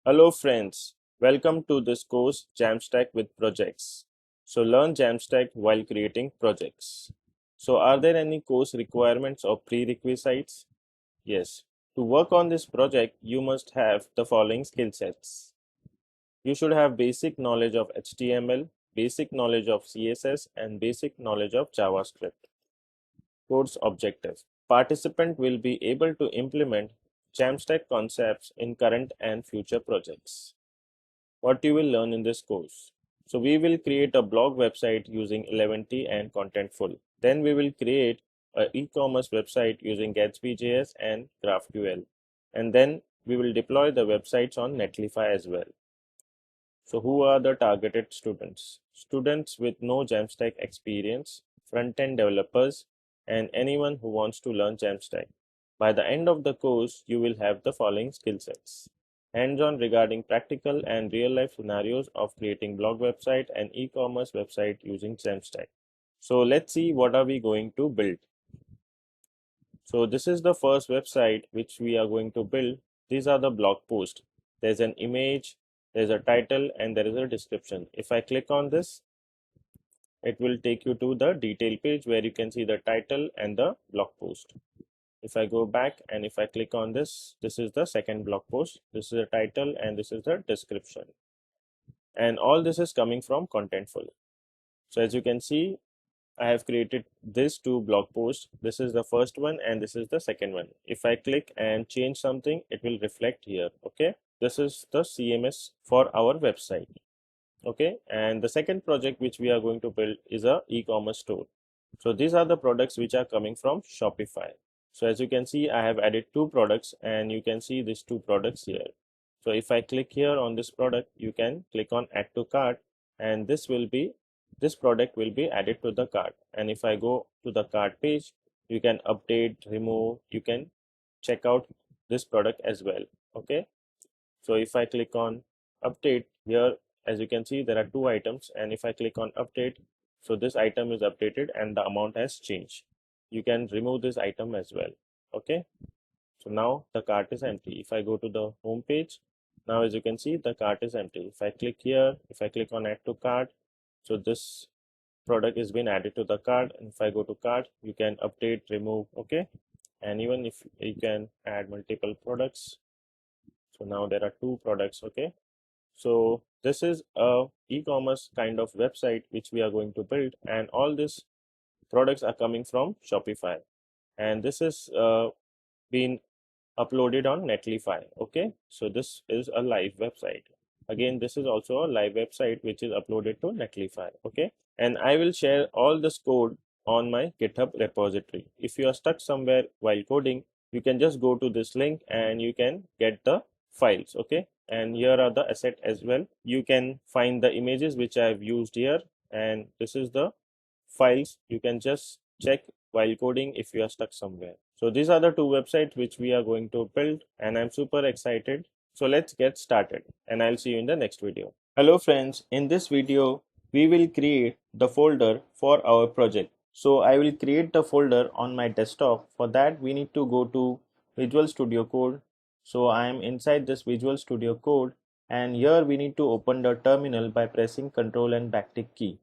Hello friends, welcome to this course JAMstack with projects. So learn JAMstack while creating projects. So are there any course requirements or prerequisites? Yes. To work on this project, you must have the following skill sets. You should have basic knowledge of HTML, basic knowledge of CSS, and basic knowledge of JavaScript. Course objective. Participant will be able to implement JAMstack concepts in current and future projects. What you will learn in this course. So we will create a blog website using Eleventy and Contentful. Then we will create an e-commerce website using Gatsby JS and GraphQL. And then we will deploy the websites on Netlify as well. So who are the targeted students? Students with no JAMstack experience, front-end developers, and anyone who wants to learn JAMstack. By the end of the course, you will have the following skill sets. Hands-on regarding practical and real-life scenarios of creating blog website and e-commerce website using JAMstack. So let's see what are we going to build. So this is the first website which we are going to build. These are the blog posts. There's an image, there's a title, and there is a description. If I click on this, it will take you to the detail page where you can see the title and the blog post. If I go back and if I click on this, this is the second blog post. This is the title and this is the description. And all this is coming from Contentful. So as you can see, I have created these two blog posts. This is the first one and this is the second one. If I click and change something, it will reflect here. Okay. This is the CMS for our website. Okay. And the second project which we are going to build is a e-commerce store. So these are the products which are coming from Shopify. So as you can see, I have added two products and you can see these two products here. So if I click here on this product, you can click on add to cart and this product will be added to the cart. And if I go to the cart page, you can update, remove, you can check out this product as well. Okay. So if I click on update here, as you can see, there are two items. And if I click on update, so this item is updated and the amount has changed. You can remove this item as well. Okay. So now the cart is empty. If I go to the home page, now as you can see, the cart is empty. If I click here, if I click on add to cart, so this product is been added to the cart. And if I go to cart, you can update, remove. Okay. And even if you can add multiple products. So now there are two products. Okay. So this is a e-commerce kind of website which we are going to build, and all these products are coming from Shopify, and this is been uploaded on Netlify. Okay, so this is a live website. Again, this is also a live website which is uploaded to Netlify. Okay, and I will share all this code on my GitHub repository. If you are stuck somewhere while coding, you can just go to this link and you can get the files. Okay, and here are the asset as well. You can find the images which I have used here, and this is the files. You can just check while coding if you are stuck somewhere. So these are the two websites which we are going to build, and I'm super excited. So let's get started, and I'll see you in the next video. Hello friends, in this video we will create the folder for our project. So I will create the folder on my desktop. For that we need to go to Visual Studio Code. So I am inside this Visual Studio Code, and here we need to open the terminal by pressing Ctrl and backtick key.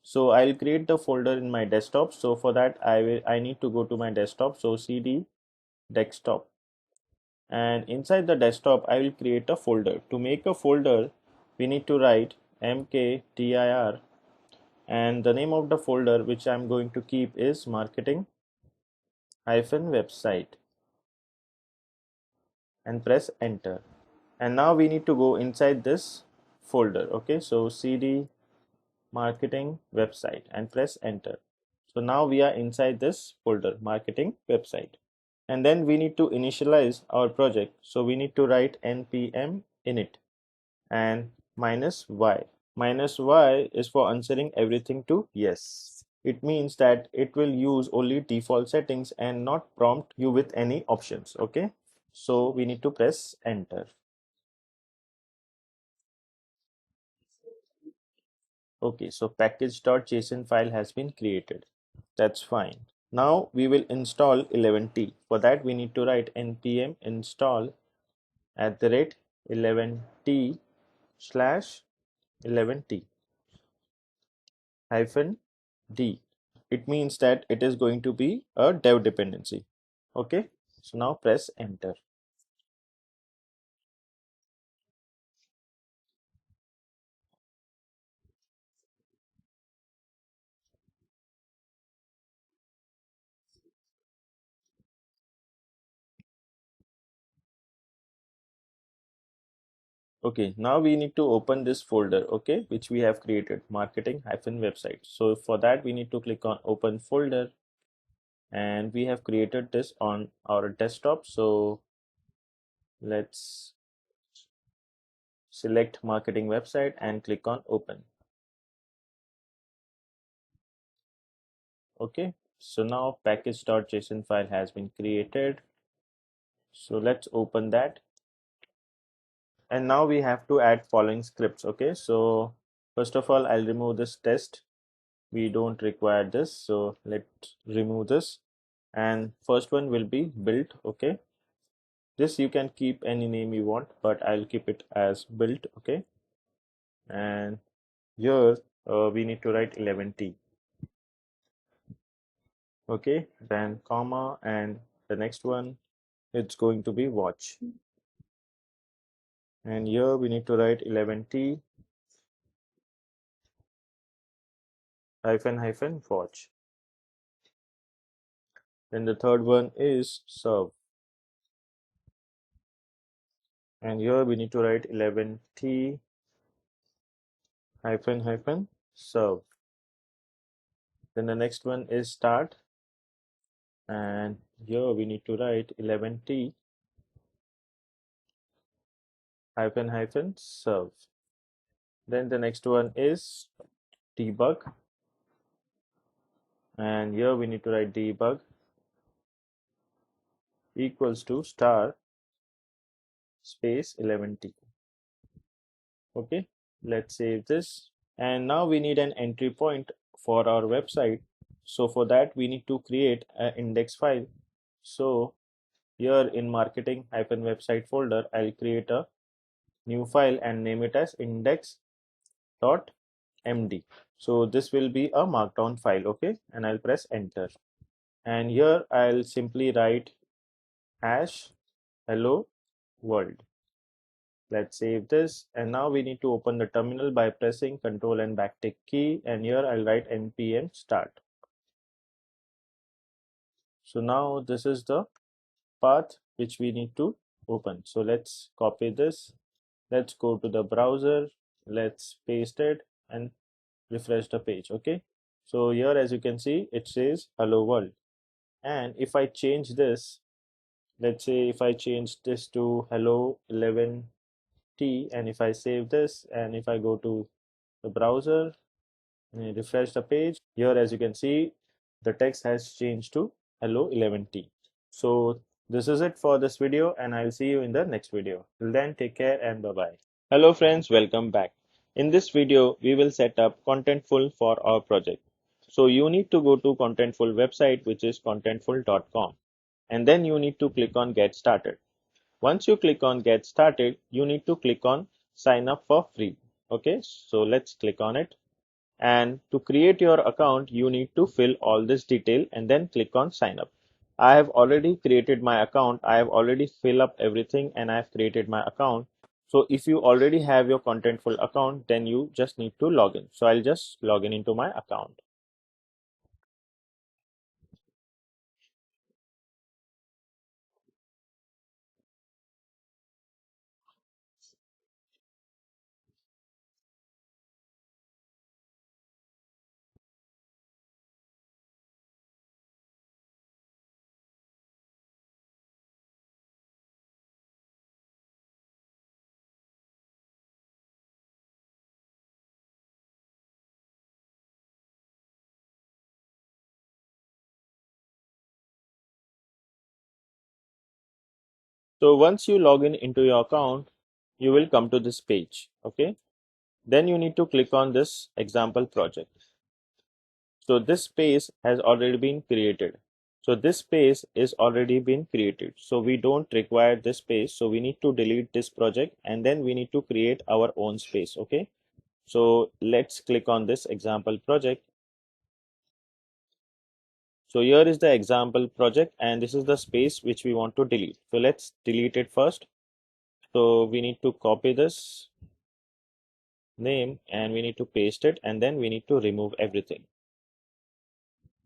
So I'll create the folder in my desktop. So for that I need to go to my desktop. So cd desktop, and inside the desktop I will create a folder. To make a folder we need to write mkdir, and the name of the folder which I'm going to keep is marketing website, and press enter. And now we need to go inside this folder. Okay, so cd marketing website and press enter. So now we are inside this folder, marketing website. And then we need to initialize our project. So we need to write npm init and -y. -y is for answering everything to yes. It means that it will use only default settings and not prompt you with any options. Okay, so we need to press enter. Okay, so package.json file has been created. That's fine. Now we will install Eleventy. For that we need to write npm install 11t slash 11t hyphen d. It means that it is going to be a dev dependency. Okay, so now press enter. Okay, now we need to open this folder, okay, which we have created, marketing-website. So for that, we need to click on open folder, and we have created this on our desktop. So let's select marketing website and click on open. Okay, so now package.json file has been created. So let's open that. And now we have to add following scripts. Okay, so first of all, I'll remove this test. We don't require this, so let's remove this. And first one will be build. Okay, this you can keep any name you want, but I'll keep it as build. Okay, and here we need to write 11t. Okay, then comma, and the next one it's going to be watch, and here we need to write 11t hyphen watch. Then the third one is serve, and here we need to write 11t hyphen serve. Then the next one is start, and here we need to write 11t hyphen serve. Then the next one is debug, and here we need to write debug equals to star space 11t. Okay, let's save this. And now we need an entry point for our website. So for that we need to create an index file. So here in marketing-website folder, I'll create a new file and name it as index.md. So this will be a markdown file. Okay, and I'll press enter. And here I'll simply write hash hello world. Let's save this, and now we need to open the terminal by pressing Ctrl and backtick key, and here I'll write npm start. So now this is the path which we need to open. So let's copy this, let's go to the browser, let's paste it and refresh the page. Okay, so here as you can see it says hello world, and if I change this, let's say if I change this to hello 11t, and if I save this and if I go to the browser and refresh the page, here as you can see the text has changed to hello 11t. So this is it for this video, and I'll see you in the next video. Till then, take care and bye bye. Hello friends, welcome back. In this video we will set up Contentful for our project. So you need to go to Contentful website, which is contentful.com, and then you need to click on get started. Once you click on get started, you need to click on sign up for free. Okay, so let's click on it. And to create your account, you need to fill all this detail and then click on sign up. I have already created my account. I have already filled up everything and I have created my account. So if you already have your Contentful account, then you just need to log in. So I'll just log in into my account. So once you log in into your account, you will come to this page. Okay, then you need to click on this example project. So this space has already been created. So this space is already been created. So we don't require this space. So we need to delete this project and then we need to create our own space. Okay. So let's click on this example project. So here is the example project and this is the space which we want to delete. So let's delete it first. So we need to copy this name and we need to paste it and then we need to remove everything.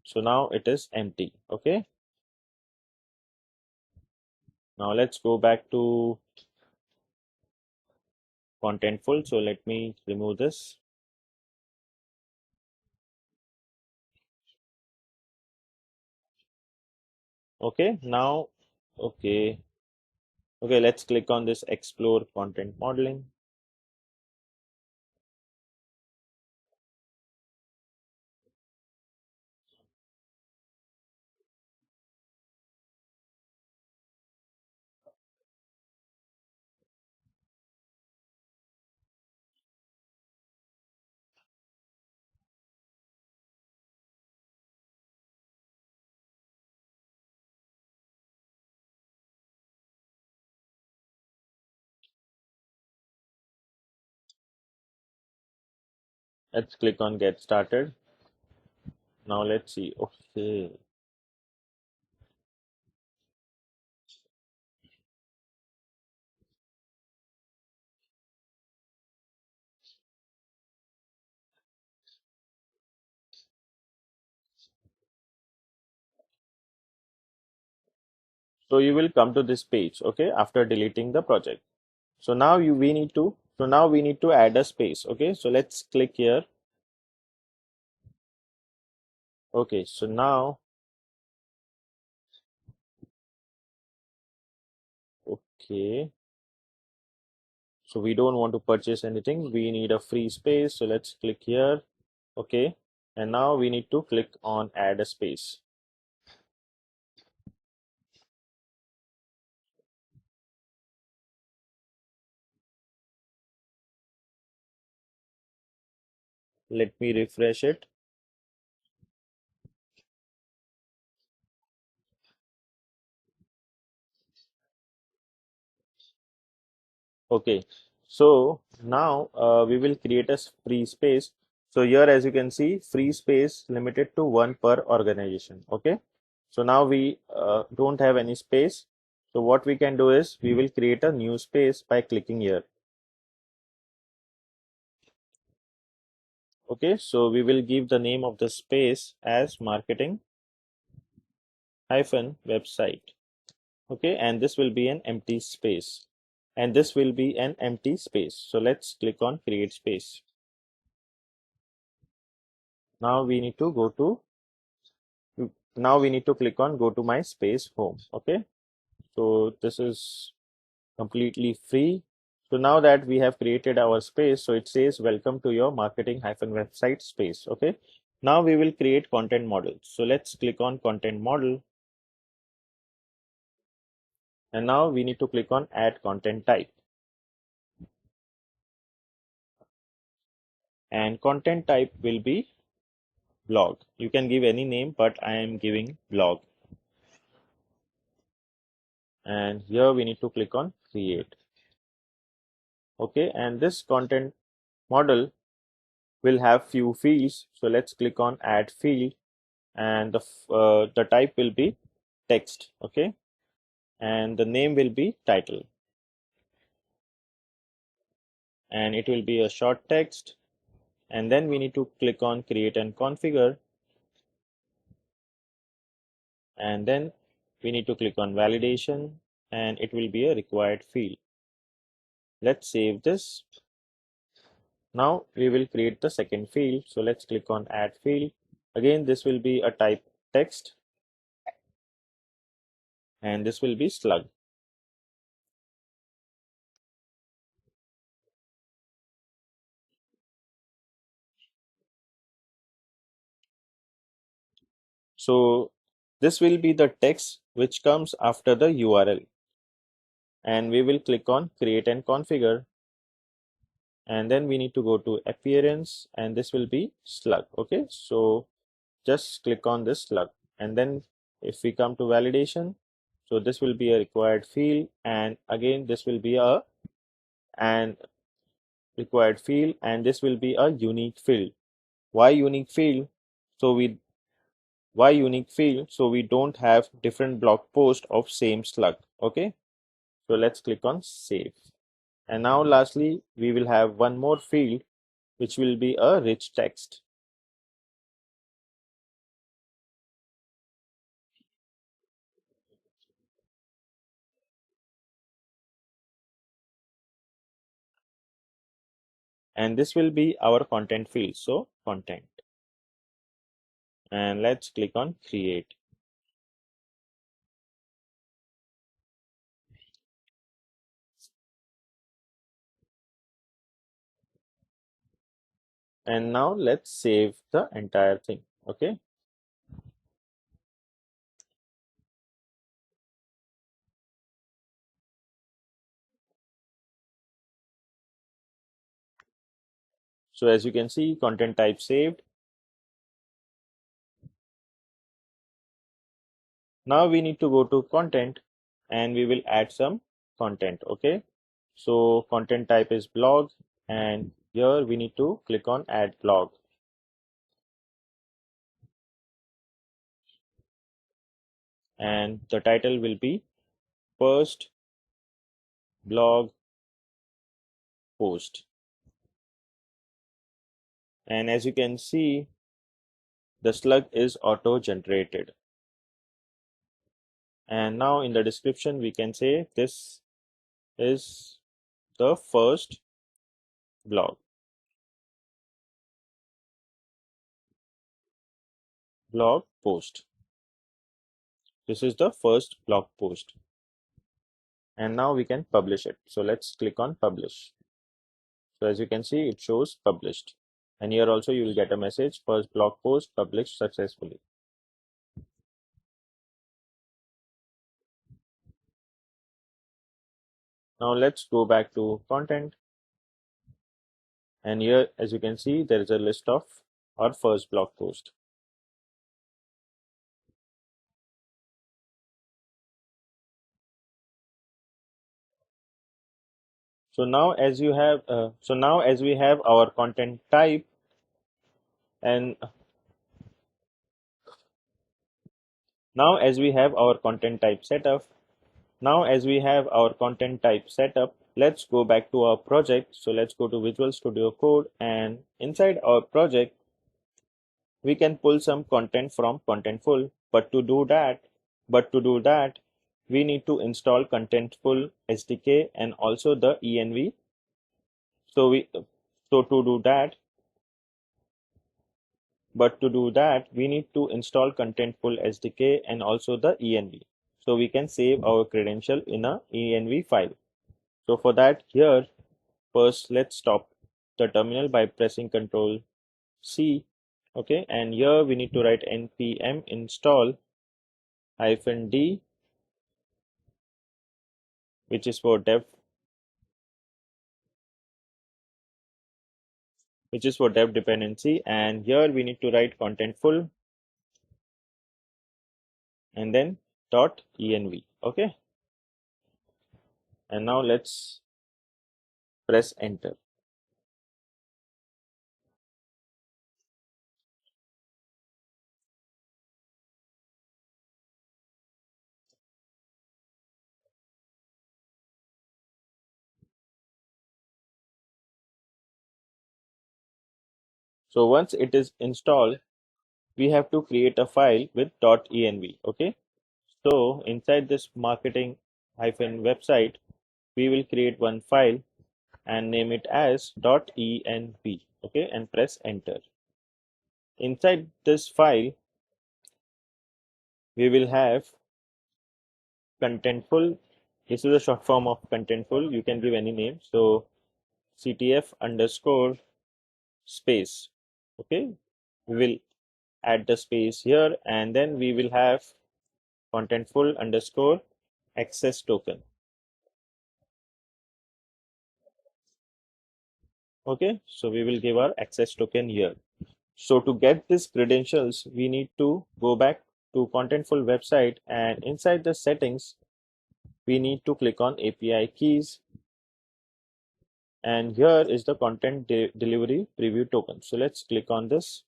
So now it is empty. Okay. Now let's go back to Contentful. So let me remove this. Okay. Now, okay. Okay, let's click on this explore content modeling. Let's click on get started. Now let's see. Okay. So you will come to this page, okay, after deleting the project. So now we need to add a space. Okay, so let's click here. Okay, so now, okay, so we don't want to purchase anything. We need a free space. So let's click here. Okay, and now we need to click on add a space. Let me refresh it. Okay, so now we will create a free space. So here, as you can see, free space limited to one per organization. Okay, so now we don't have any space. So what we can do is we will create a new space by clicking here. Okay, so we will give the name of the space as marketing hyphen website. Okay, and this will be an empty space and this will be an empty space. So let's click on create space. Now we need to go to now we need to click on go to my space home. Okay, so this is completely free. So now that we have created our space, so it says welcome to your marketing hyphen website space. Okay, now we will create content model. So let's click on content model and now we need to click on add content type, and content type will be blog. You can give any name, but I am giving blog. And here we need to click on create. Okay, and this content model will have few fields. So let's click on add field and the type will be text. Okay, and the name will be title and it will be a short text, and then we need to click on create and configure, and then we need to click on validation and it will be a required field. Let's save this. Now we will create the second field. So let's click on add field. Again, this will be a type text and this will be slug. So this will be the text which comes after the URL, and we will click on create and configure, and then we need to go to appearance and this will be slug. Okay, so just click on this slug and then if we come to validation, so this will be a required field, and again this will be a and required field, and this will be a unique field. Why unique field? So we don't have different blog posts of same slug. Okay, so let's click on save. And now lastly, we will have one more field which will be a rich text. And this will be our content field. So content. And let's click on create. And now let's save the entire thing. Okay. So as you can see, content type saved. Now we need to go to content and we will add some content. Okay. So content type is blog, and here we need to click on add blog. And the title will be first blog post. And as you can see, the slug is auto generated. And now in the description, we can say this is the first blog post. This is the first blog post. And now we can publish it. So let's click on publish. So as you can see, it shows published. And here also you will get a message, first blog post published successfully. Now let's go back to content. And here, as you can see, there is a list of our first blog post. So now as we have our content type, and now as we have our content type set up, let's go back to our project. So let's go to Visual Studio Code, and inside our project we can pull some content from Contentful. But to do that, we need to install Contentful SDK and also the env. So to do that, we need to install Contentful SDK and also the env. So we can save our credential in a env file. So for that, here first let's stop the terminal by pressing Ctrl C. Okay, and here we need to write npm install -d, which is for dev dependency, and here we need to write Contentful and then .env. Okay, and now let's press enter. So once it is installed, we have to create a file with .env. Okay, so inside this marketing website, we will create one file and name it as .env. Okay, and press enter. Inside this file, we will have Contentful. This is a short form of Contentful. You can give any name. So ctf underscore space. Okay, we will add the space here, and then we will have Contentful underscore access token. Okay, so we will give our access token here. So to get these credentials, we need to go back to Contentful website, and inside the settings, we need to click on API keys, and here is the content delivery preview token. So let's click on this.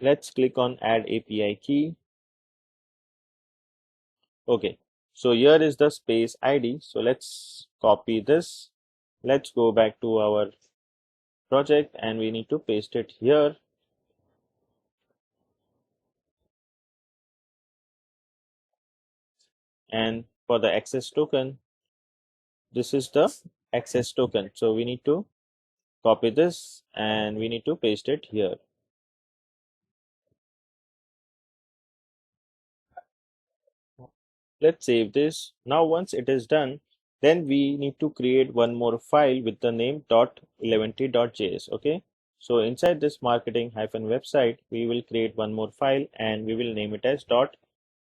Let's click on add API key. Okay, so here is the space ID. So let's copy this. Let's go back to our project and we need to paste it here. And for the access token, this is the access token. So we need to copy this and we need to paste it here. Let's save this. Now once it is done, then we need to create one more file with the name .eleventy.js. Okay, so inside this marketing-website, we will create one more file and we will name it as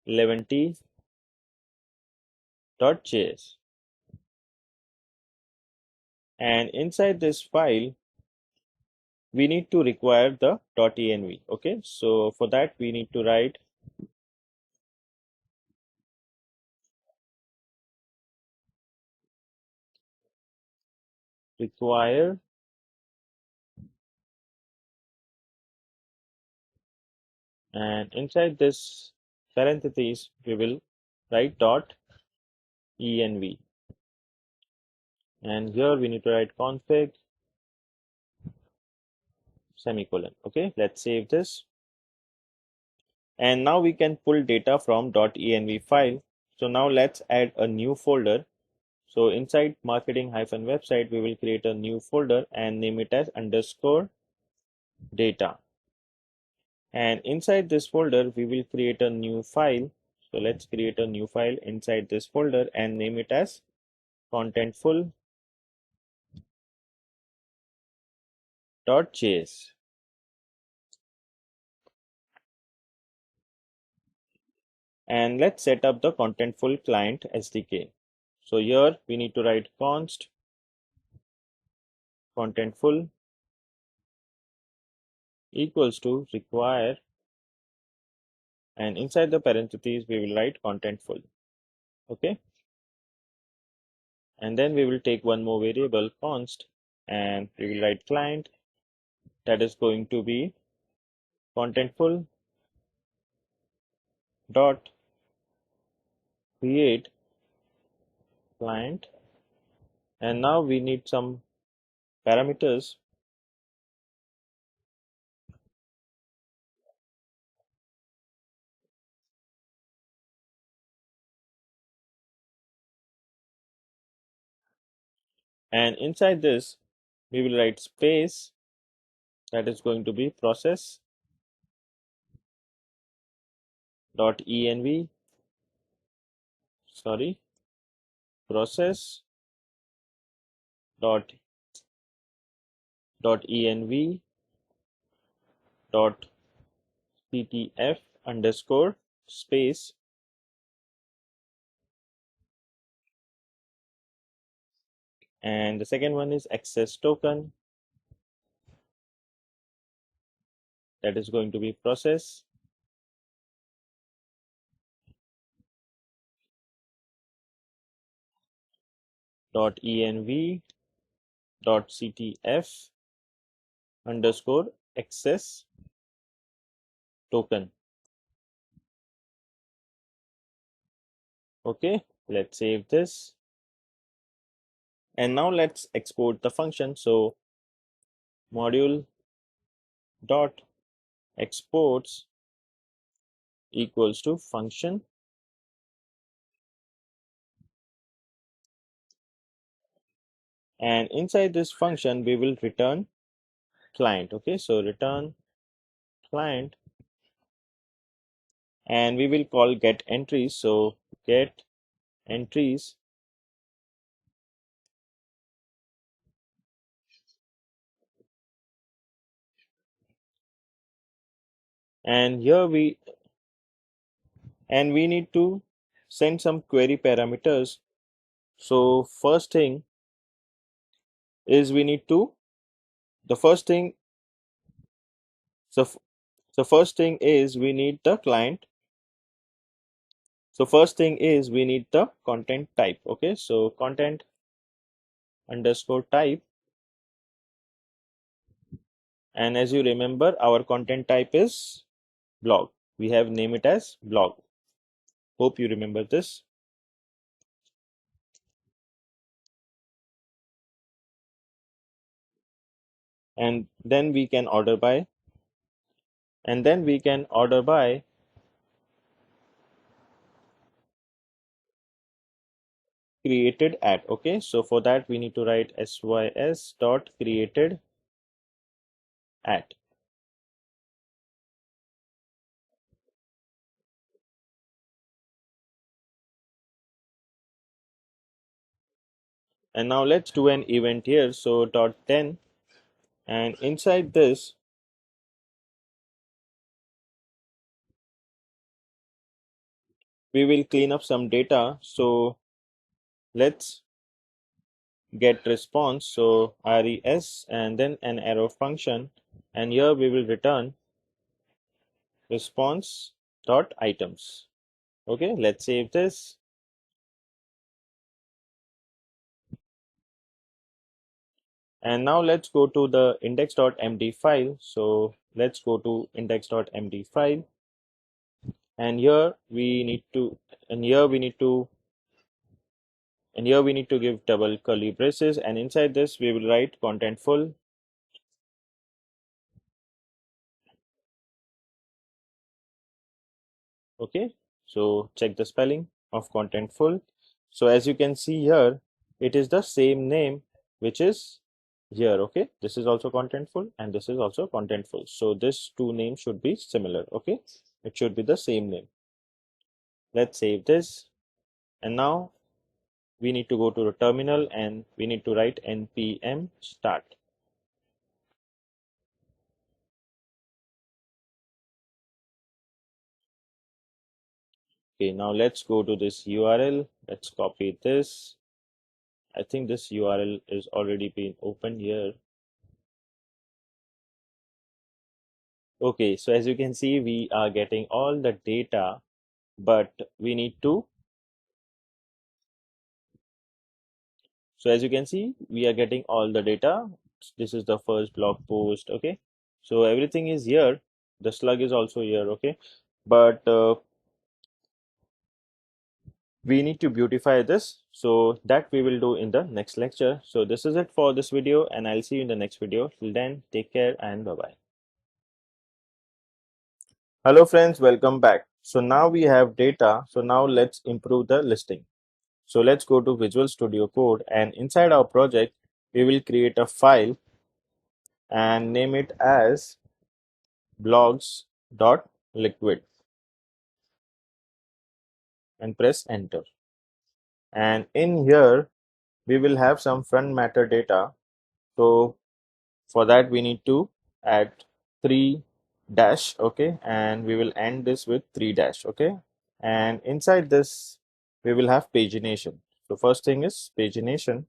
.eleventy.js. And inside this file, we need to require the .env. Okay, so for that we need to write require and inside this parentheses we will write .env, and here we need to write config semicolon. Okay, let's save this. And now we can pull data from .env file. So now let's add a new folder. So inside marketing-website, we will create a new folder and name it as _ data. And inside this folder, we will create a new file. So let's create a new file inside this folder and name it as contentful.js. And let's set up the Contentful client SDK. So here we need to write const contentful equals to require, and inside the parentheses we will write contentful. Okay, and then we will take one more variable const and we will write client, that is going to be contentful dot create client. And now we need some parameters. And inside this we will write space, that is going to be process dot env, sorry, process dot env dot ctf underscore space, and the second one is access token, that is going to be process dot env dot ctf underscore access token. Okay, let's save this. And now let's export the function. So module dot exports equals to function, and inside this function we will return client. Okay, so return client, and we will call get entries. So get entries and here we need to send some query parameters. So first thing, is we need to the first thing so f- so first thing is we need the client. So first thing is we need the content type. Okay, so content underscore type, and as you remember our content type is blog. We have named it as blog. Hope you remember this. And then we can order by created at. Okay, so for that we need to write sys dot created at. And now let's do an event here. So dot 10, and inside this we will clean up some data. So let's get response. So res and then an arrow function, and here we will return response dot items. Okay, let's save this. And now let's go to the index.md file. So let's go to index.md file, and here we need to and here we need to and here we need to give double curly braces, and inside this we will write contentful. Okay, so check the spelling of contentful. So as you can see here, it is the same name which is here. Okay, this is also contentful and this is also contentful. So this two names should be similar. Okay, it should be the same name. Let's save this, and now we need to go to the terminal and we need to write npm start. Okay, now let's go to this URL. Let's copy this. I think this URL is already been opened here. Okay, so as you can see, we are getting all the data, but we need to, so as you can see, we are getting all the data. This is the first blog post. Okay, so everything is here. The slug is also here. Okay, but we need to beautify this, so that we will do in the next lecture. So this is it for this video, and I'll see you in the next video. Till then, take care and bye bye. Hello friends, welcome back. So now we have data, so now let's improve the listing. So let's go to Visual Studio Code, and inside our project we will create a file and name it as blogs.liquid and press enter. And in here we will have some front matter data. So for that we need to add 3 dash. Okay, and we will end this with 3 dash. Okay, and inside this we will have pagination. So first thing is pagination.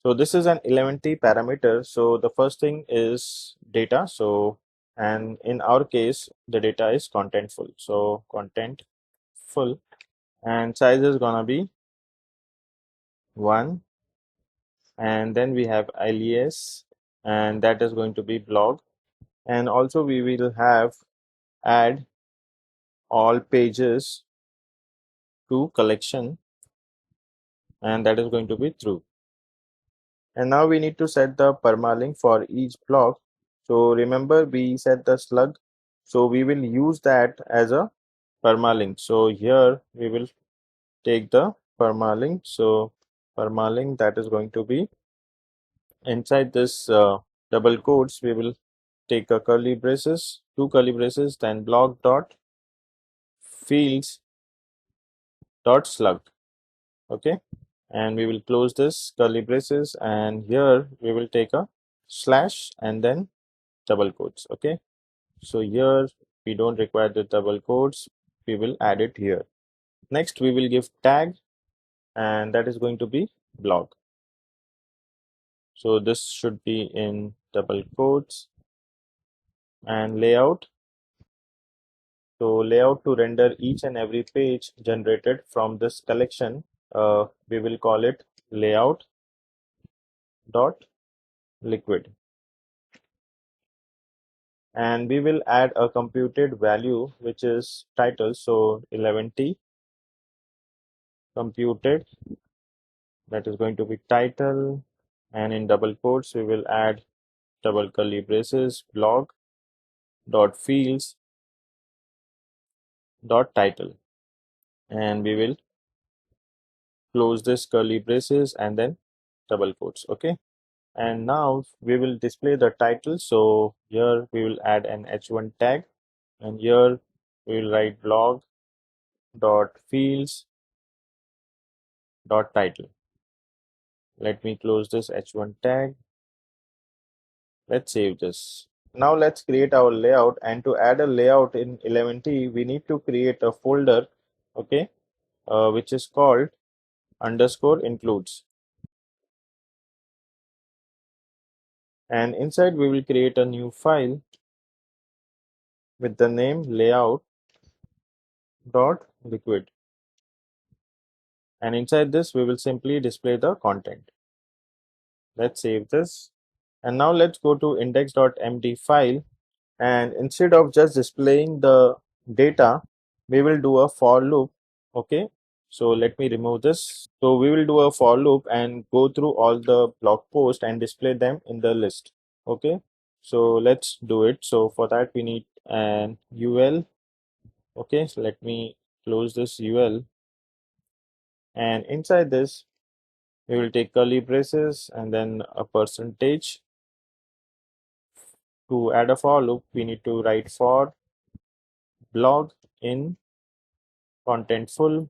So this is an Eleventy parameter. So the first thing is data. So, and in our case the data is contentful. So contentful, and size is gonna be 1, and then we have alias, and that is going to be blog, and also we will have add all pages to collection, and that is going to be true. And now we need to set the permalink for each block. So remember we set the slug, so we will use that as a permalink. So here we will take the permalink. So permalink, that is going to be inside this double quotes, we will take a curly braces, two curly braces, then block dot fields dot slug. Okay, and we will close this curly braces, and here we will take a slash and then double quotes. Okay, so here we don't require the double quotes, we will add it here. Next we will give tag, and that is going to be blog. So this should be in double quotes. And layout. So layout to render each and every page generated from this collection. We will call it layout dot liquid. And we will add a computed value which is title. So Eleventy computed, that is going to be title, and in double quotes we will add double curly braces blog dot fields dot title, and we will close this curly braces and then double quotes. Okay, and now we will display the title. So here we will add an h1 tag, and here we will write blog dot fields dot title. Let me close this h1 tag. Let's save this. Now let's create our layout, and to add a layout in Eleventy we need to create a folder, okay, which is called underscore includes, and inside we will create a new file with the name layout dot liquid, and inside this we will simply display the content. Let's save this, and now let's go to index.md file, and instead of just displaying the data we will do a for loop. Okay, so let me remove this. So we will do a for loop and go through all the blog posts and display them in the list. Okay, so let's do it. So for that we need an ul. Okay, so let me close this ul, and inside this we will take curly braces and then a percentage. To add a for loop we need to write for blog in contentful,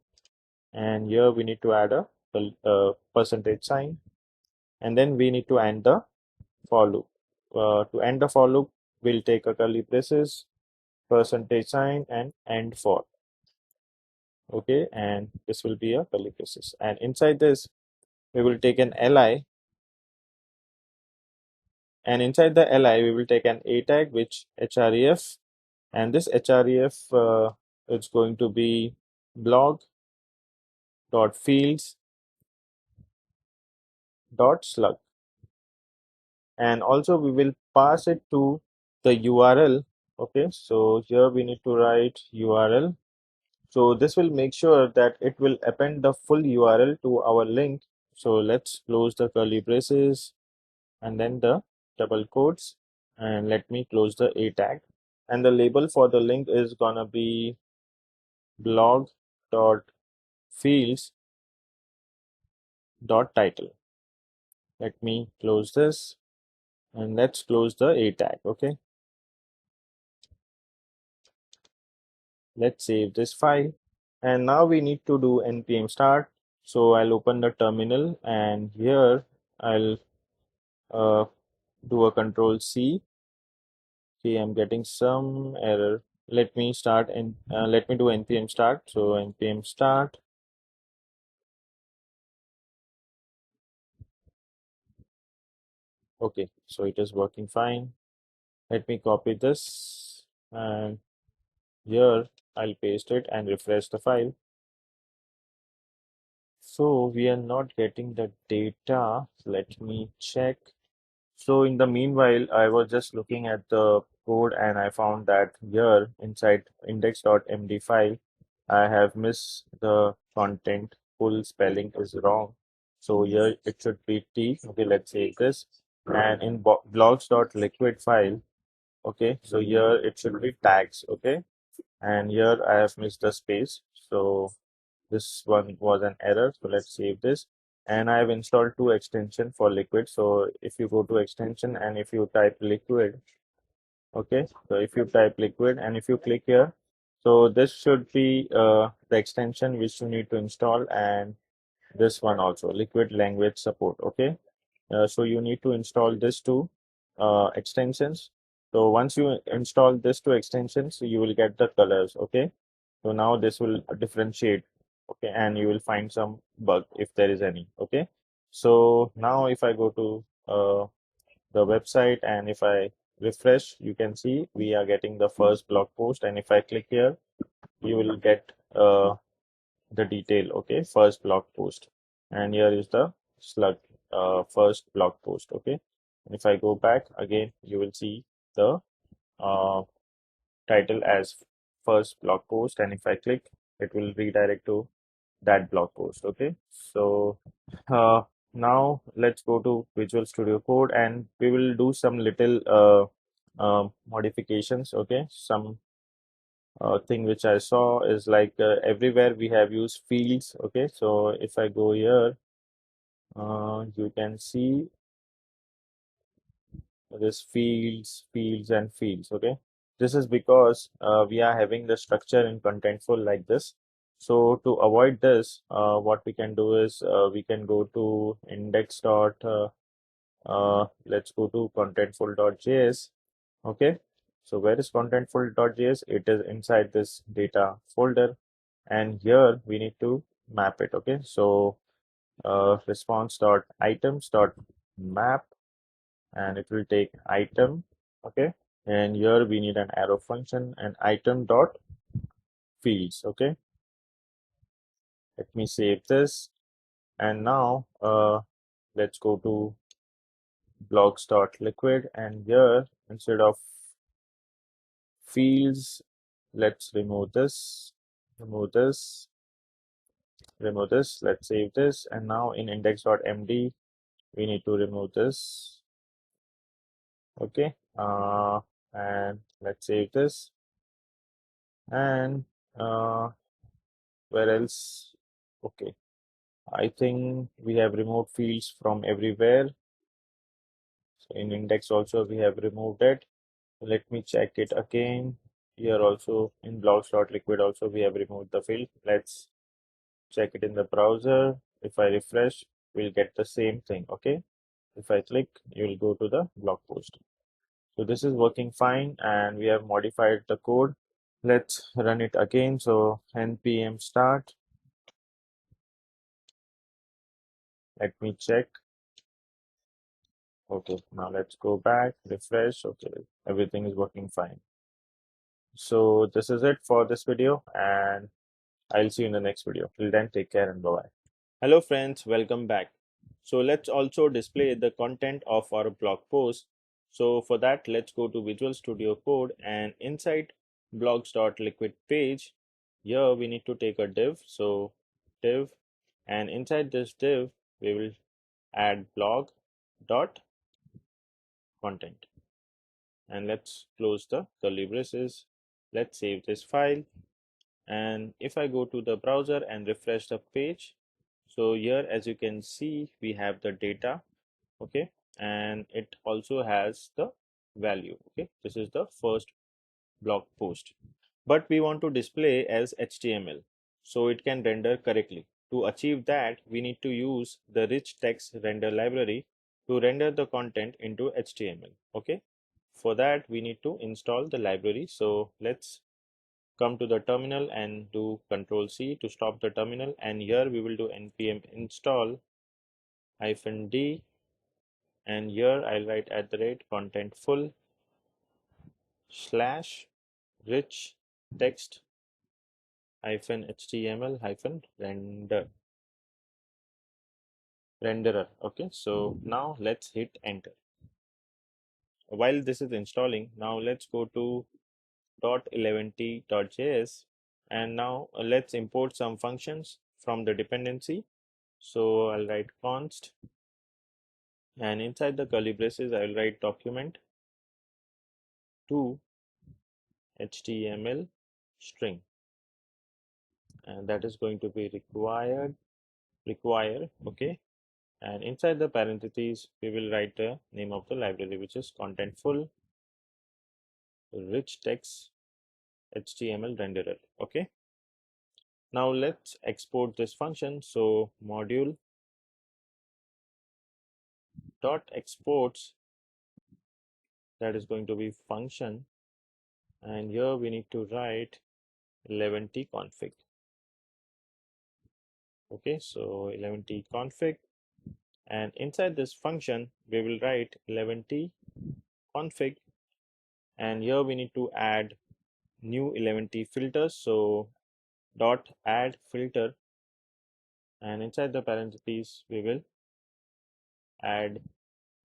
and here we need to add a percentage sign, and then we need to end the for loop. To end the for loop we'll take a curly braces, percentage sign, and end for. Okay, and this will be a curly braces, and inside this we will take an li, and inside the li we will take an a tag which href, and this href is going to be blog dot fields dot slug, and also we will pass it to the url. Okay, so here we need to write url. So this will make sure that it will append the full url to our link. So let's close the curly braces and then the double quotes, and let me close the a tag, and the label for the link is gonna be blog dot fields dot title. Let me close this, and let's close the a tag. Okay, let's save this file, and now we need to do npm start. So I'll open the terminal, and here I'll do a control C. Okay, I'm getting some error. Let me start and let me do npm start. So npm start. Okay, so it is working fine. Let me copy this, and here I'll paste it and refresh the file. So we are not getting the data. Let me check. So in the meanwhile, I was just looking at the code, and I found that here inside index.md file, I have missed the content. Full spelling is wrong. So here it should be T. Okay, let's save this. And in blogs.liquid file, okay, so here it should be tags. Okay, and here I have missed the space. So this one was an error, so let's save this. And I have installed two extension for liquid. So if you go to extension and if you type liquid, okay, so if you type liquid and if you click here, so this should be the extension which you need to install, and this one also, liquid language support. Okay, so you need to install this two extensions. So once you install this two extensions you will get the colors. Okay, so now this will differentiate. Okay, and you will find some bug if there is any. Okay, so now if I go to the website, and if I refresh, you can see we are getting the first blog post, and if I click here, you will get the detail. Okay, first blog post, and here is the slug first blog post. Okay, and if I go back again, you will see the uh, title as first blog post, and if I click, it will redirect to that blog post. Okay, so uh, now let's go to Visual Studio Code, and we will do some little modifications. Okay, some thing which I saw is like everywhere we have used fields. Okay, so if I go here, you can see this fields and fields. Okay, this is because we are having the structure in Contentful like this. So to avoid this, what we can do is we can go to index dot let's go to contentful.js. Okay, so where is contentful.js? It is inside this data folder, and here we need to map it. Okay, so response.items.map, and it will take item. Okay, and here we need an arrow function and item dot fields. Okay, let me save this, and now let's go to blocks.liquid, and here instead of fields, let's remove this, remove this. Let's save this, and now in index.md we need to remove this. Okay, and let's save this, and uh, where else? Okay, I think we have removed fields from everywhere. So in index also we have removed it. Let me check it again. Here also in blocks.liquid also we have removed the field. Let's check it in the browser. If I refresh, we'll get the same thing. Okay, if I click, you will go to the blog post. So this is working fine, and we have modified the code. Let's run it again. So npm start. Let me check. Okay, now let's go back, refresh. Okay, everything is working fine. So this is it for this video, and I'll see you in the next video. Till then, take care and bye bye. Hello friends, welcome back. So let's also display the content of our blog post. So for that, let's go to Visual Studio Code, and inside blogs.liquid page, here we need to take a div. So div, and inside this div, we will add blog dot content, and let's close the curly braces. Let's save this file, and if I go to the browser and refresh the page, so here as you can see we have the data. Okay, and it also has the value. Okay, this is the first blog post, but we want to display as HTML so it can render correctly. To achieve that, we need to use the rich text render library to render the content into HTML. Okay, for that we need to install the library. So let's come to the terminal and do Control C to stop the terminal, and here we will do npm install -d, and here I'll write @contentful / rich text -html renderer. Okay, so now let's hit enter. While this is installing, now let's go to .eleventy.js, and now let's import some functions from the dependency. So I'll write const, and inside the curly braces I'll write document to HTML string, and that is going to be require. Okay, and inside the parentheses we will write the name of the library, which is contentful rich text HTML renderer. Okay, now let's export this function. So module dot exports, that is going to be function, and here we need to write Eleventy config. Okay, so Eleventy config, And inside this function we will write Eleventy config, and here we need to add new Eleventy filters. So dot add filter, and inside the parentheses we will add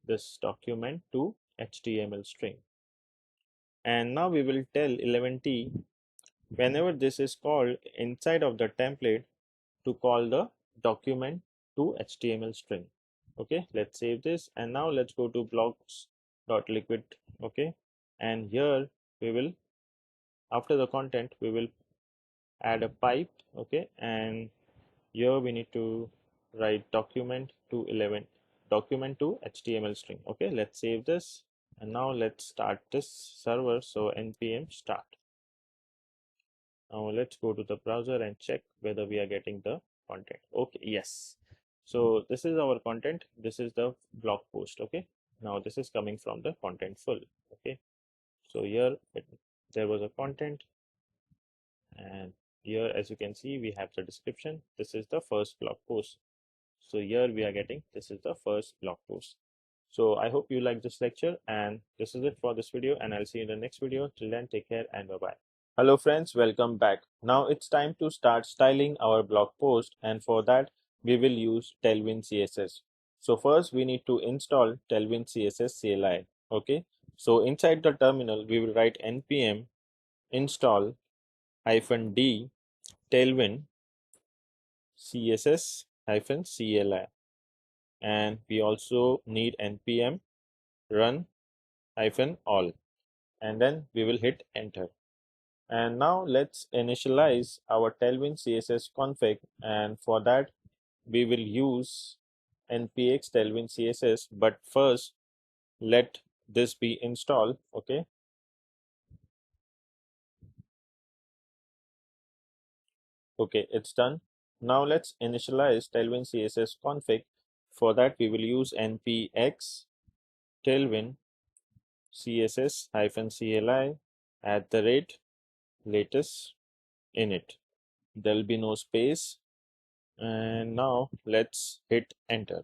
this document to HTML string. And now we will tell Eleventy whenever this is called inside of the template to call the document to HTML string. Okay, let's save this, and now let's go to blocks.liquid. Okay, and here we will, after the content, we will add a pipe. Okay, and here we need to write document to HTML string. Okay, let's save this, and now let's start this server. So npm start. Now let's go to the browser and check whether we are getting the content. Okay, yes. So this is our content. This is the blog post. Okay, now this is coming from the Contentful. Okay, so here there was a content, and here as you can see we have the description. This is the first blog post. So here we are getting, this is the first blog post. So I hope you like this lecture, and this is it for this video, and I'll see you in the next video. Till then, take care and bye bye. Hello friends, welcome back. Now it's time to start styling our blog post, and for that we will use Tailwind CSS. So first we need to install Tailwind CSS CLI. Okay, so inside the terminal we will write npm install -d Tailwind CSS CLI, and we also need npm run -all, and then we will hit enter. And now let's initialize our Tailwind CSS config, and for that we will use npx Tailwind CSS, but first let this be installed. Okay, it's done. Now let's initialize Tailwind CSS config. For that we will use npx Tailwind CSS CLI @latest init. There'll be no space, and now let's hit enter.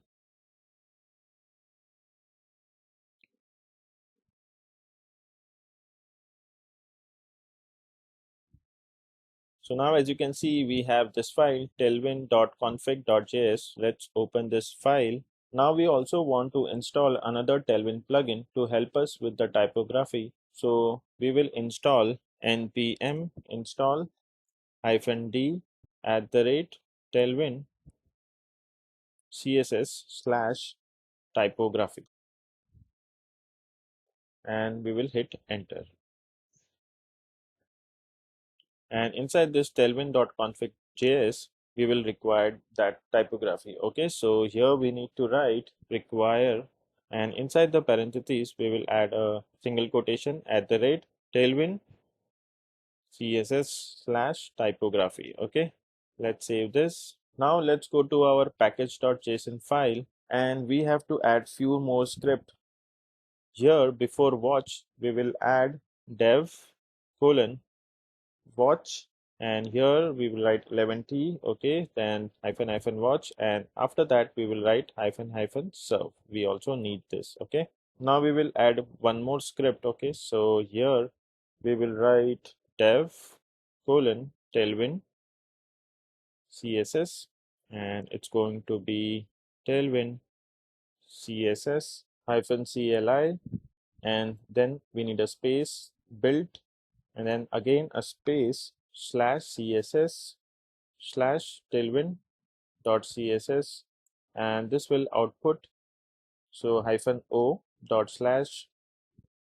So now as you can see, we have this file tailwind.config.js. Let's open this file. Now we also want to install another Tailwind plugin to help us with the typography. So we will install npm install -d @tailwind css/typography, and we will hit enter. And inside this tailwind.config.js we will require that typography. Okay, so here we need to write require, and inside the parentheses we will add a single quotation @tailwind css/typography. Okay, let's save this. Now let's go to our package.json file, and we have to add few more script. Here before watch we will add dev colon watch, and here we will write Eleventy. Okay, then -watch, and after that we will write -serve. We also need this. Okay, now we will add one more script. Okay, so here we will write dev colon tailwind css, and it's going to be tailwind css -cli, and then we need a space build, and then again a space /css/tailwind.css, and this will output so -o dot slash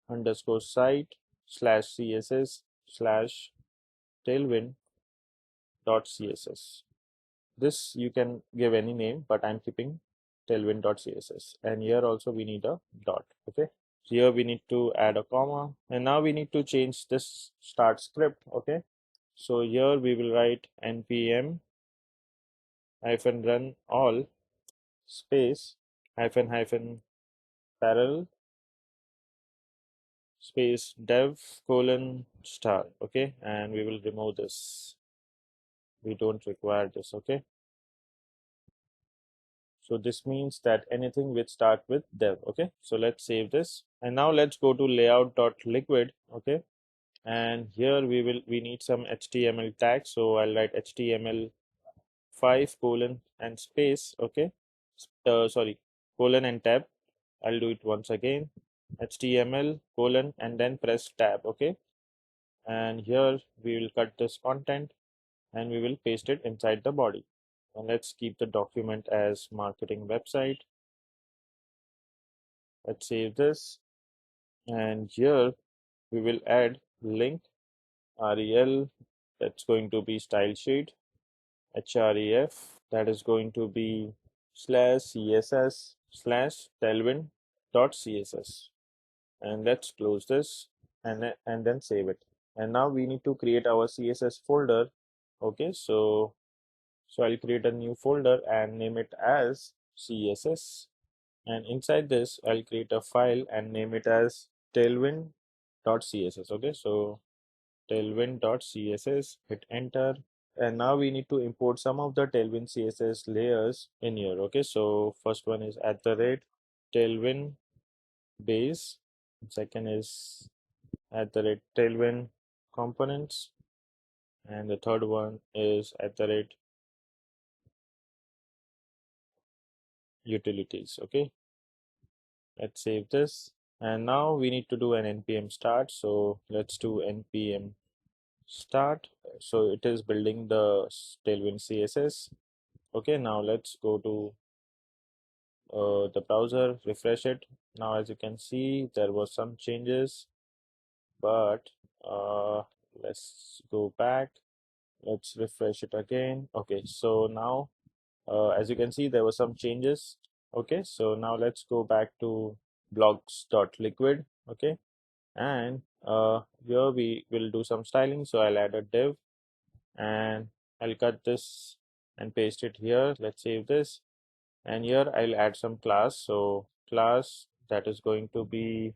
underscore site /css/tailwind.css. This you can give any name, but I'm keeping tailwind.css, and here also we need a dot. Okay, here we need to add a comma, and now we need to change this start script. Okay, so here we will write npm -run all space -parallel space dev colon star. Okay, and we will remove this. We don't require this. Okay, So this means that anything which start with dev. Okay, so let's save this, and now let's go to layout.liquid. Okay, and here we need some HTML tags. So I'll write HTML5 colon and space. Okay, sorry, colon and tab. I'll do it once again, HTML colon and then press tab. Okay, and here we will cut this content and we will paste it inside the body. And let's keep the document as marketing website. Let's save this, and here we will add link rel, that's going to be style sheet, href, that is going to be /css /tailwind .css, and let's close this and then save it. And now we need to create our CSS folder. Okay, so I'll create a new folder and name it as CSS, and inside this I'll create a file and name it as tailwind.css. Okay, so tailwind.css, hit enter, and now we need to import some of the Tailwind CSS layers in here. Okay, so first one is @tailwind base, second is @tailwind components, and the third one is @utilities. Okay, let's save this, and now we need to do an npm start. So let's do npm start. So it is building the Tailwind CSS. Okay, now let's go to the browser, refresh it. Now as you can see, there was some changes, but let's go back, let's refresh it again. Okay, so now as you can see, there were some changes. Okay, so now let's go back to blogs.liquid. Okay, and here we will do some styling. So I'll add a div and I'll cut this and paste it here. Let's save this, and here I'll add some class. So class that is going to be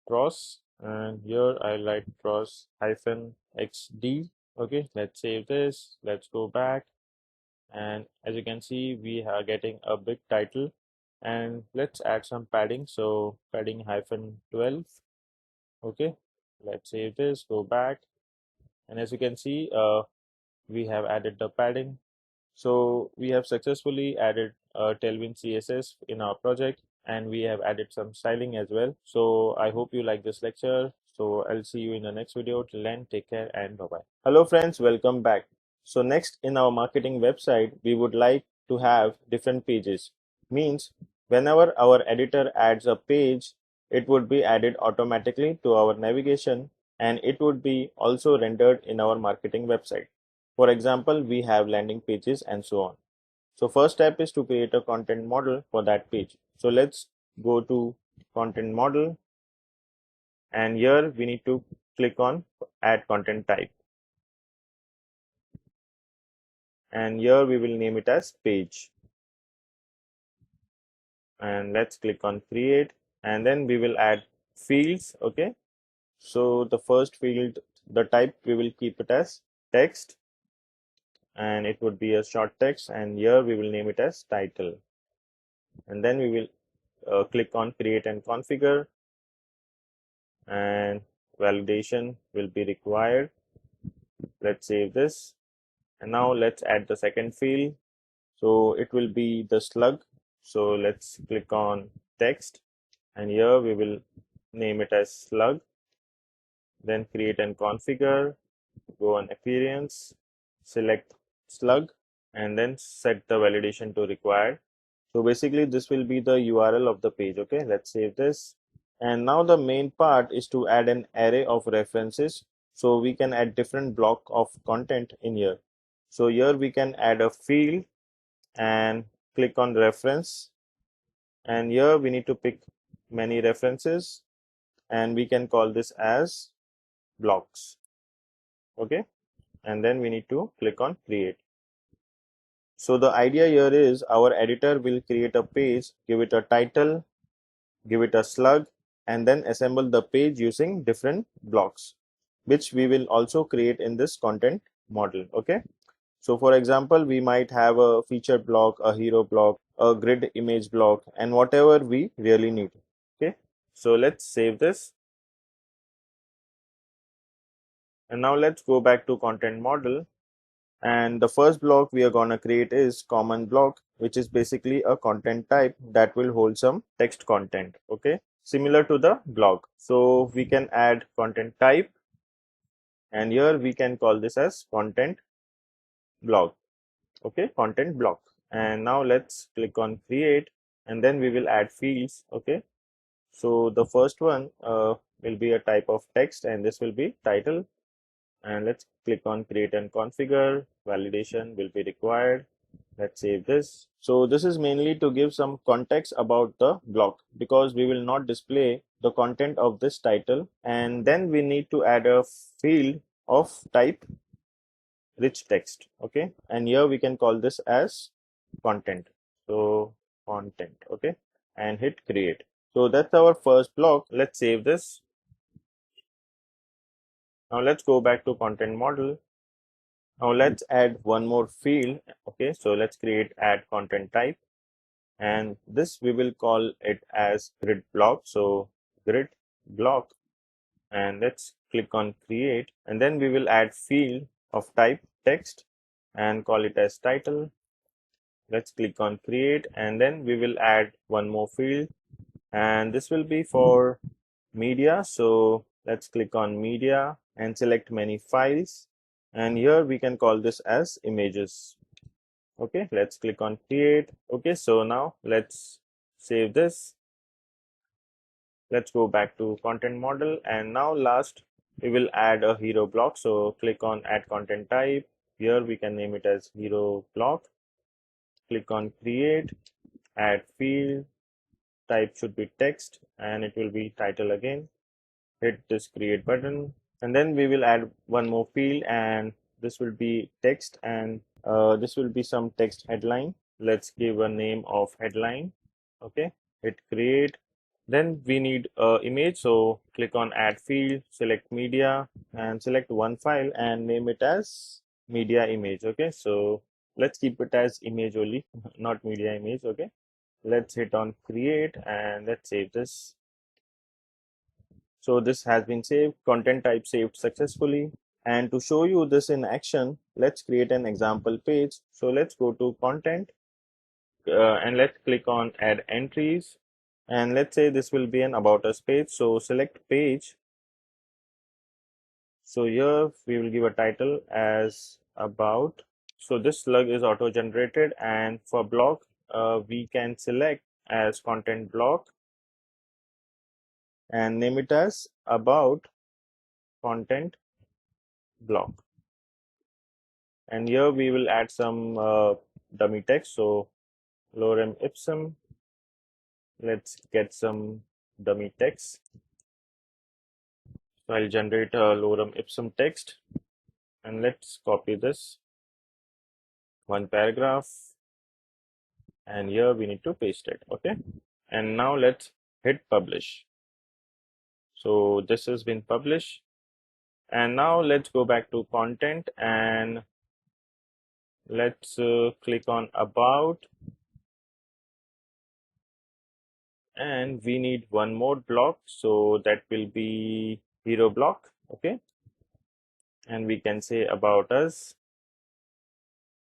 pros, and here I'll write pros hyphen xd. Okay, let's save this, let's go back, and as you can see we are getting a big title, and let's add some padding. So padding hyphen 12. Okay, let's save this, go back, and as you can see we have added the padding. So we have successfully added Tailwind CSS in our project, and we have added some styling as well. So I hope you like this lecture. So I'll see you in the next video. Till then, take care and bye-bye. Hello friends, welcome back. So next, in our marketing website, we would like to have different pages. Means whenever our editor adds a page, it would be added automatically to our navigation, and it would be also rendered in our marketing website. For example, we have landing pages and so on. So first step is to create a content model for that page. So let's go to content model, and here we need to click on add content type, and here we will name it as page, and let's click on create, and then we will add fields. Okay, so the first field, the type, we will keep it as text, and it would be a short text, and here we will name it as title, and then we will click on create and configure, and validation will be required. Let's save this, and now let's add the second field. So it will be the slug. So let's click on text, and here we will name it as slug, then create and configure, go on appearance, select slug, and then set the validation to required. So basically this will be the URL of the page. Okay, let's save this, and now the main part is to add an array of references. So we can add different block of content in here. So here we can add a field and click on reference, and here we need to pick many references, and we can call this as blocks. Okay, and then we need to click on create. So the idea here is our editor will create a page, give it a title, give it a slug, and then assemble the page using different blocks, which we will also create in this content model. Okay, So for example, we might have a featured block, a hero block, a grid image block, and whatever we really need. Okay, so let's save this. And now let's go back to content model. And the first block we are going to create is common block, which is basically a content type that will hold some text content. Okay, similar to the blog. So we can add content type, and here we can call this as content blog. Okay, content block. And now let's click on create, and then we will add fields. Okay, so the first one will be a type of text, and this will be title. And let's click on create and configure. Validation will be required. Let's save this. So this is mainly to give some context about the block, because we will not display the content of this title. And then we need to add a field of type rich text. Okay, and here we can call this as content. So content. Okay, and hit create. So that's our first block. Let's save this. Now let's go back to content model. Now let's add one more field. Okay, so let's create add content type, and this we will call it as grid block. So grid block, and let's click on create, and then we will add field of type text and call it as title. Let's click on create, and then we will add one more field, and this will be for media. So let's click on media and select many files, and here we can call this as images. Okay, let's click on create. Okay, so now let's save this. Let's go back to content model, and now last we will add a hero block. So click on add content type. Here we can name it as hero block. Click on create, add field, type should be text, and it will be title again. Hit this create button, and then we will add one more field, and this will be text, and this will be some text headline. Let's give a name of headline. Okay, hit create. Then we need a image, so click on add field, select media, and select one file and name it as media image. Okay, so let's keep it as image only, not media image. Okay, let's hit on create, and let's save this. So this has been saved, content type saved successfully. And to show you this in action, let's create an example page. So let's go to content, and let's click on add entries, and let's say this will be an about us page. So select page. So here we will give a title as about. So this slug is auto generated, and for block we can select as content block and name it as about content block. And here we will add some dummy text. So lorem ipsum, let's get some dummy text. So I'll generate a lorem ipsum text, and let's copy this one paragraph, and here we need to paste it. Okay, and now let's hit publish. So this has been published, and now let's go back to content, and let's click on about, and we need one more block, so that will be hero block. Okay, and we can say about us,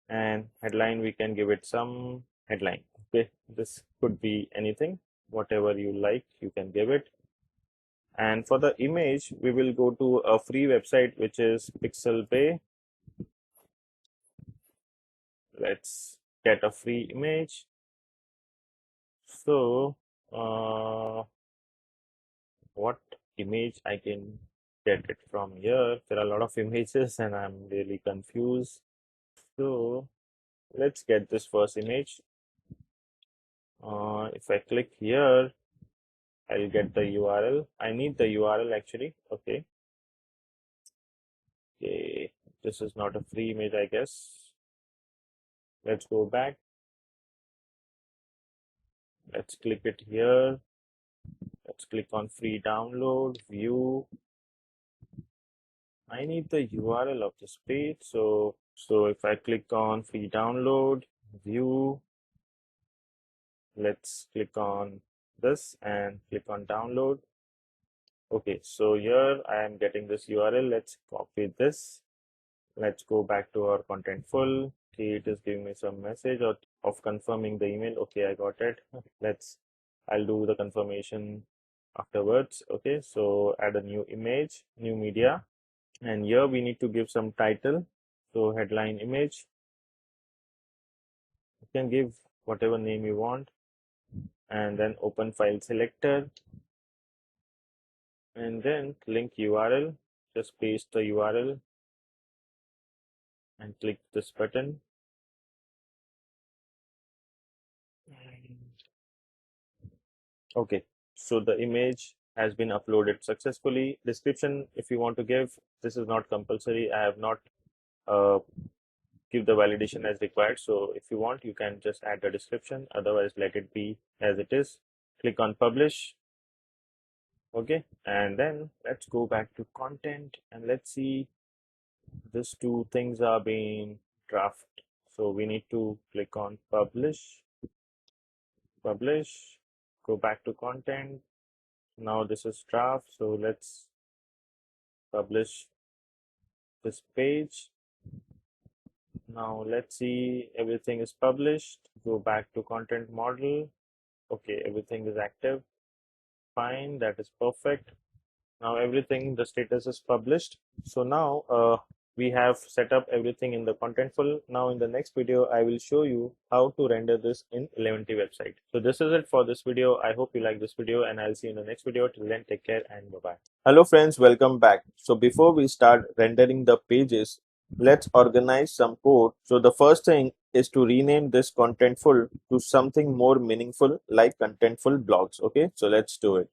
and headline we can give it some headline. Okay, this could be anything, whatever you like you can give it. And for the image we will go to a free website, which is Pixelpay. Let's get a free image. So what image I can get it from here? There are a lot of images and I'm really confused. So let's get this first image. If I click here, I'll get the URL. I need the URL actually. Okay. Okay, this is not a free image, I guess. Let's go back. Let's click it here. Let's click on free download, view. I need the URL of this page. So So if I click on free download, view, let's click on this and click on download. Okay, so here I am getting this URL. Let's copy this. Let's go back to our Contentful. Okay, it is giving me some message of confirming the email. Okay, I got it. I'll do the confirmation afterwards. Okay, so add a new image, new media, and here we need to give some title. So headline image, you can give whatever name you want, and then open file selector, and then link URL. Just paste the URL and click this button. Okay, so the image has been uploaded successfully. Description, if you want to give, this is not compulsory. I have not uh, give the validation as required. So if you want, you can just add the description. Otherwise, let it be as it is. Click on publish. Okay, and then let's go back to content and let's see these two things are being drafted. So we need to click on publish, publish, go back to content. Now this is draft. So let's publish this page. Now let's see everything is published. Go back to content model. Okay, everything is active. Fine, that is perfect. Now everything, the status is published. So now we have set up everything in the Contentful. Now in the next video, I will show you how to render this in Eleventy website. So this is it for this video. I hope you like this video and I'll see you in the next video. Till then, take care and bye-bye. Hello friends, welcome back. So before we start rendering the pages, let's organize some code. So the first thing is to rename this Contentful to something more meaningful like Contentful blogs. Okay, so let's do it.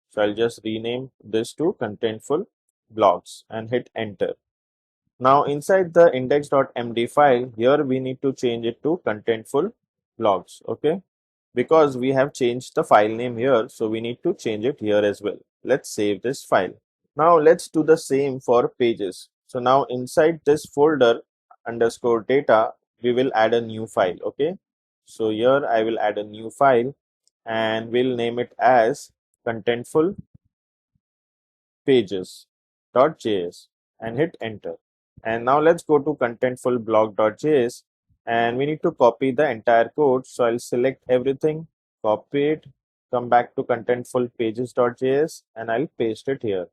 So I'll just rename this to Contentful blogs and hit enter. Now inside the index.md file, here we need to change it to Contentful blogs. Okay, because we have changed the file name here, so we need to change it here as well. Let's save this file. Now let's do the same for pages. So now inside this folder underscore data, we will add a new file. Okay, so here I will add a new file and we'll name it as Contentful pages.js and hit enter. And now let's go to contentful blog.js and we need to copy the entire code. So I'll select everything, copy it, come back to contentful pages.js and I'll paste it here.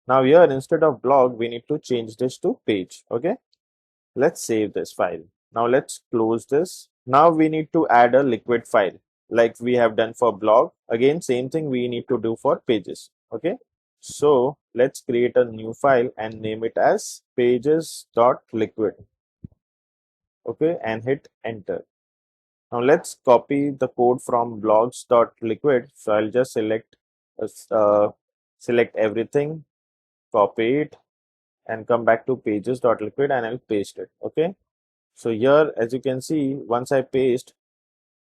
Now here instead of blog, we need to change this to page. Okay, let's save this file. Now let's close this. Now we need to add a liquid file like we have done for blog. Again, same thing we need to do for pages. Okay, so let's create a new file and name it as pages.liquid. Okay, and hit enter. Now let's copy the code from blogs.liquid. So I'll just select everything, copy it, and come back to pages.liquid and I'll paste it. Okay, so here as you can see, once I paste,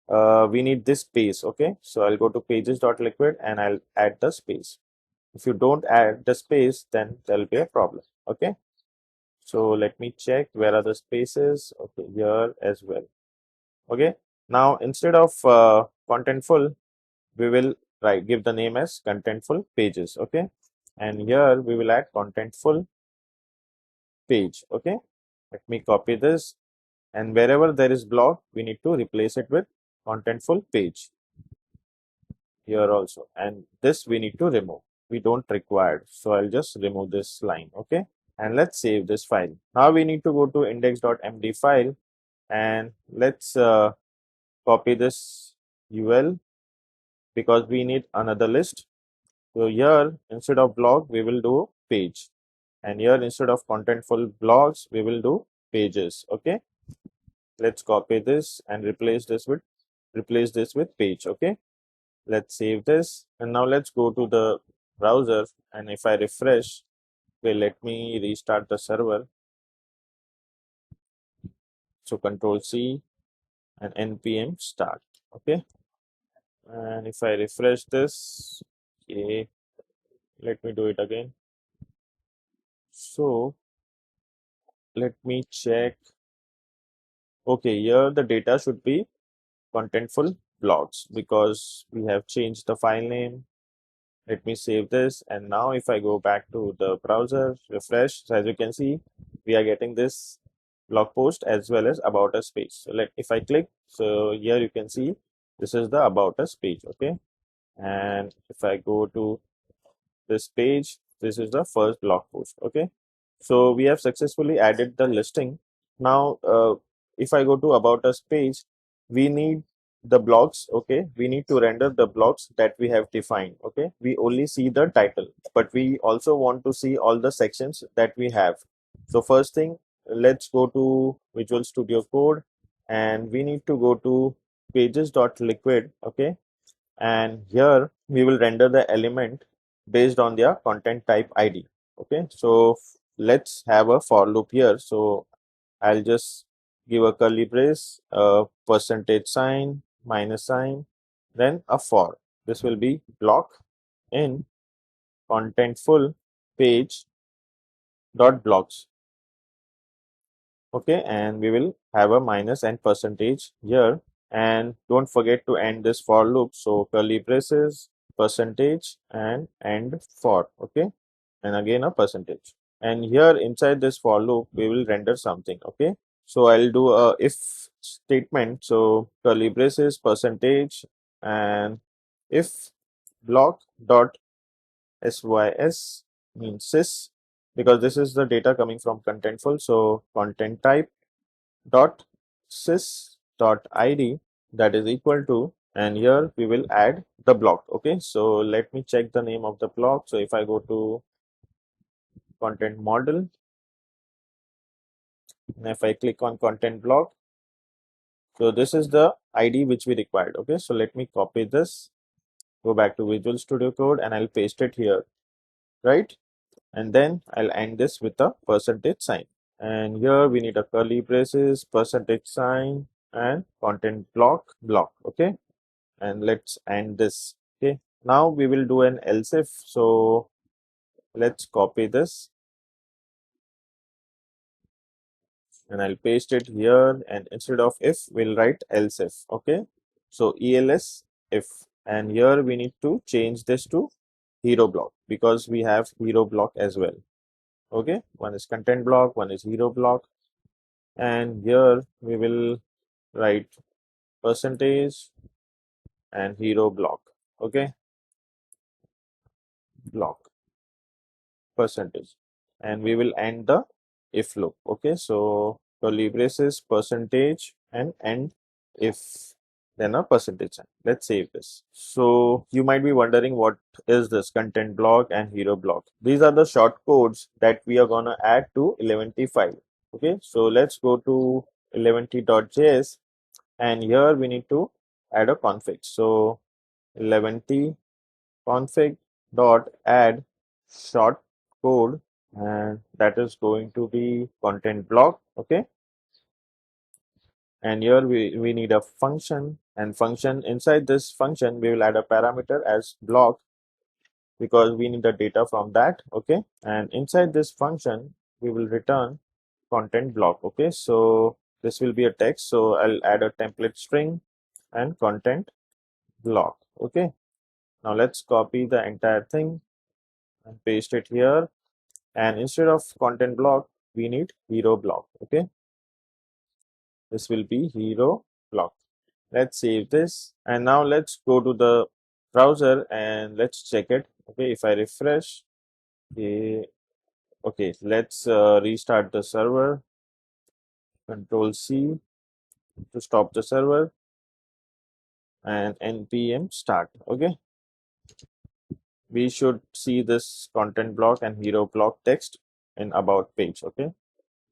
we need this space. Okay, so I'll go to pages.liquid and I'll add the space. If you don't add the space, then there'll be a problem. Okay, so let me check where are the spaces. Okay, here as well. Okay, now instead of contentful, we will give the name as contentful pages. Okay, and here we will add contentful page. Okay, let me copy this, and wherever there is blog, we need to replace it with contentful page here also, and this we need to remove. We don't require, so I'll just remove this line. Okay, and let's save this file. Now we need to go to index.md file and let's copy this UL because we need another list. So here instead of blog, we will do page, and here instead of contentful blogs, we will do pages. Okay, let's copy this and replace this with page. Okay, let's save this, and now let's go to the browser, and if I refresh, okay, let me restart the server. So Control C and npm start. Okay, and if I refresh this, okay, let me do it again. So let me check. Okay, here the data should be contentful blogs because we have changed the file name. Let me save this, and now if I go back to the browser, refresh, so as you can see, we are getting this blog post as well as about us page. So if I click, so here you can see this is the about us page. Okay, and if I go to this page, this is the first blog post. Okay, so we have successfully added the listing. Now if I go to about us page, we need the blocks. Okay, we need to render the blocks that we have defined. Okay, we only see the title, but we also want to see all the sections that we have. So first thing, let's go to Visual Studio Code, and we need to go to pages.liquid. Okay, and here we will render the element based on their content type ID. Okay, so let's have a for loop here. So I'll just give a curly brace, a percentage sign, minus sign, then a for. This will be block in contentful page dot blocks. Okay, and we will have a minus and percentage here, and don't forget to end this for loop. So curly braces, percentage, and end for. Okay, and again a percentage, and here inside this for loop we will render something. Okay, so I'll do a if statement. So curly braces, percentage, and if block dot sys means sys, because this is the data coming from contentful. So content type dot sys dot id, that is equal to, and here we will add the block. Okay, so let me check the name of the block. So if I go to content model, and if I click on content block, so this is the id which we required. Okay, so let me copy this, go back to Visual Studio Code, and I'll paste it here, right? And then I'll end this with a percentage sign, and here we need a curly braces, percentage sign, and content block. Okay, and let's end this. Okay, now we will do an else if. So let's copy this, and I'll paste it here, and instead of if we'll write else if. Okay, so els if, and here we need to change this to hero block because we have hero block as well. Okay, one is content block, one is hero block, and here we will write percentage and hero block. Okay, block percentage, and we will end the if loop. Okay, so curly braces, percentage, and end if, then a percentage sign. Let's save this. So you might be wondering, what is this content block and hero block? These are the short codes that we are gonna add to Eleventy file. Okay, so let's go to eleventy.js, and here we need to add a config. So Eleventy config dot add short code, and that is going to be content block. Okay, and here we need a function, and function, inside this function we will add a parameter as block because we need the data from that. Okay, and inside this function we will return content block. Okay, so this will be a text, so I'll add a template string and content block. Okay, now let's copy the entire thing and paste it here, and instead of content block we need hero block. Okay, this will be hero block. Let's save this, and now let's go to the browser and let's check it. Okay, if I refresh, okay, let's restart the server. Control C to stop the server, and npm start. Okay, we should see this content block and hero block text in about page. Okay,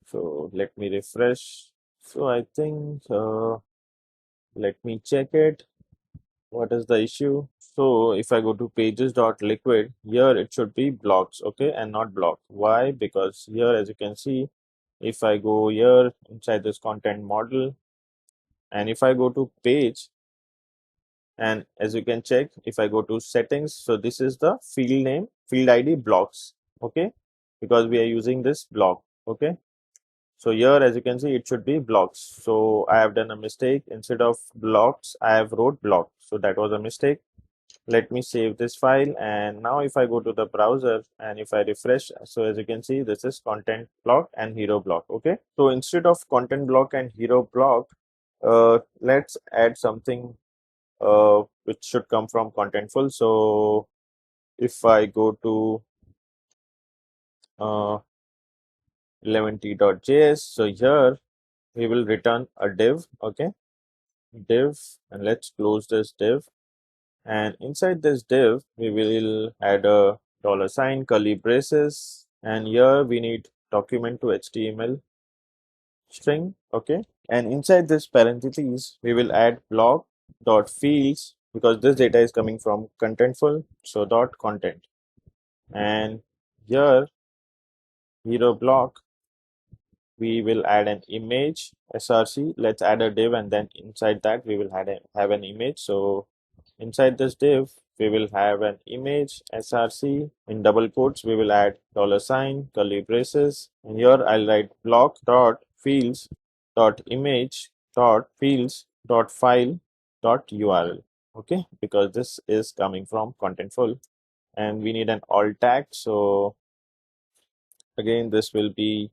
so let me refresh. So I think let me check it. What is the issue? So if I go to pages.liquid, here it should be blocks. Okay, and not block. Why? Because here, as you can see, if I go here inside this content model, and if I go to page, and as you can check, if I go to settings, so this is the field name, field ID blocks. Okay, because we are using this block. Okay, So here, as you can see, it should be blocks. So I have done a mistake. Instead of blocks, I have wrote block. So that was a mistake. Let me save this file. And now if I go to the browser and if I refresh, so as you can see, this is content block and hero block. Okay. So instead of content block and hero block, let's add something which should come from Contentful. So if I go to uh, Eleventy.js, so here we will return a div. Okay, div, and let's close this div. And inside this div, we will add a dollar sign, curly braces, and here we need document to HTML string. Okay, and inside this parentheses, we will add block dot fields because this data is coming from Contentful. So dot content, and here hero block, we will add an image src. Let's add a div, and then inside that we will have an image. So inside this div, we will have an image src. In double quotes, we will add dollar sign, curly braces, and here I'll write block dot fields dot image dot fields dot file dot url. Okay, because this is coming from Contentful, and we need an alt tag. So again, this will be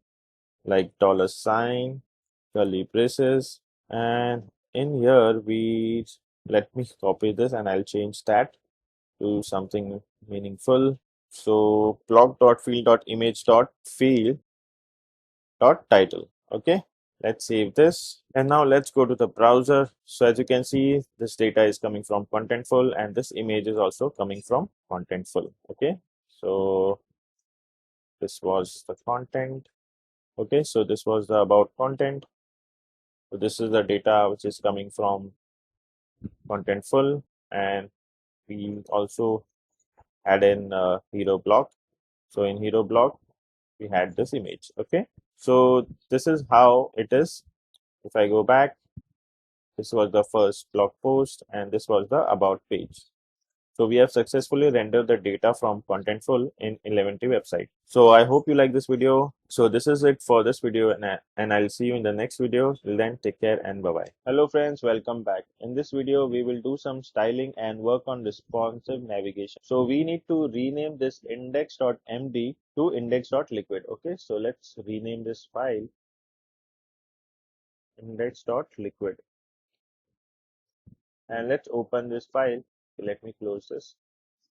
like dollar sign, curly braces, and in here we, let me copy this and I'll change that to something meaningful. So block.field.image.field dot title. Okay, let's save this, and now let's go to the browser. So as you can see, this data is coming from Contentful and this image is also coming from Contentful. Okay, so this was the content. Okay, so this was the about content. So this is the data which is coming from Contentful, and we also add in hero block. So in hero block, we had this image. Okay, so this is how it is. If I go back, this was the first blog post, and this was the about page. So we have successfully rendered the data from Contentful in Eleventy website. So I hope you like this video. So this is it for this video, and I'll see you in the next video. Till then, take care and bye-bye. Hello friends, welcome back. In this video, we will do some styling and work on responsive navigation. So we need to rename this index.md to index.liquid. Okay, so let's rename this file index.liquid, and let's open this file. Let me close this.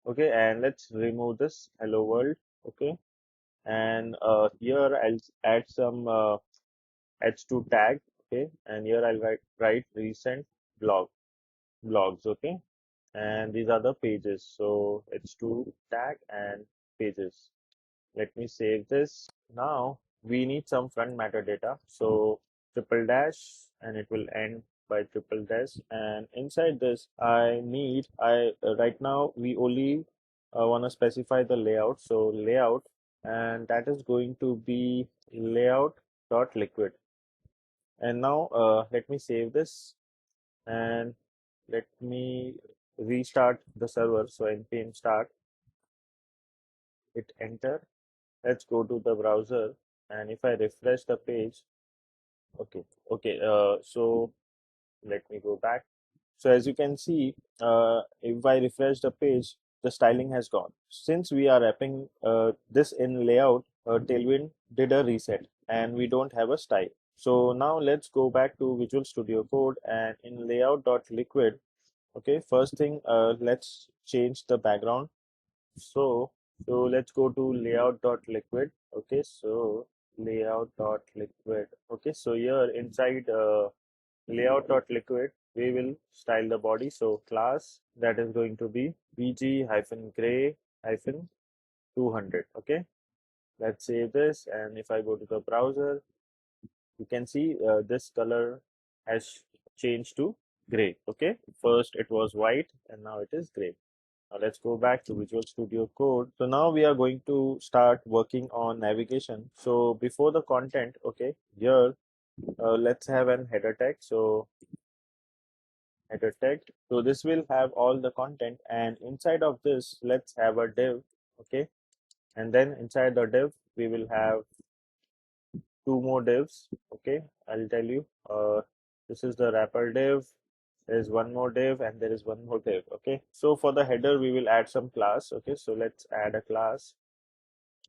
Okay, and let's remove this hello world. Okay, and here I'll add some h2 tag. Okay, and here I'll write recent blogs. Okay, and these are the pages. So h2 tag and pages. Let me save this. Now we need some front metadata. So triple dash, and it will end by triple dash. And inside this, I right now we only want to specify the layout. So layout, and that is going to be layout dot liquid. And now let me save this, and let me restart the server. So npm start, hit enter. Let's go to the browser, and if I refresh the page, okay, so let me go back. So as you can see, if I refresh the page, the styling has gone. Since we are wrapping this in layout, Tailwind did a reset and we don't have a style. So now let's go back to Visual Studio Code, and in layout.liquid, okay, first thing, let's change the background. So let's go to layout.liquid. Okay, so layout.liquid. Okay, so here inside layout.liquid, we will style the body. So class, that is going to be bg-gray-200. Okay, let's save this, and if I go to the browser, you can see this color has changed to gray. Okay, first it was white and now it is gray. Now let's go back to Visual Studio Code. So now we are going to start working on navigation. So before the content, okay, here let's have an header tag. So header tag. So this will have all the content, and inside of this, let's have a div. Okay, and then inside the div, we will have two more divs. Okay, I'll tell you. This is the wrapper div. There is one more div and there is one more div. Okay, so for the header we will add some class. Okay, so let's add a class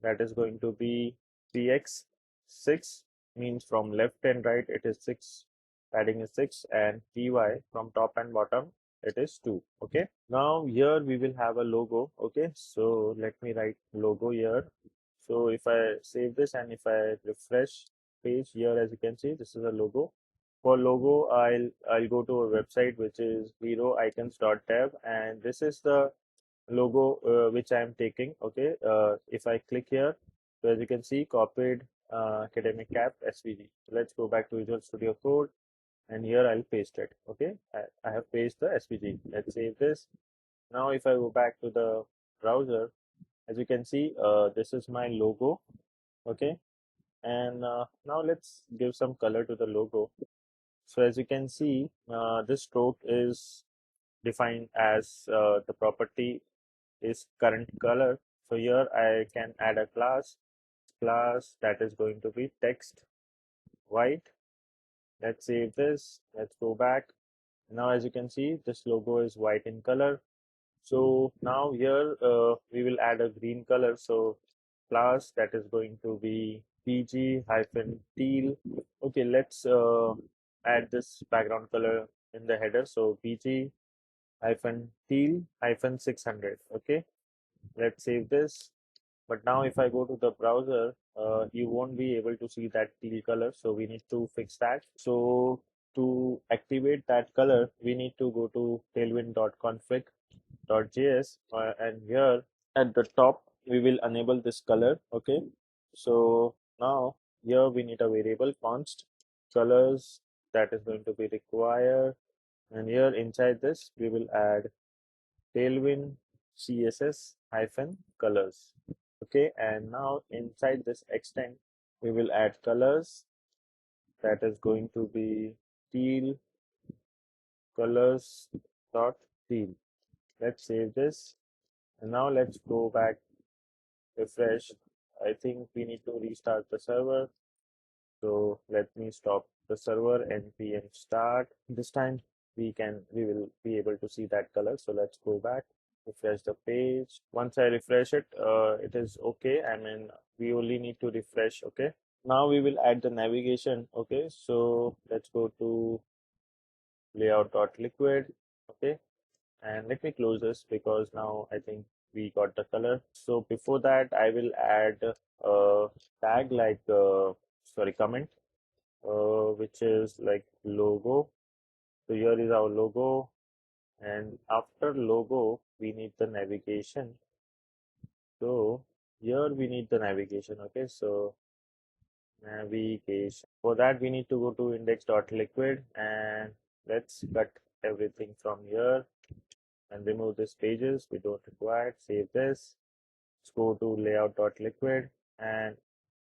that is going to be px6, means from left and right it is 6, padding is 6, and py from top and bottom it is 2. Okay, now here we will have a logo. Okay, so let me write logo here. So if I save this and if I refresh page here, as you can see, this is a logo. For logo, I'll go to a website which is heroicons.dev, and this is the logo which I am taking. Okay, if I click here, so as you can see, copied academic cap SVG. Let's go back to Visual Studio Code, and here I'll paste it. Okay, I have pasted the SVG. Let's save this. Now if I go back to the browser, as you can see, this is my logo. Okay, and now let's give some color to the logo. So as you can see, this stroke is defined as the property is current color. So here I can add a class that is going to be text white. Let's save this. Let's go back. Now as you can see, this logo is white in color. So now here we will add a green color. So class that is going to be pg hyphen teal. Okay, let's add this background color in the header. So pg hyphen teal hyphen 600. Okay, let's save this. But now if I go to the browser, you won't be able to see that teal color. So we need to fix that. So to activate that color, we need to go to tailwind.config.js, and here at the top we will enable this color. Okay, so now here we need a variable const colors that is going to be required, and here inside this we will add Tailwind CSS hyphen colors. Okay, and now inside this extend we will add colors that is going to be teal colors dot teal. Let's save this, and now let's go back, refresh. I think we need to restart the server. So let me stop the server, npm start. This time we will be able to see that color. So let's go back, refresh the page. Once I refresh it, it is okay. I mean, we only need to refresh. Okay, now we will add the navigation. Okay, so let's go to layout.liquid. Okay, and let me close this because now I think we got the color. So before that I will add a tag like sorry, comment, which is like logo. So here is our logo, and after logo we need the navigation. So here we need the navigation. Okay, so navigation, for that we need to go to index.liquid, and let's cut everything from here and remove these pages we don't require. Save this. Let's go to layout.liquid, and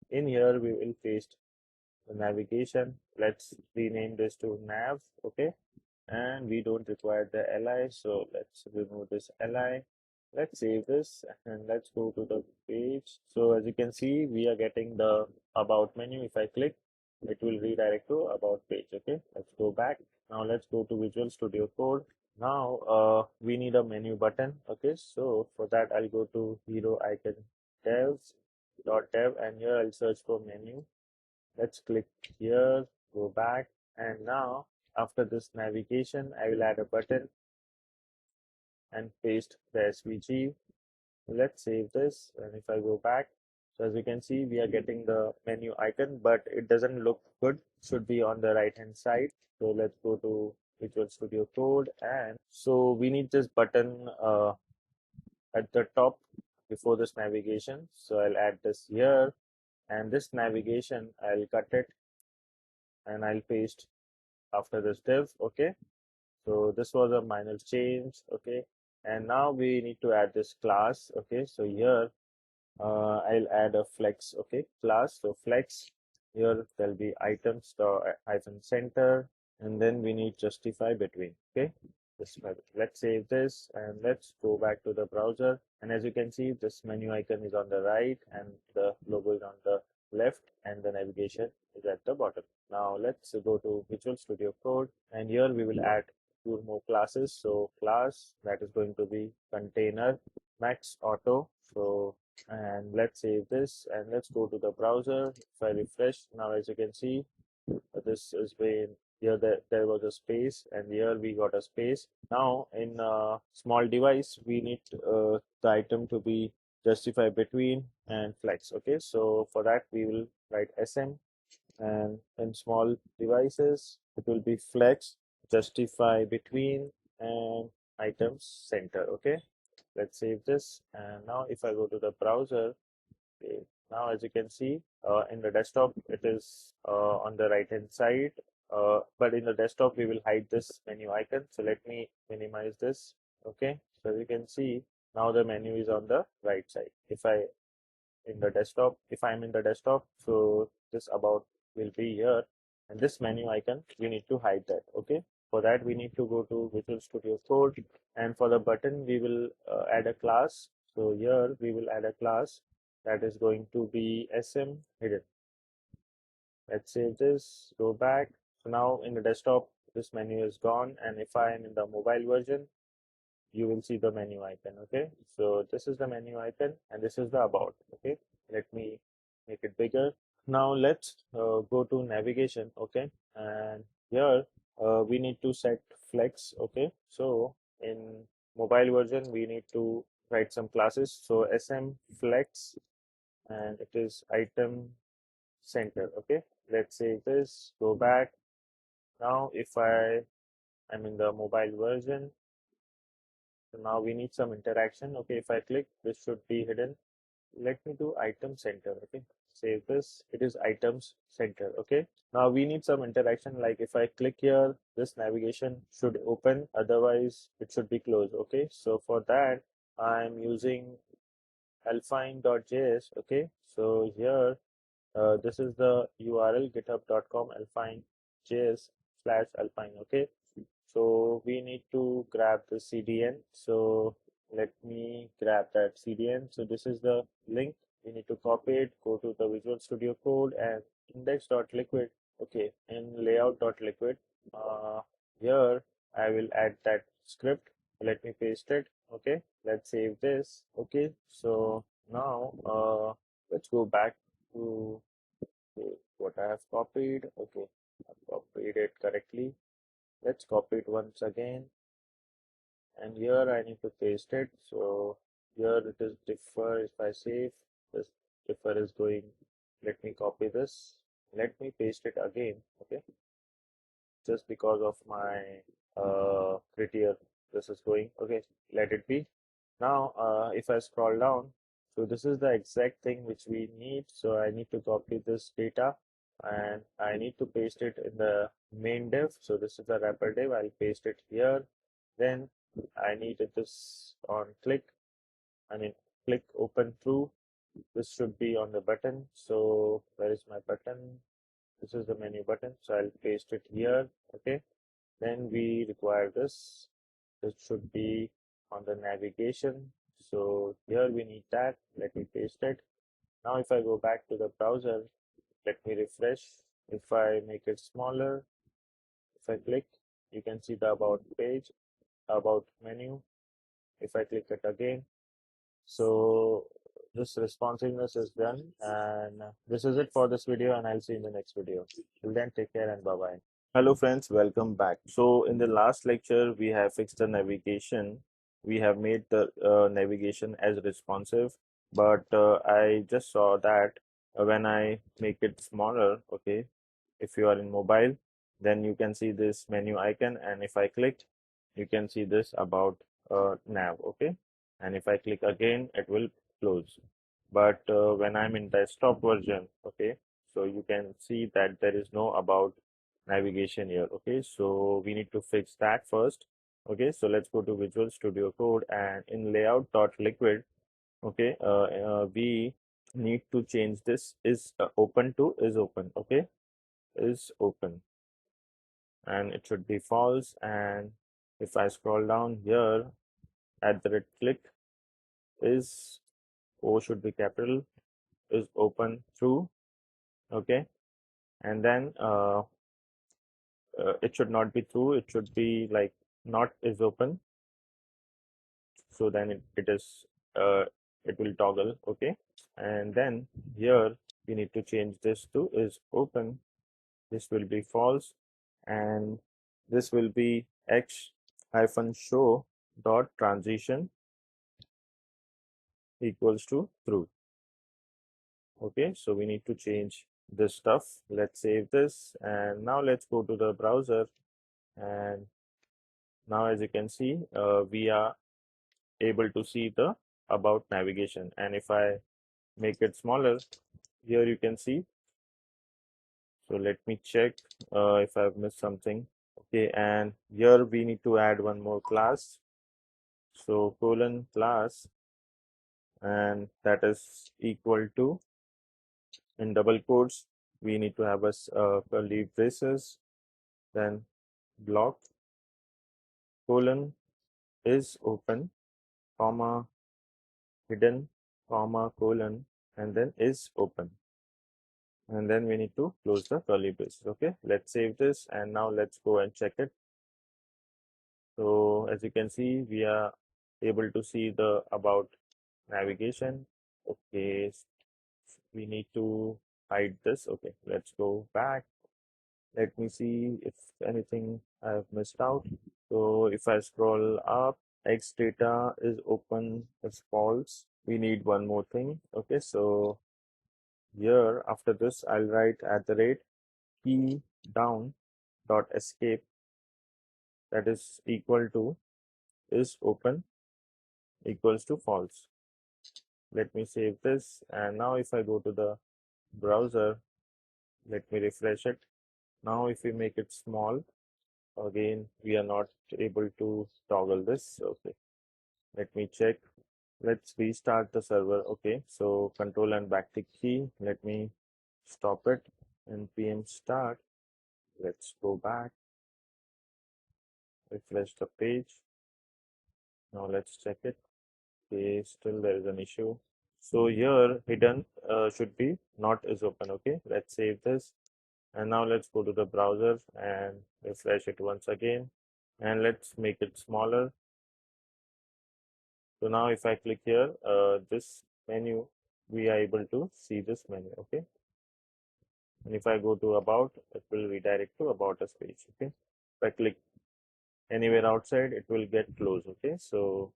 in here we will paste the navigation. Let's rename this to nav. Okay, and we don't require the li, so let's remove this li. Let's save this and let's go to the page. So as you can see, we are getting the about menu. If I click, it will redirect to about page. Okay, let's go back. Now let's go to Visual Studio Code. Now we need a menu button. Okay, so for that I'll go to hero icon devs.dev, and here I'll search for menu. Let's click here, go back, and now after this navigation I will add a button and paste the SVG. Let's save this, and if I go back, so as you can see we are getting the menu icon, but it doesn't look good. It should be on the right hand side. So let's go to Visual Studio Code, and so we need this button at the top before this navigation. So I'll add this here, and this navigation I'll cut it and I'll paste after this div. Okay, so this was a minor change. Okay, and now we need to add this class. Okay, so here I'll add a flex. Okay, class. So flex, here there'll be items hyphen center, and then we need justify between. Okay, this method. Let's save this and let's go back to the browser, and as you can see this menu icon is on the right and the logo is on the left and the navigation is at the bottom. Now let's go to Visual Studio Code, and here we will add two more classes. So class that is going to be container max auto. So, and let's save this and let's go to the browser. If I refresh now, as you can see, this is been here, there was a space, and here we got a space. Now in a small device we need the item to be justify between and flex. Okay, so for that we will write sm, and in small devices it will be flex justify between and items center. Okay, let's save this, and now if I go to the browser, okay, now as you can see, in the desktop it is on the right hand side, but in the desktop we will hide this menu icon. So let me minimize this. Okay, so as you can see, now the menu is on the right side. If I'm in the desktop, so this about will be here, and this menu icon we need to hide that. Okay, for that we need to go to Visual Studio Code, and for the button we will add a class. So here we will add a class that is going to be sm hidden. Let's save this, go back. So now in the desktop this menu is gone, and if I am in the mobile version, you will see the menu icon. Okay, so this is the menu icon and this is the about. Okay, let me make it bigger. Now let's go to navigation. Okay, and here we need to set flex. Okay, so in mobile version we need to write some classes. So sm flex, and it is item center. Okay, let's save this, go back. Now if I'm in the mobile version, so now we need some interaction. Okay, if I click, this should be hidden. Let me do item center. Okay, save this, it is items center. Okay, now we need some interaction, like if I click here, this navigation should open, otherwise it should be closed. Okay, so for that I'm using alpine.js. Okay, so here this is the URL github.com alpine.js/alpine. Okay, so we need to grab the CDN. So let me grab that CDN. So this is the link. We need to copy it, go to the Visual Studio Code and index.liquid. Okay, in layout.liquid. Here I will add that script. Let me paste it. Okay, let's save this. Okay, so now let's go back to what I have copied. Okay, I've copied it correctly. Let's copy it once again, and here I need to paste it. So here it is differ. If I save, this differ is going. Let me copy this. Let me paste it again. Okay, just because of my prettier this is going. Okay, let it be. Now if I scroll down, so this is the exact thing which we need. So I need to copy this data and I need to paste it in the main div. So this is the wrapper div. I'll paste it here. Then I need this on click. I mean click open through. This should be on the button. So where is my button? This is the menu button. So I'll paste it here. Okay. Then we require this. This should be on the navigation. So here we need that. Let me paste it. Now if I go back to the browser, let me refresh. If I make it smaller, if I click, you can see the about page, about menu. If I click it again, so this responsiveness is done, and this is it for this video, and I'll see you in the next video. Till then, take care and bye bye. Hello friends, welcome back. So in the last lecture, we have fixed the navigation. We have made the navigation as responsive, but I just saw that when I make it smaller, okay, if you are in mobile, then you can see this menu icon, and if I click, you can see this about nav. Okay, and if I click again, it will close. But when I'm in desktop version, okay, so you can see that there is no about navigation here. Okay, so we need to fix that first. Okay, so let's go to Visual Studio Code, and in layout.liquid, okay, we need to change this is open to is open. Okay, is open, and it should be false. And if I scroll down here, at the red click is O should be capital, is open through, okay, and then it should not be true, it should be like not is open, so then it is uh, it will toggle, okay, and then here we need to change this to is open, this will be false, and this will be x hyphen show dot transition equals to true. Okay, so we need to change this stuff. Let's save this, and now let's go to the browser, and now as you can see we are able to see the about navigation, and if I make it smaller, here you can see. So let me check if I've missed something. Okay, and here we need to add one more class, so colon class, and that is equal to, in double quotes we need to have a curly braces, then block colon is open, comma hidden, comma colon, and then is open, and then we need to close the curly braces. Okay, let's save this, and now let's go and check it. So as you can see, we are able to see the about navigation. Okay, we need to hide this. Okay, let's go back. Let me see if anything I have missed out. So if I scroll up, X data is open is false. We need one more thing. Okay, so here after this, I'll write at the rate key down dot escape, that is equal to is open equals to false. Let me save this, and now if I go to the browser, let me refresh it. Now if we make it small, again we are not able to toggle this. Okay, let me check. Let's restart the server. Okay, so control and backtick key, let me stop it, npm start. Let's go back, refresh the page. Now let's check it. Okay, still there is an issue. So here hidden should be not is open. Okay, let's save this, and now let's go to the browser and refresh it once again, and let's make it smaller. So now if I click here, this menu, we are able to see this menu. Okay, and if I go to about, it will redirect to about us page. Okay, if I click anywhere outside, it will get closed. Okay, so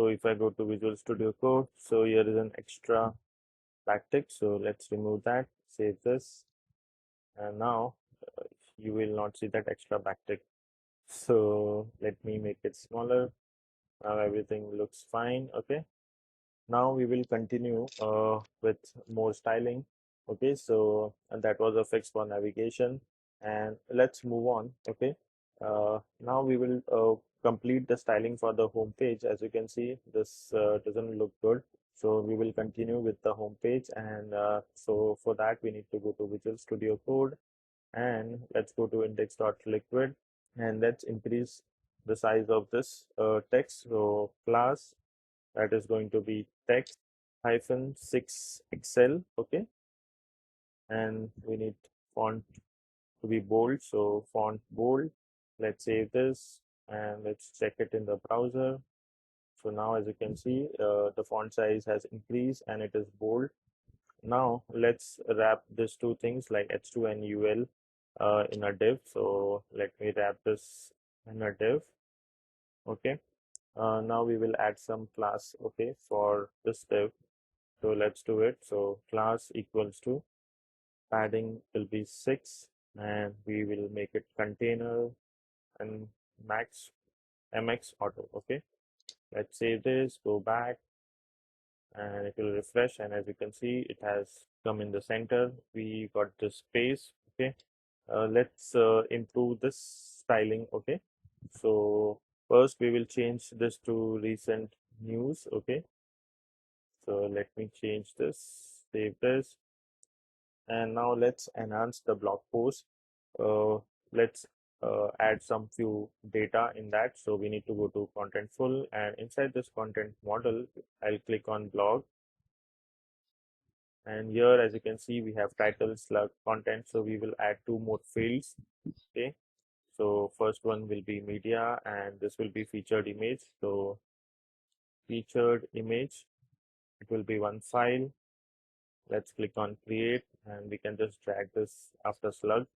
if I go to Visual Studio Code, so here is an extra backtick, so let's remove that, save this, and now you will not see that extra backtick. So let me make it smaller. Now everything looks fine. Okay, now we will continue with more styling. Okay, so and that was a fix for navigation, and let's move on. Okay, now we will complete the styling for the home page. As you can see, this doesn't look good, so we will continue with the home page, and so for that we need to go to Visual Studio Code, and let's go to index.liquid, and let's increase the size of this text. So class, that is going to be text hyphen 6 XL. Okay, and we need font to be bold, so font bold. Let's save this, and let's check it in the browser. So now as you can see, the font size has increased and it is bold. Now let's wrap these two things like h2 and ul in a div. So let me wrap this in a div. Okay, now we will add some class, okay, for this div. So let's do it. So class equals to padding will be 6, and we will make it container and max mx auto. Okay, let's save this, go back, and it will refresh, and as you can see, it has come in the center. We got the space. Okay, let's improve this styling. Okay, so first we will change this to recent news. Okay, so let me change this, save this, and now let's enhance the blog post. Let's add some few data in that. So we need to go to Contentful, and inside this content model, I'll click on blog, And here, as you can see, we have title, slug, content. So we will add two more fields. Okay. So first one will be media, and this will be featured image. So featured image, it will be one file. Let's click on create, and we can just drag this after slug.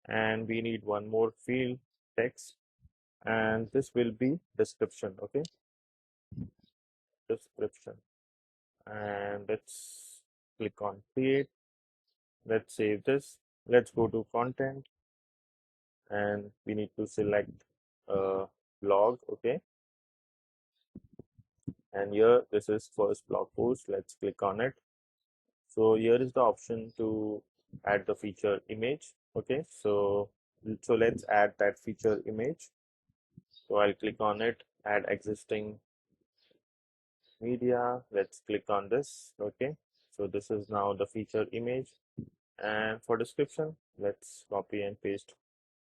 And we need one more field, text, and this will be description. Okay, description. And let's click on create. Let's save this. Let's go to content, and we need to select blog. Okay, and here this is first blog post. Let's click on it. So here is the option to add the feature image. Okay, so let's add that feature image. So I'll click on it, add existing media. Let's click on this. Okay, so this is now the feature image. And for description, let's copy and paste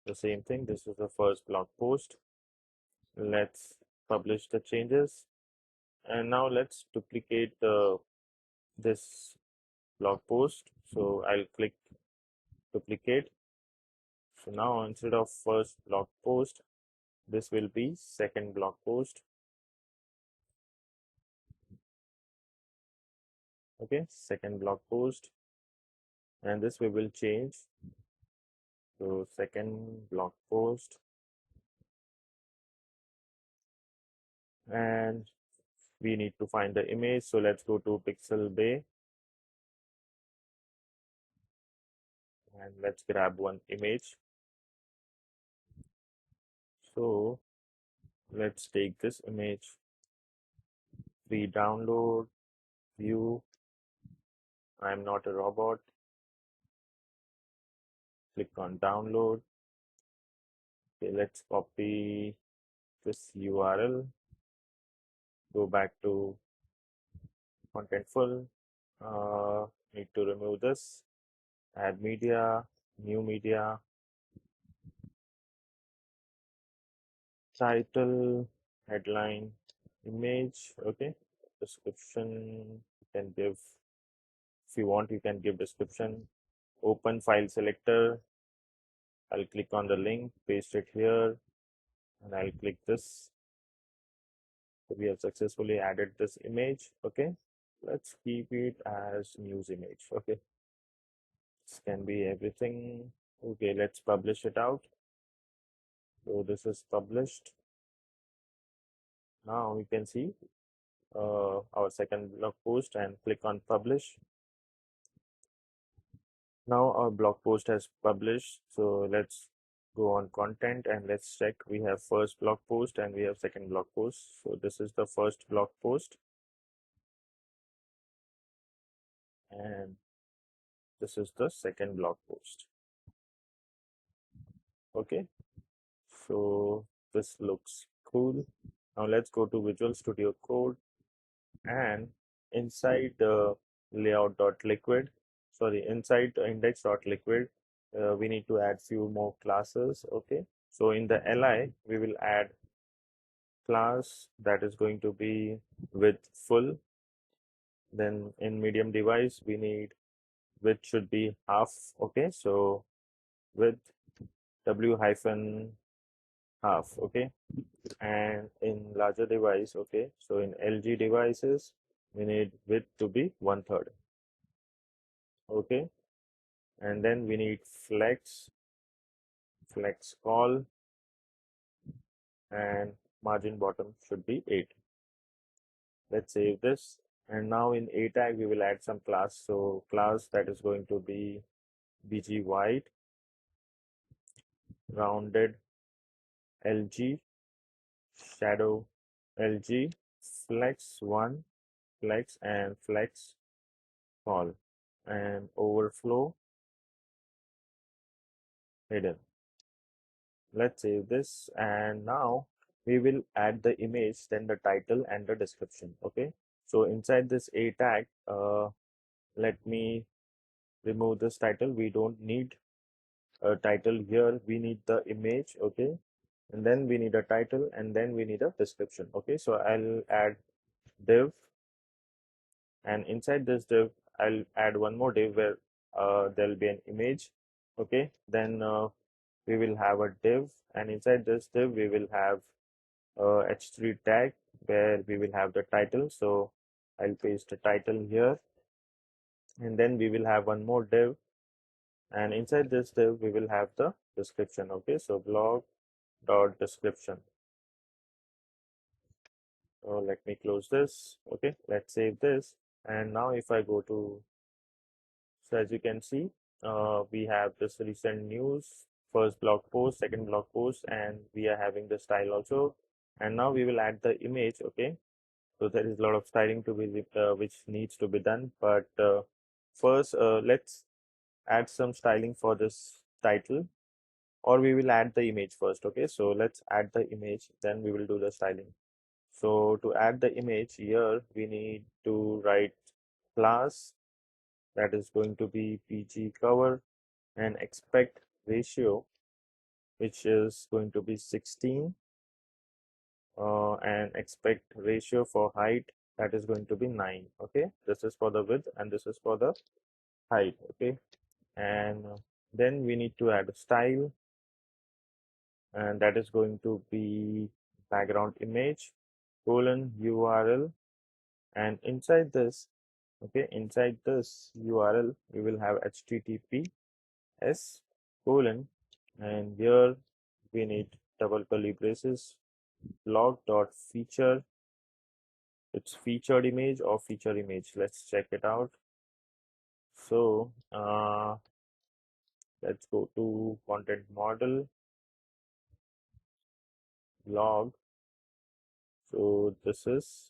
the same thing. This is the first blog post. Let's publish the changes. And now let's duplicate this blog post. So I'll click duplicate. So now instead of first blog post, this will be second blog post. Okay, second blog post, and this we will change. So second blog post, and we need to find the image. So let's go to Pixel Bay, and let's grab one image. So let's take this image, free download, view. I'm not a robot. Click on download. Okay, let's copy this URL. Go back to Contentful. Need to remove this. Add media, new media, title, headline, image. Okay, description. You can give, if you want, you can give description. Open file selector. I'll click on the link, paste it here, and I'll click this. So we have successfully added this image. Okay, let's keep it as news image. Okay, this can be everything. Okay, let's publish it out. So this is published. Now you can see our second blog post, and click on publish. Now our blog post has published. So let's go on content, and let's check. We have first blog post and we have second blog post. So this is the first blog post, and this is the second blog post. Okay, so this looks cool. Now let's go to Visual Studio Code, and inside the layout.liquid, sorry, inside the index.liquid, we need to add few more classes. Okay, so in the li we will add class that is going to be width full. Then in medium device we need width should be half. Okay, so width w hyphen half. Okay, and in larger device, okay, so in LG devices we need width to be 1/3. Okay, and then we need flex call, and margin bottom should be 8. Let's save this, and now in a tag we will add some class. So class that is going to be bg white, rounded LG, shadow LG, flex 1, flex, and flex call, and overflow hidden. Let's save this, and now we will add the image, then the title and the description. Okay, so inside this a tag, let me remove this title. We don't need a title here, we need the image. Okay, and then we need a title, and then we need a description. Okay, so I'll add div, and inside this div I'll add one more div where there'll be an image. Okay, then we will have a div, and inside this div we will have h3 tag where we will have the title. So I'll paste the title here, and then we will have one more div, and inside this div we will have the description. Okay, so blog dot description. So let me close this. Okay, let's save this. And now if I go to, so as you can see, we have this recent news, first blog post, second blog post, and we are having the style also. And now we will add the image. Okay, so there is a lot of styling to be which needs to be done. But first, let's add some styling for this title, or we will add the image first. Okay, so let's add the image, then we will do the styling. So to add the image here, we need to write class that is going to be PG cover, and expect ratio, which is going to be 16, and expect ratio for height, that is going to be 9. Okay, this is for the width and this is for the height. Okay, and then we need to add a style, and that is going to be background image colon URL, and inside this, okay, inside this URL we will have https colon, and here we need double curly braces blog dot feature, it's featured image or feature image, let's check it out. So let's go to content model blog. So this is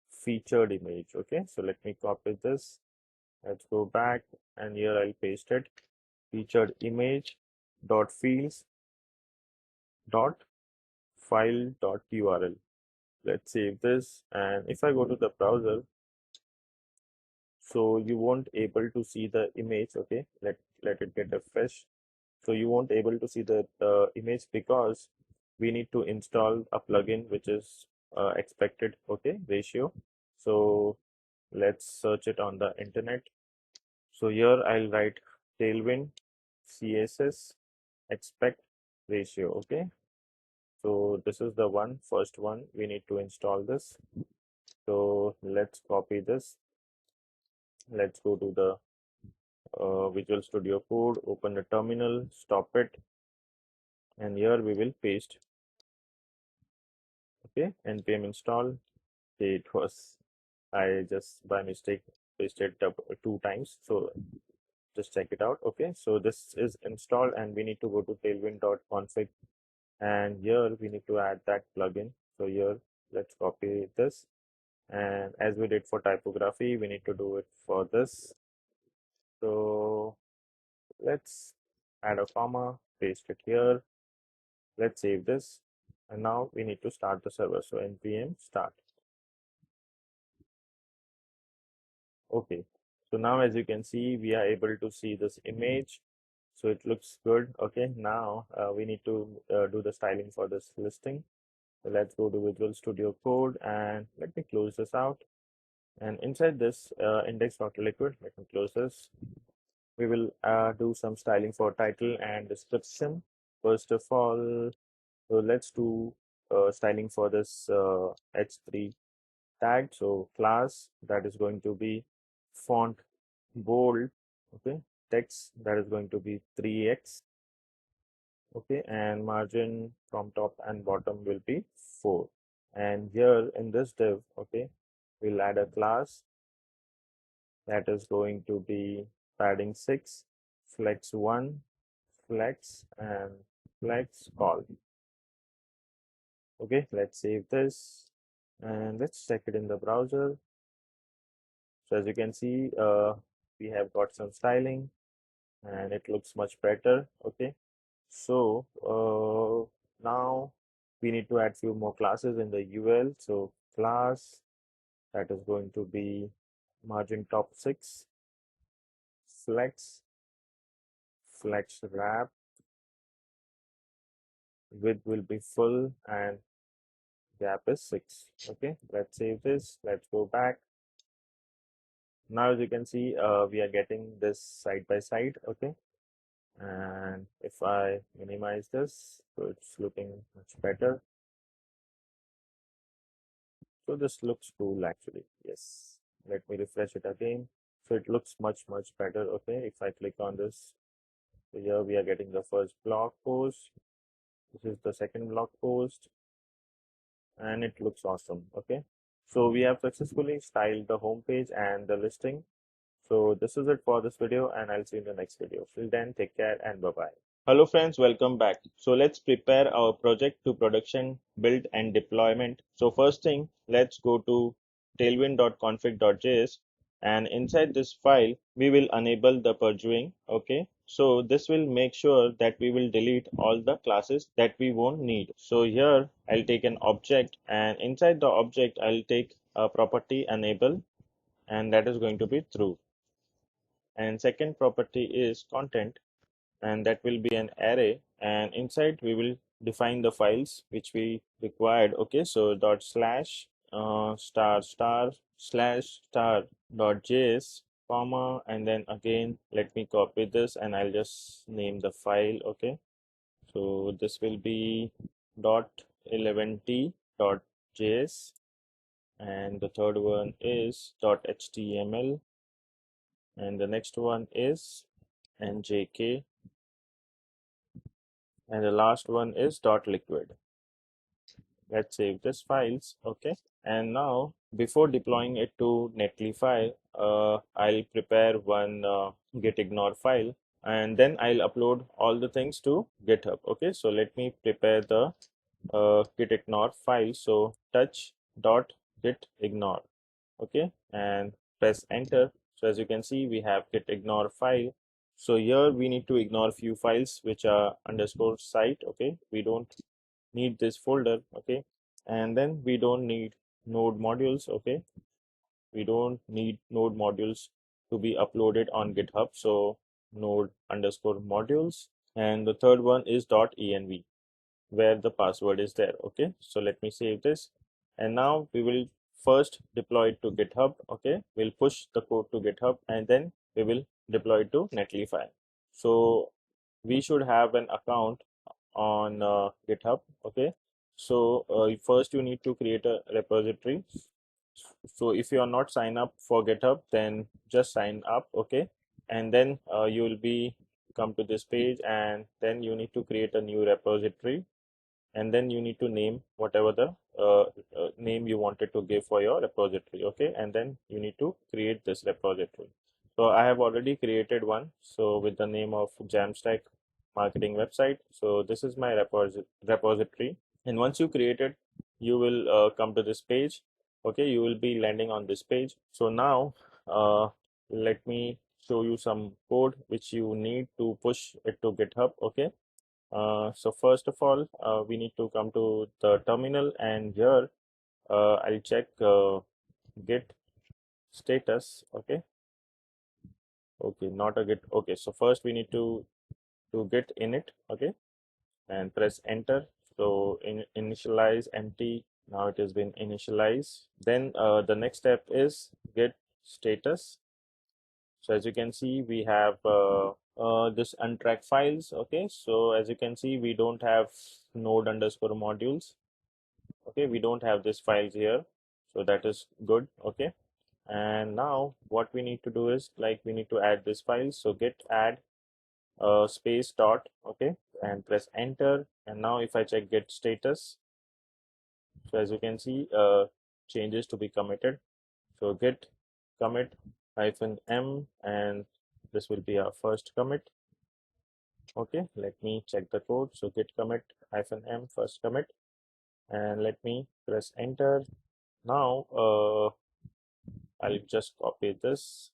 featured image. Okay, so let me copy this, let's go back, and here I'll paste it, featured image dot fields dot file dot URL. Let's save this, and if I go to the browser, so you won't able to see the image. Okay, let it get refresh. So you won't able to see the image because we need to install a plugin which is expected. Okay, ratio. So let's search it on the internet. So here I'll write Tailwind CSS expect ratio. Okay, so this is the first one we need to install this. So let's copy this, let's go to the Visual Studio Code, open the terminal, stop it, and here we will paste. Okay, npm install. Okay, it was, I just by mistake pasted two times, so just check it out. Okay, so this is installed, and we need to go to tailwind.config, and here we need to add that plugin. So here let's copy this, and as we did for typography, we need to do it for this. So let's add a comma, paste it here, let's save this, and now we need to start the server. So npm start. Okay, so now as you can see, we are able to see this image, so it looks good. Okay, now we need to do the styling for this listing. So let's go to Visual Studio Code, and let me close this out, and inside this index.liquid, let me close this. We will do some styling for title and description. First of all, so let's do styling for this h3 tag. So class, that is going to be font bold. Okay, text, that is going to be 3x. Okay, and margin from top and bottom will be 4. And here in this div, okay, we'll add a class that is going to be padding 6, flex 1, flex, and flex call. Okay, let's save this, and let's check it in the browser. So as you can see, we have got some styling, and it looks much better. Okay, so now we need to add few more classes in the UL. So class, that is going to be margin top 6, flex, flex wrap, width will be full, and gap is 6. Okay, let's save this, let's go back. Now as you can see, we are getting this side by side, okay? And if I minimize this, so it's looking much better. So this looks cool actually. Yes. Let me refresh it again. So it looks much better. Okay. If I click on this, so here we are getting the first blog post. This is the second blog post, and it looks awesome. Okay. So we have successfully styled the home page and the listing. So this is it for this video, and I'll see you in the next video. Till then, take care and bye bye. Hello friends, welcome back. So let's prepare our project to production, build and deployment. So first thing, let's go to tailwind.config.js, and inside this file, we will enable the purging. Okay. So this will make sure that we will delete all the classes that we won't need. So here I'll take an object, and inside the object, I'll take a property enable, and that is going to be true. And second property is content, and that will be an array, and inside we will define the files which we required. Okay, so dot slash star star slash star dot js comma, and then again let me copy this and I'll just name the file. Okay, so this will be dot Eleventy dot js, and the third one is dot html, and the next one is njk, and the last one is dot liquid. Let's save this files. Okay, and now before deploying it to Netlify, I'll prepare one git ignore file, and then I'll upload all the things to GitHub. Okay, so let me prepare the git ignore file. So touch dot git ignore. Okay, and press enter. So as you can see, we have git ignore file. So here we need to ignore few files which are underscore site. Okay, we don't need this folder. Okay, and then we don't need node modules. Okay, we don't need node modules to be uploaded on GitHub. So node underscore modules, and the third one is .env, where the password is there. Okay, so let me save this, and now we will first deploy it to GitHub. Okay, we'll push the code to GitHub, and then we will deploy it to Netlify. So we should have an account on GitHub. Okay, so first you need to create a repository. So if you are not signed up for GitHub, then just sign up. Okay, and then you will be come to this page, and then you need to create a new repository, and then you need to name whatever the name you wanted to give for your repository. Okay, and then you need to create this repository. So I have already created one, so with the name of JAMstack marketing website. So this is my repository, and once you create it, you will come to this page. Okay, you will be landing on this page. So now let me show you some code which you need to push it to GitHub. Okay, so first of all, we need to come to the terminal, and here I'll check git status. Okay, okay, not a git. Okay, so first we need to git init. Okay, and press enter. So initialize empty. Now it has been initialized. Then the next step is git status. So as you can see, we have this untracked files. Okay, so as you can see, we don't have node underscore modules. Okay, we don't have these files here, so that is good. Okay, and now what we need to do is, like, we need to add this file. So git add space dot. Okay, and press enter, and now if I check git status, so as you can see, changes to be committed. So git commit -m, and this will be our first commit. Okay, let me check the code. So git commit -m first commit, and let me press enter. Now I'll just copy this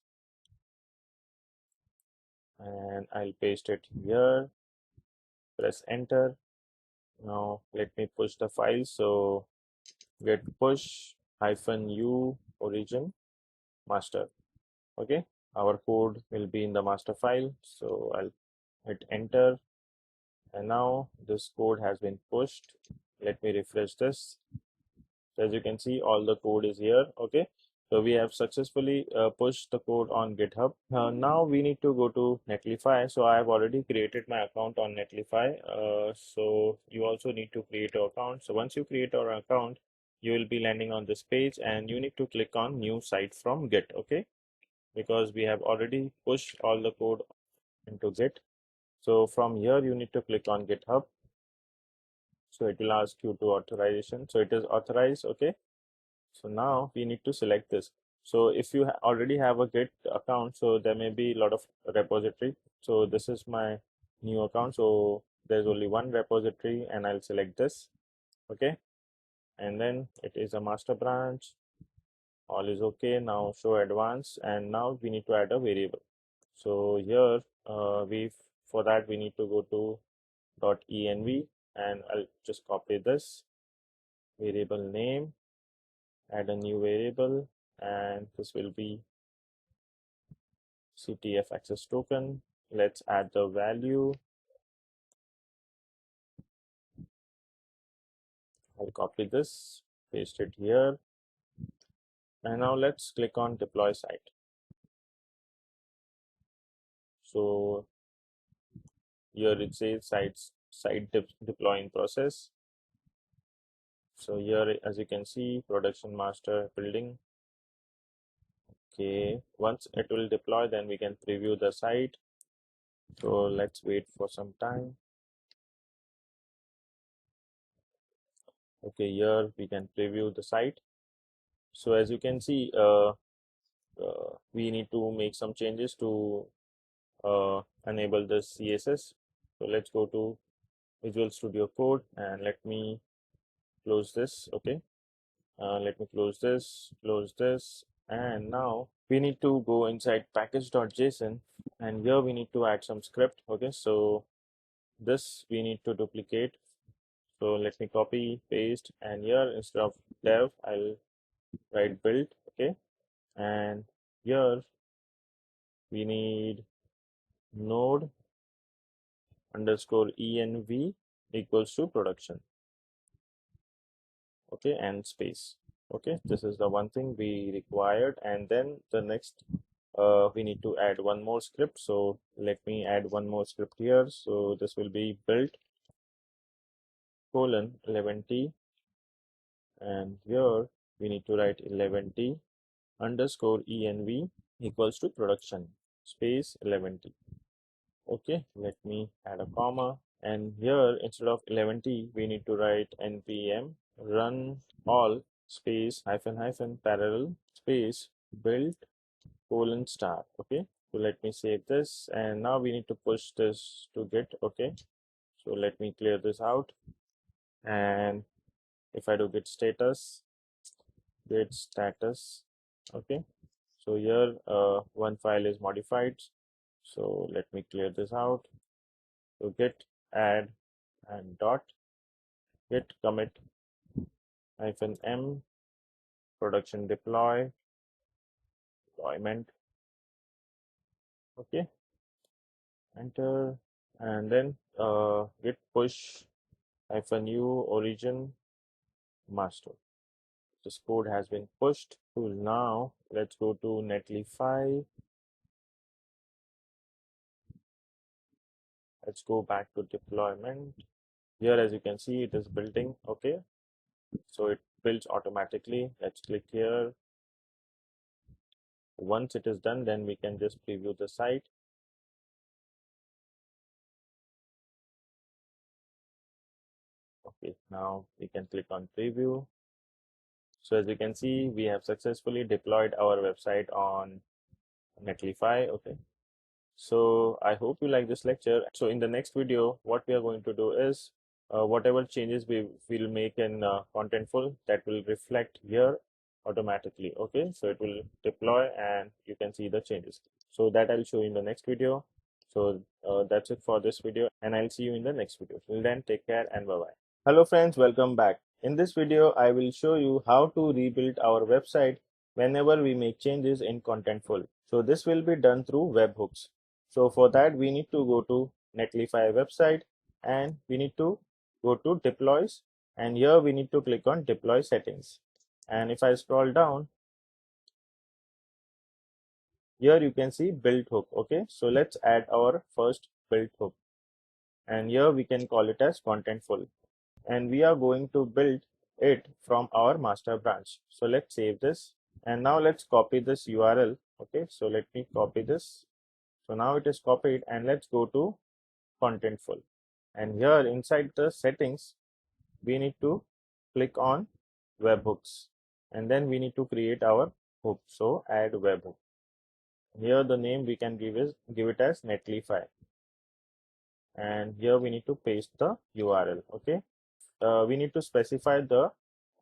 and I'll paste it here, press enter. Now let me push the file. So git push -u origin master. Okay, our code will be in the master file. So I'll hit enter, and now this code has been pushed. Let me refresh this. So as you can see, all the code is here. Okay, So we have successfully pushed the code on GitHub. Now we need to go to Netlify. So I have already created my account on Netlify. So you also need to create your account. So once you create your account, you will be landing on this page and you need to click on new site from Git, okay? Because we have already pushed all the code into Git. So from here, you need to click on GitHub. So it will ask you to authorization. So it is authorized, okay? So now we need to select this. So if you already have a Git account, so there may be a lot of repository. So this is my new account. So there's only one repository and I'll select this, okay? And then it is a master branch. All is okay. Now show advanced, and now we need to add a variable. So here for that we need to go to .env and I'll just copy this variable name, add a new variable, and this will be CTF access token. Let's add the value. I'll copy this, paste it here, and now let's click on deploy site. So here it says site deploying process. So here, as you can see, production master building. Okay, once it will deploy, then we can preview the site. So let's wait for some time. Okay, here we can preview the site. So as you can see, we need to make some changes to enable the CSS. So let's go to Visual Studio Code and let me close this. Okay, let me close this, and now we need to go inside package.json, and here we need to add some script. Okay, so this we need to duplicate. So let me copy, paste, and here instead of dev, I'll write build. Okay, and here we need node underscore env equals to production. Okay, and space. Okay, this is the one thing we required, and then the next we need to add one more script. So let me add one more script here. So this will be build colon 11t, and here we need to write 11t underscore env equals to production space 11t. Okay, let me add a comma, and here instead of 11t we need to write npm run all space hyphen hyphen parallel space build colon star. Okay, so let me save this, and now we need to push this to Git. Okay, so let me clear this out, and if I do git status, okay, so here one file is modified, so let me clear this out. So git add and dot git commit hyphen m production deployment. Okay, enter, and then git push hyphen u origin master. This code has been pushed. So now let's go to Netlify. Let's go back to deployment. Here, as you can see, it is building. Okay, so it builds automatically. Let's click here. Once it is done, then we can just preview the site. Okay, now we can click on preview. So as you can see, we have successfully deployed our website on Netlify. Okay, so I hope you like this lecture. So in the next video, what we are going to do is whatever changes we will make in Contentful, that will reflect here automatically. Okay, so it will deploy and you can see the changes. So that I'll show you in the next video. So that's it for this video, and I'll see you in the next video. Till then, take care and bye bye. Hello friends, welcome back. In this video, I will show you how to rebuild our website whenever we make changes in Contentful. So this will be done through Webhooks. So for that, we need to go to Netlify website and we need to go to deploys, and here we need to click on deploy settings. And if I scroll down, here you can see build hook. Okay, so let's add our first build hook, and here we can call it as Contentful, and we are going to build it from our master branch. So let's save this, and now let's copy this URL. Okay, so let me copy this. So now it is copied, and let's go to Contentful, and here inside the settings we need to click on webhooks, and then we need to create our hook. So add webhook. Here the name we can give it as Netlify, and here we need to paste the URL. Okay, we need to specify the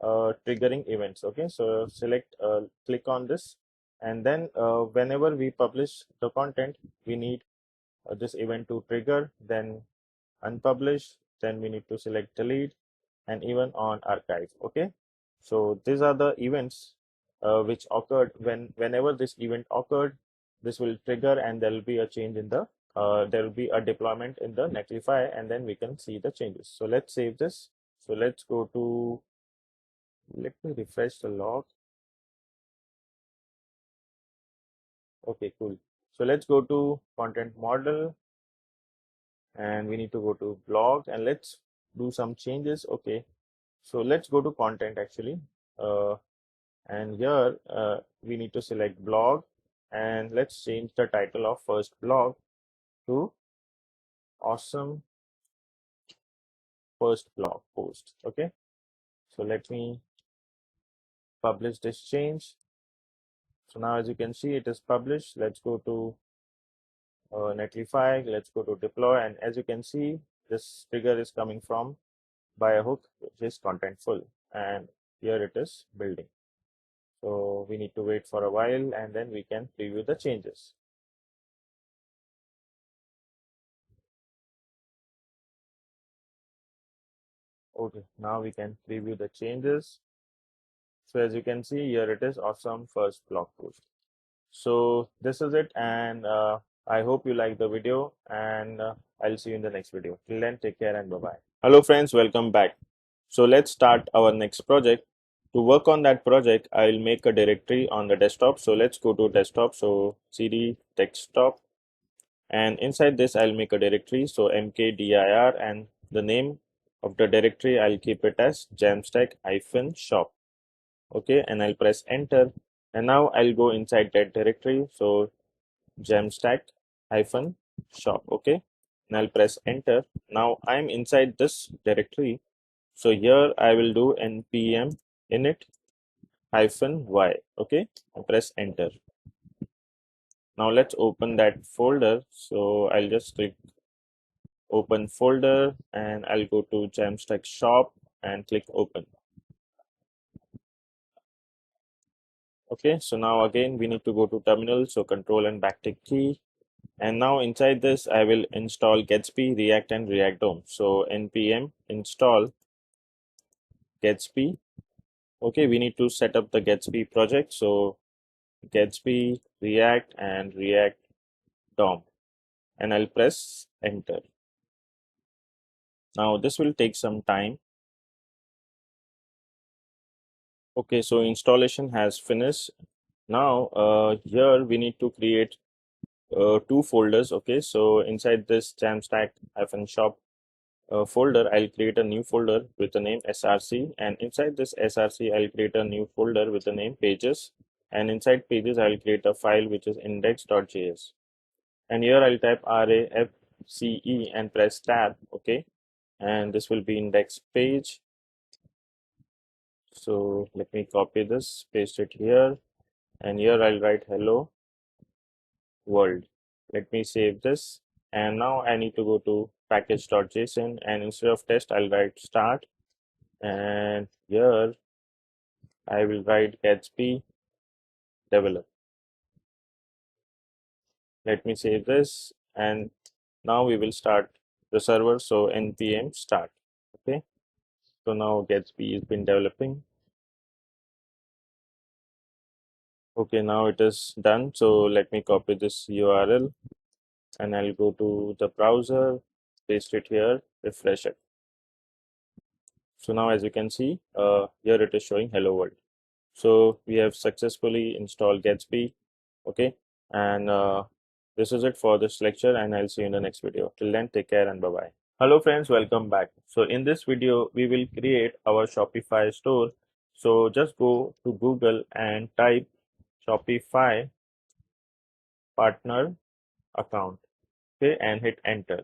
triggering events. Okay, so select click on this, and then whenever we publish the content, we need this event to trigger, then unpublish, then we need to select delete, and even on archive. Okay, so these are the events which occurred. Whenever this event occurred, this will trigger, and there will be a change in the there will be a deployment in the Netlify, and then we can see the changes. So let's save this. So let's go to, let me refresh the log. Okay, cool. So let's go to content model, and we need to go to blog, and let's do some changes. Okay, so let's go to content actually, and here we need to select blog, and let's change the title of first blog to awesome first blog post. Okay, so let me publish this change. So now as you can see, it is published. Let's go to Netlify, let's go to deploy, and as you can see, this trigger is coming from by a hook which is Contentful, and here it is building. So we need to wait for a while, and then we can preview the changes. Okay, now we can preview the changes. So as you can see, here it is awesome first blog post. So this is it, and I hope you like the video, and I'll see you in the next video. Till then, take care and bye-bye. Hello friends, welcome back. So let's start our next project. To work on that project, I'll make a directory on the desktop. So let's go to desktop. So cd desktop, and inside this I'll make a directory. So mkdir, and the name of the directory I'll keep it as JAMstack-shop. Okay, and I'll press enter, and now I'll go inside that directory. So JAMstack-shop. Okay, and I'll press enter. Now I'm inside this directory. So here I will do npm init-y. Okay, and press enter. Now let's open that folder. So I'll just click open folder, and I'll go to JAMstack shop and click open. Okay, so now again we need to go to terminal. So control and backtick key. And now inside this I will install Gatsby, React, and React DOM. So npm install Gatsby. Okay, we need to set up the Gatsby project. So Gatsby, React, and React DOM, and I'll press enter. Now this will take some time. Okay, so installation has finished. Now here we need to create two folders. Okay, so inside this JAMstack-shop folder, I'll create a new folder with the name src, and inside this src I'll create a new folder with the name pages, and inside pages I'll create a file which is index.js, and here I'll type rafce and press tab. Okay, and this will be index page. So let me copy this, paste it here, and here I'll write hello world. Let me save this, and now I need to go to package.json, and instead of test I'll write start, and here I will write Gatsby develop. Let me save this, and now we will start the server. So npm start. Okay, so now Gatsby has been developing. Okay, now it is done. So let me copy this URL, and I'll go to the browser, paste it here, refresh it. So now as you can see, here it is showing hello world. So we have successfully installed Gatsby. Okay, And this is it for this lecture, and I'll see you in the next video. Till then, take care and bye bye. Hello friends, welcome back. So in this video, we will create our Shopify store. So just go to Google and type Shopify partner account, okay, and hit enter.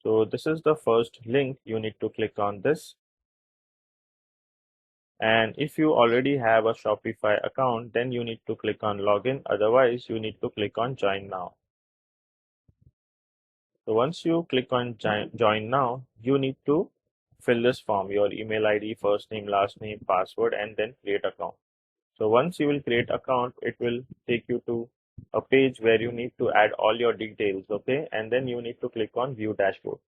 So this is the first link. You need to click on this. And if you already have a Shopify account, then you need to click on login. Otherwise, you need to click on join now. So once you click on join now, you need to fill this form, your email ID, first name, last name, password, and then create account. So once you will create account, it will take you to a page where you need to add all your details, okay? And then you need to click on view dashboard.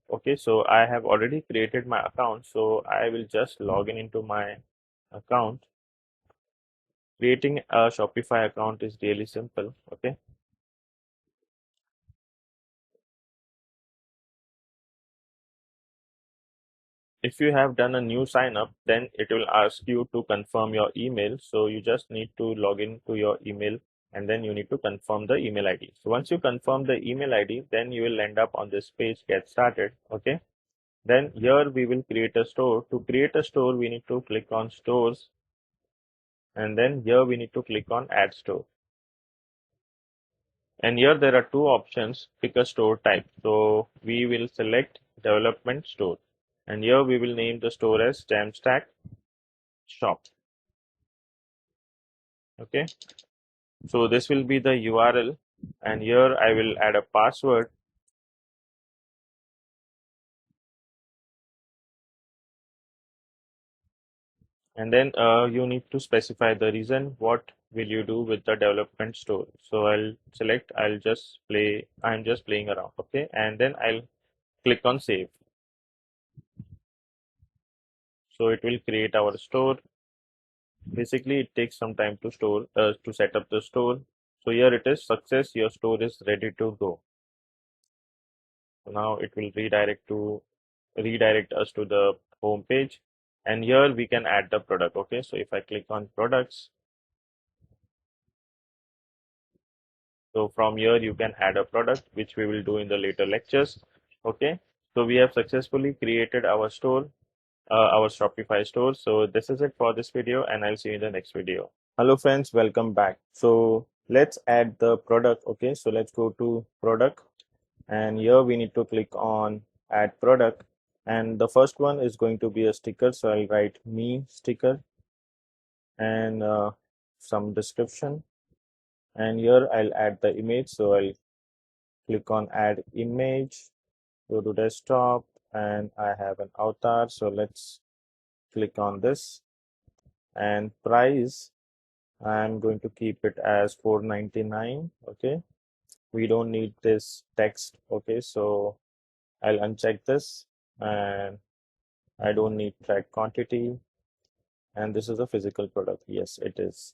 Okay, so I have already created my account, so I will just log in into my account. Creating a Shopify account is really simple, okay? If you have done a new sign up, then it will ask you to confirm your email. So you just need to log in to your email and then you need to confirm the email ID. So once you confirm the email ID, then you will end up on this page, get started, okay? Then here we will create a store. To create a store, we need to click on stores, and then here we need to click on add store. And here there are two options, pick a store type. So we will select development store. And here we will name the store as JAMstack shop. Okay. So this will be the URL, and here I will add a password. And then you need to specify the reason. What will you do with the development store? So I'm just playing around. Okay. And then I'll click on save. So it will create our store. Basically, it takes some time to set up the store. So here it is, success, your store is ready to go. So now it will redirect us to the home page, and here we can add the product. Okay, so if I click on products, so from here you can add a product, which we will do in the later lectures. Okay, so we have successfully created our store, our Shopify store. So this is it for this video, and I'll see you in the next video. Hello friends, welcome back. So let's add the product. Okay, so let's go to product, and here we need to click on add product, and the first one is going to be a sticker. So I'll write me sticker and some description, and here I'll add the image. So I'll click on add image, go to desktop, and I have an avatar. So let's click on this, and price, I'm going to keep it as $4.99. Okay, we don't need this text. Okay, so I'll uncheck this, and I don't need track quantity, and this is a physical product. Yes, it is.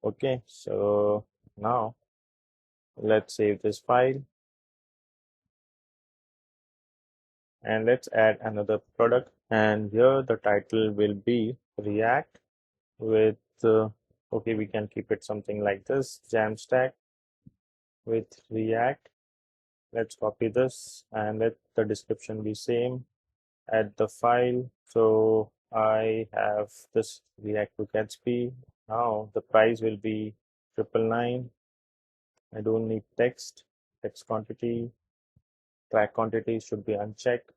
Okay, so now let's save this file, and let's add another product, and here the title will be React with okay, we can keep it something like this, JAMstack with React. Let's copy this and let the description be same. Add the file. So I have this React to Gatsby. Now the price will be 999. I don't need text quantity, track quantity should be unchecked,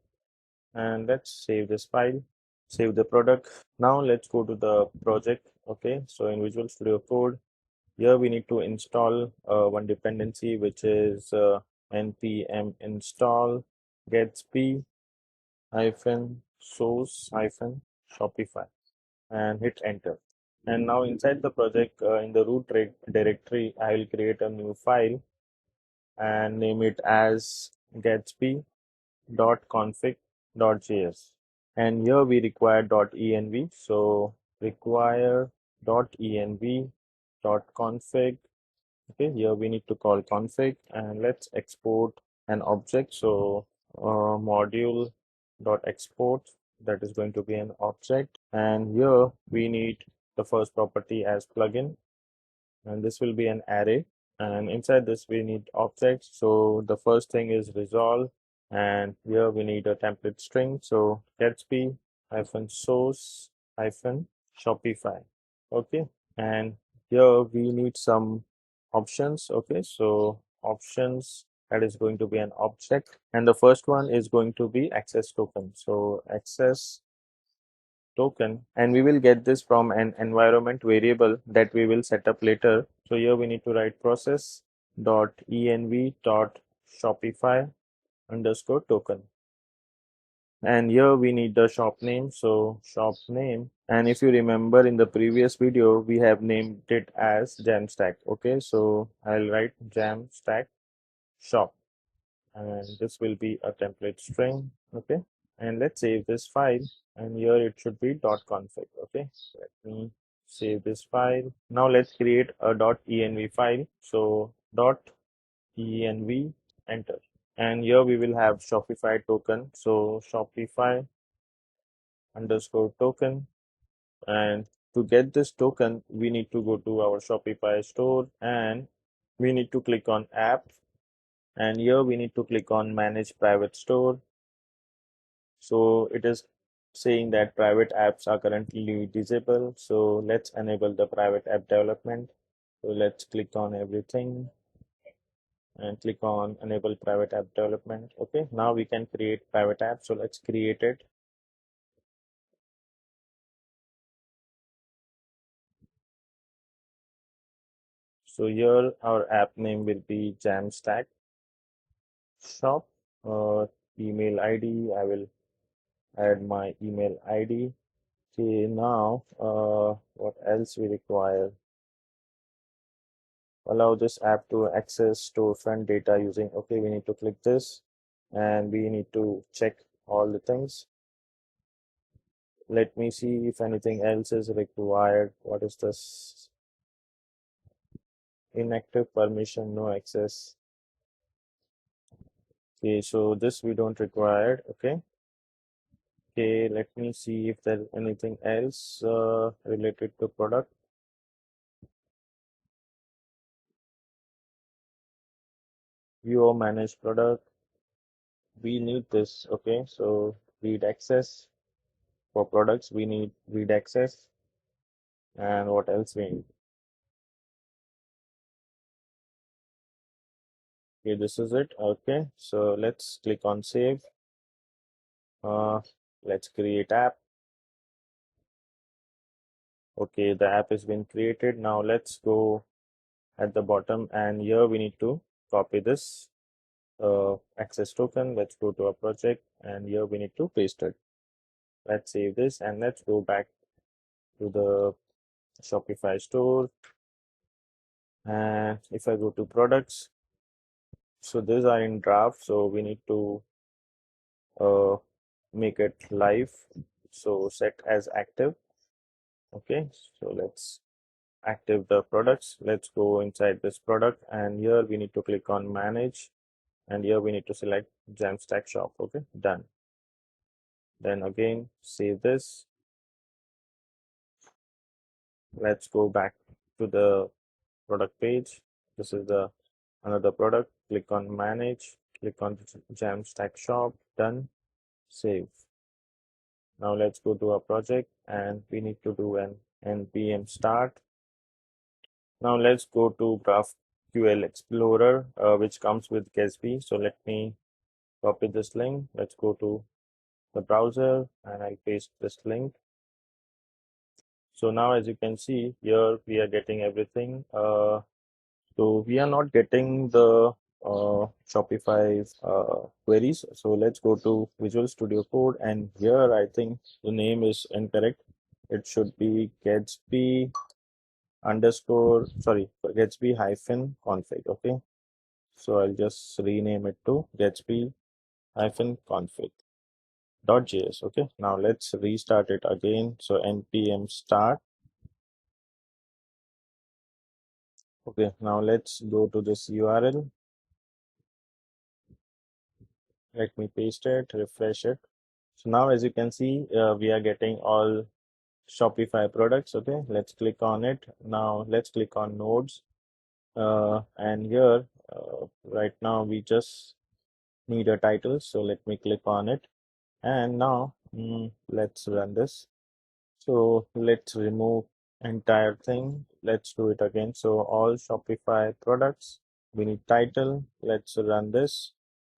and let's save this file, save the product. Now let's go to the project. Okay, so in Visual Studio Code, here we need to install one dependency, which is npm install Gatsby hyphen source hyphen Shopify, and hit enter. And now inside the project, in the root directory, I will create a new file and name it as gatsby.config.js. And here we require .env. So require .env.config. Okay, here we need to call config, and let's export an object. So module.export, that is going to be an object, and here we need the first property as plugin. and this will be an array. And inside this, we need objects. So the first thing is resolve, and here we need a template string. So Gatsby hyphen source hyphen Shopify. Okay, and here we need some options. Okay, so options, that is going to be an object, and the first one is going to be access token. So access token, and we will get this from an environment variable that we will set up later. So here we need to write process dot env dot shopify underscore token, and here we need the shop name. So shop name, and if you remember in the previous video we have named it as JAMstack. Okay, so I'll write JAMstack shop, and this will be a template string. Okay, and let's save this file, and here it should be .config. Okay, let me save this file. Now let's create a .env file. So .env, enter, and here we will have Shopify token. So Shopify underscore token, and to get this token we need to go to our Shopify store, and we need to click on app, and here we need to click on manage private store. So it is saying that private apps are currently disabled. So let's enable the private app development. So let's click on everything and click on enable private app development. Okay, now we can create private app. So let's create it. So here our app name will be JAMstack shop. Email ID, I will add my email ID. Okay, now what else we require? Allow this app to access storefront data using, okay, we need to click this, and we need to check all the things. Let me see if anything else is required. What is this? Inactive permission, no access. Okay, so this we don't require. Okay, let me see if there's anything else related to product. View or manage product, we need this. Okay, so read access. For products we need read access, and what else we need? Okay, this is it. Okay, so let's click on save. Let's create app. Okay, the app has been created. Now let's go at the bottom, and here we need to copy this access token. Let's go to our project, and here we need to paste it. Let's save this, and let's go back to the Shopify store. And if I go to products, so these are in draft, so we need to uh, make it live. So set as active. Okay, so let's active the products. Let's go inside this product, and here we need to click on manage, and here we need to select JAMstack shop. Okay, done. Then again save this. Let's go back to the product page. This is the another product. Click on manage, click on JAMstack shop, done, save. Now let's go to our project, and we need to do an npm start. Now let's go to GraphQL Explorer, which comes with Gatsby. So let me copy this link. Let's go to the browser, and I'll paste this link. So now, as you can see here, we are getting everything. So we are not getting the Shopify queries. So let's go to Visual Studio Code, and here I think the name is incorrect. It should be Gatsby underscore, sorry, Gatsby hyphen config. Okay, so I'll just rename it to Gatsby hyphen config .js. Okay, now let's restart it again. So npm start. Okay, now let's go to this URL. Let me paste it, refresh it. So now, as you can see, we are getting all Shopify products. Okay, let's click on it. Now let's click on nodes. And here, right now we just need a title. So let me click on it. And now let's run this. So let's remove entire thing. Let's do it again. So all Shopify products, we need title. Let's run this.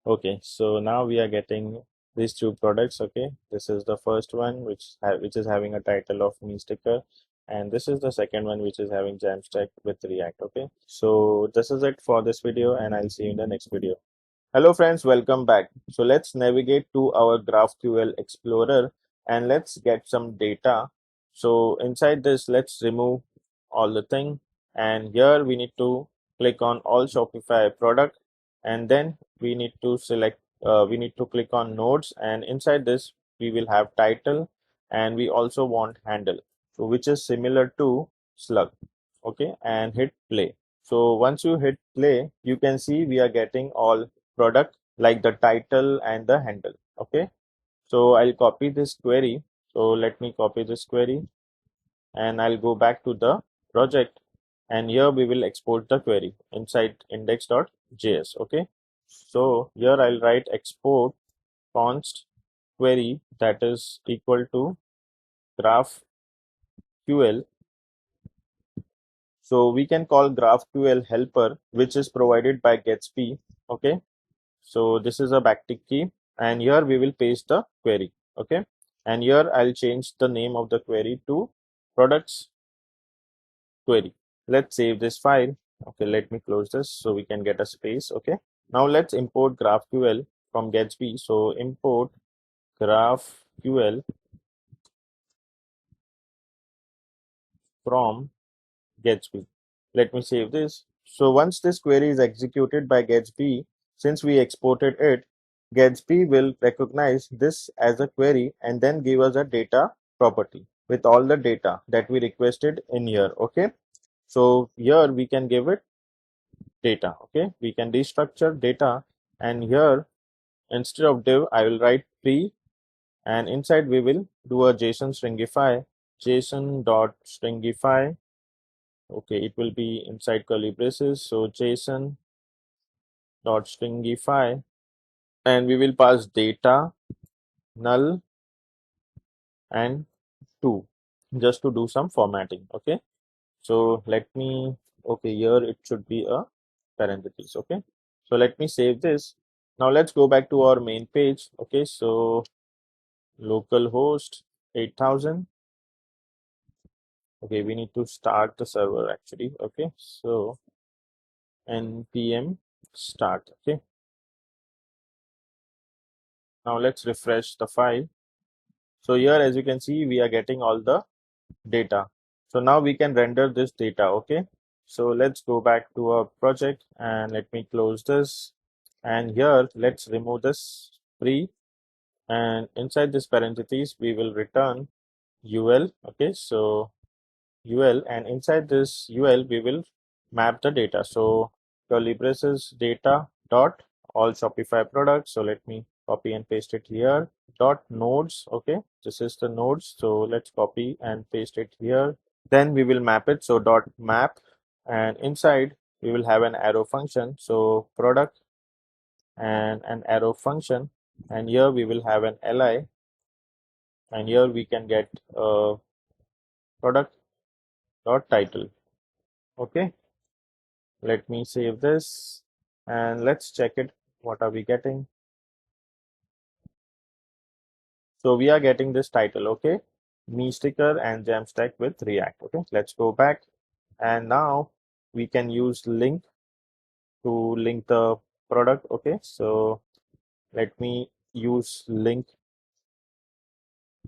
Okay, so now we are getting these two products. Okay, this is the first one which is having a title of me sticker, and this is the second one which is having Jamstack with React. Okay, so this is it for this video, and I'll see you in the next video. Hello friends, welcome back. So let's navigate to our GraphQL Explorer and let's get some data. So inside this, let's remove all the thing. And here we need to click on all Shopify product. And then we need to we need to click on nodes. And inside this, we will have title and we also want handle. So which is similar to slug. Okay, and hit play. So once you hit play, you can see we are getting all product like the title and the handle. Okay, so I'll copy this query. So let me copy this query and I'll go back to the project, and here we will export the query inside index.js. Okay, so here I'll write export const query that is equal to GraphQL. So we can call GraphQL helper, which is provided by Gatsby. Okay, so this is a backtick key, and here we will paste the query. Okay, and here I'll change the name of the query to products query. Let's save this file. Okay, let me close this so we can get a space. Okay, now let's import GraphQL from Gatsby. So import GraphQL from Gatsby. Let me save this. So once this query is executed by Gatsby, since we exported it, Gatsby will recognize this as a query and then give us a data property with all the data that we requested in here. Okay, so here we can give it data. Okay, we can destructure data, and here instead of div I will write pre, and inside we will do a JSON stringify, JSON dot stringify. Okay, it will be inside curly braces. So JSON dot stringify, and we will pass data null and 2 just to do some formatting. Okay, so let me, okay, here it should be a parentheses. Okay, so let me save this. Now let's go back to our main page. Okay, so localhost 8000. Okay, we need to start the server actually. Okay, so npm start. Okay, now let's refresh the file. So here, as you can see, we are getting all the data. So now we can render this data. Okay, so let's go back to our project and let me close this. And here, let's remove this pre, and inside this parentheses, we will return ul. Okay, so ul, and inside this ul, we will map the data. So curly braces data dot all Shopify products. So let me copy and paste it here. Dot nodes. Okay, this is the nodes. So let's copy and paste it here. Then we will map it. So dot map, and inside we will have an arrow function. So product and an arrow function, and here we will have an li, and here we can get product dot title. Okay, let me save this and let's check it. What are we getting? So we are getting this title. Okay, me sticker and JAMstack with React. Okay, let's go back, and now we can use link to link the product. Okay, so let me use link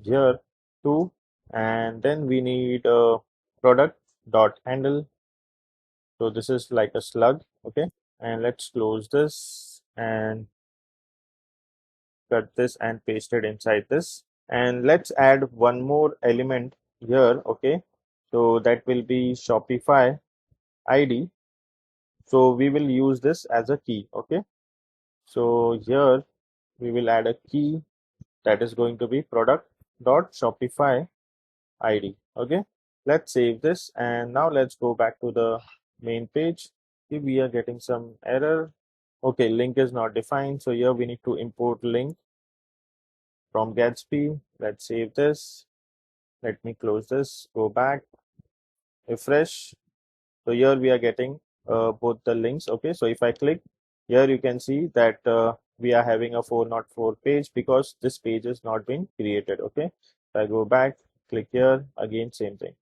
here too, and then we need a product dot handle. So this is like a slug. Okay, and let's close this and cut this and paste it inside this, and let's add one more element here. Okay, so that will be Shopify ID. So we will use this as a key. Okay, so here we will add a key that is going to be product dot Shopify ID. Okay, let's save this, and now let's go back to the main page. If we are getting some error, okay, link is not defined, so here we need to import link from Gatsby. Let's save this. Let me close this, go back, refresh. So here we are getting both the links. Okay, so if I click here, you can see that we are having a 404 page because this page has not been created. Okay, if I go back, click here, again same thing.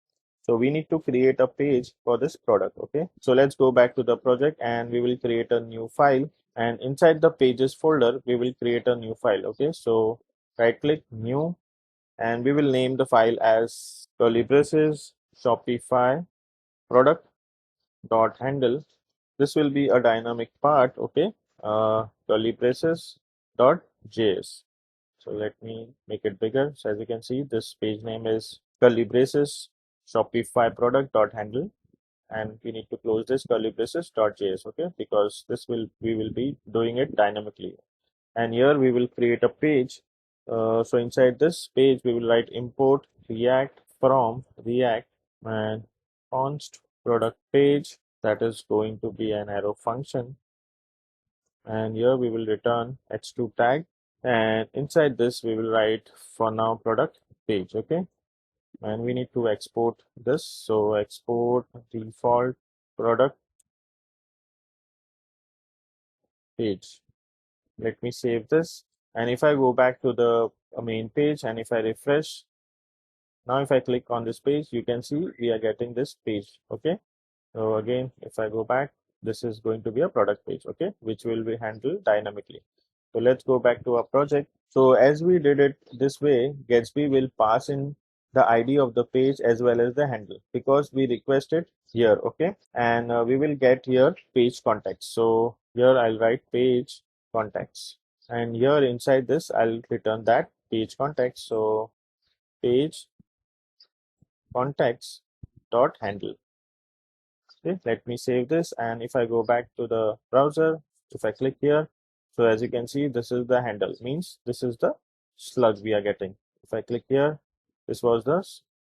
So we need to create a page for this product. Okay, so let's go back to the project and we will create a new file, and inside the pages folder we will create a new file. Okay, so right click, new, and we will name the file as curly braces Shopify product dot handle. This will be a dynamic part. Okay, curly braces dot js. So let me make it bigger. So as you can see, this page name is curly braces Shopify product dot handle, and we need to close this curly braces dot js. Okay, because this will we will be doing it dynamically, and here we will create a page. So inside this page we will write import react from react and const product page, that is going to be an arrow function, and here we will return h2 tag, and inside this we will write for now product page. Okay, and we need to export this, so export default product page. Let me save this, and if I go back to the main page and if I refresh, now if I click on this page, you can see we are getting this page. Okay, so again if I go back, this is going to be a product page. Okay, which will be handled dynamically. So let's go back to our project. So as we did it this way, Gatsby will pass in the ID of the page as well as the handle because we requested here. Okay, and we will get here page context. So here I'll write page context, and here inside this I'll return that page context. So page context dot handle. Okay, let me save this, and if I go back to the browser, if I click here, so as you can see, this is the handle, means this is the slug we are getting. If I click here, this was the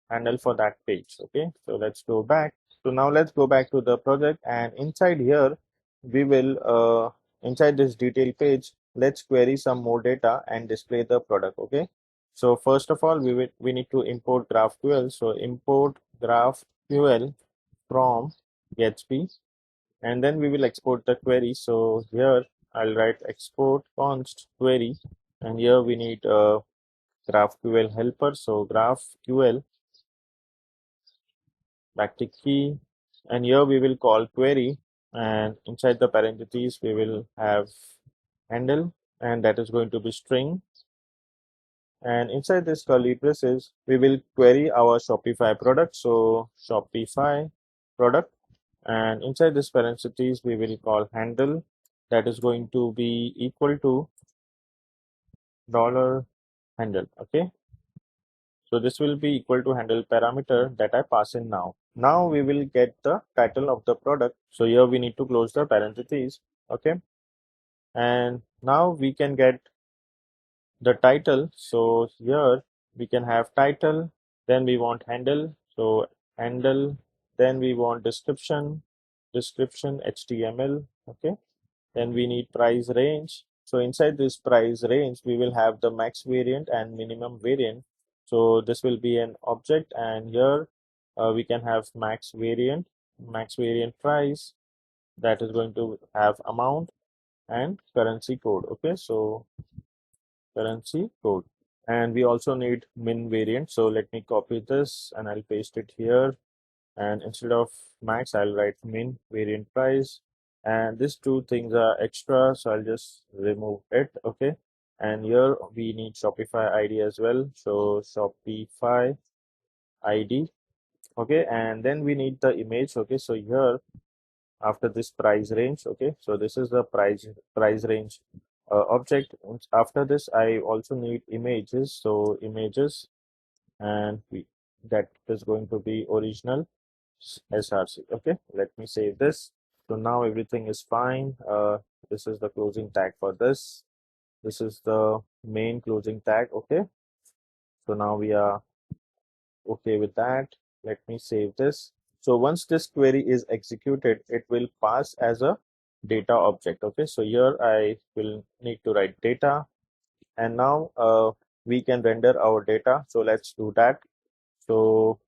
handle for that page. Okay, so let's go back. So now let's go back to the project, and inside here we will inside this detail page, let's query some more data and display the product. Okay, so first of all we need to import GraphQL. So import GraphQL from Gatsby, and then we will export the query. So here I'll write export const query, and here we need a GraphQL helper. So GraphQL backtick key, and here we will call query, and inside the parentheses we will have handle, and that is going to be string, and inside this curly braces we will query our Shopify product. So Shopify product, and inside this parentheses we will call handle, that is going to be equal to dollar handle. Okay, so this will be equal to handle parameter that I pass in now. Now we will get the title of the product, so here we need to close the parentheses. Okay, and now we can get the title. So here we can have title, then we want handle, so handle, then we want description HTML. Okay, then we need price range. So inside this price range we will have the max variant and minimum variant. So this will be an object, and here we can have max variant price, that is going to have amount and currency code. Okay, so currency code, and we also need min variant. So let me copy this and I'll paste it here, and instead of max I'll write min variant price, and these two things are extra, so I'll just remove it. Okay, and here we need Shopify ID as well, so Shopify ID. Okay, and then we need the image. Okay, so here after this price range, okay, so this is the price range object. After this I also need images, so images, and that is going to be original src. Okay, let me save this. So now everything is fine. This is the closing tag for this. This is the main closing tag. Okay, so now we are okay with that. Let me save this. So once this query is executed, it will pass as a data object. Okay, so here I will need to write data, and now we can render our data. So let's do that. So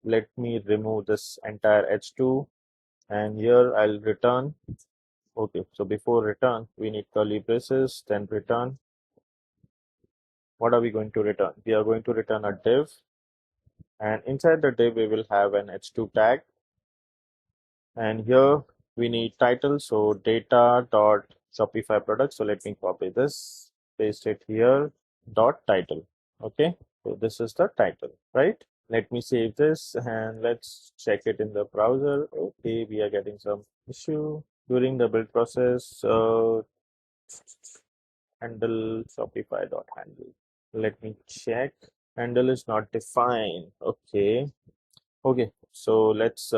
let me remove this entire h2, and here I'll return. Okay, so before return, we need curly braces, then return. What are we going to return? We are going to return a div, and inside the div, we will have an h2 tag. And here we need title, so data dot Shopify product. So let me copy this, paste it here, dot title. Okay, so this is the title, right? Let me save this and let's check it in the browser. Okay, we are getting some issue during the build process. Handle Shopify dot handle. Let me check. Handle is not defined. Okay. Okay, so let's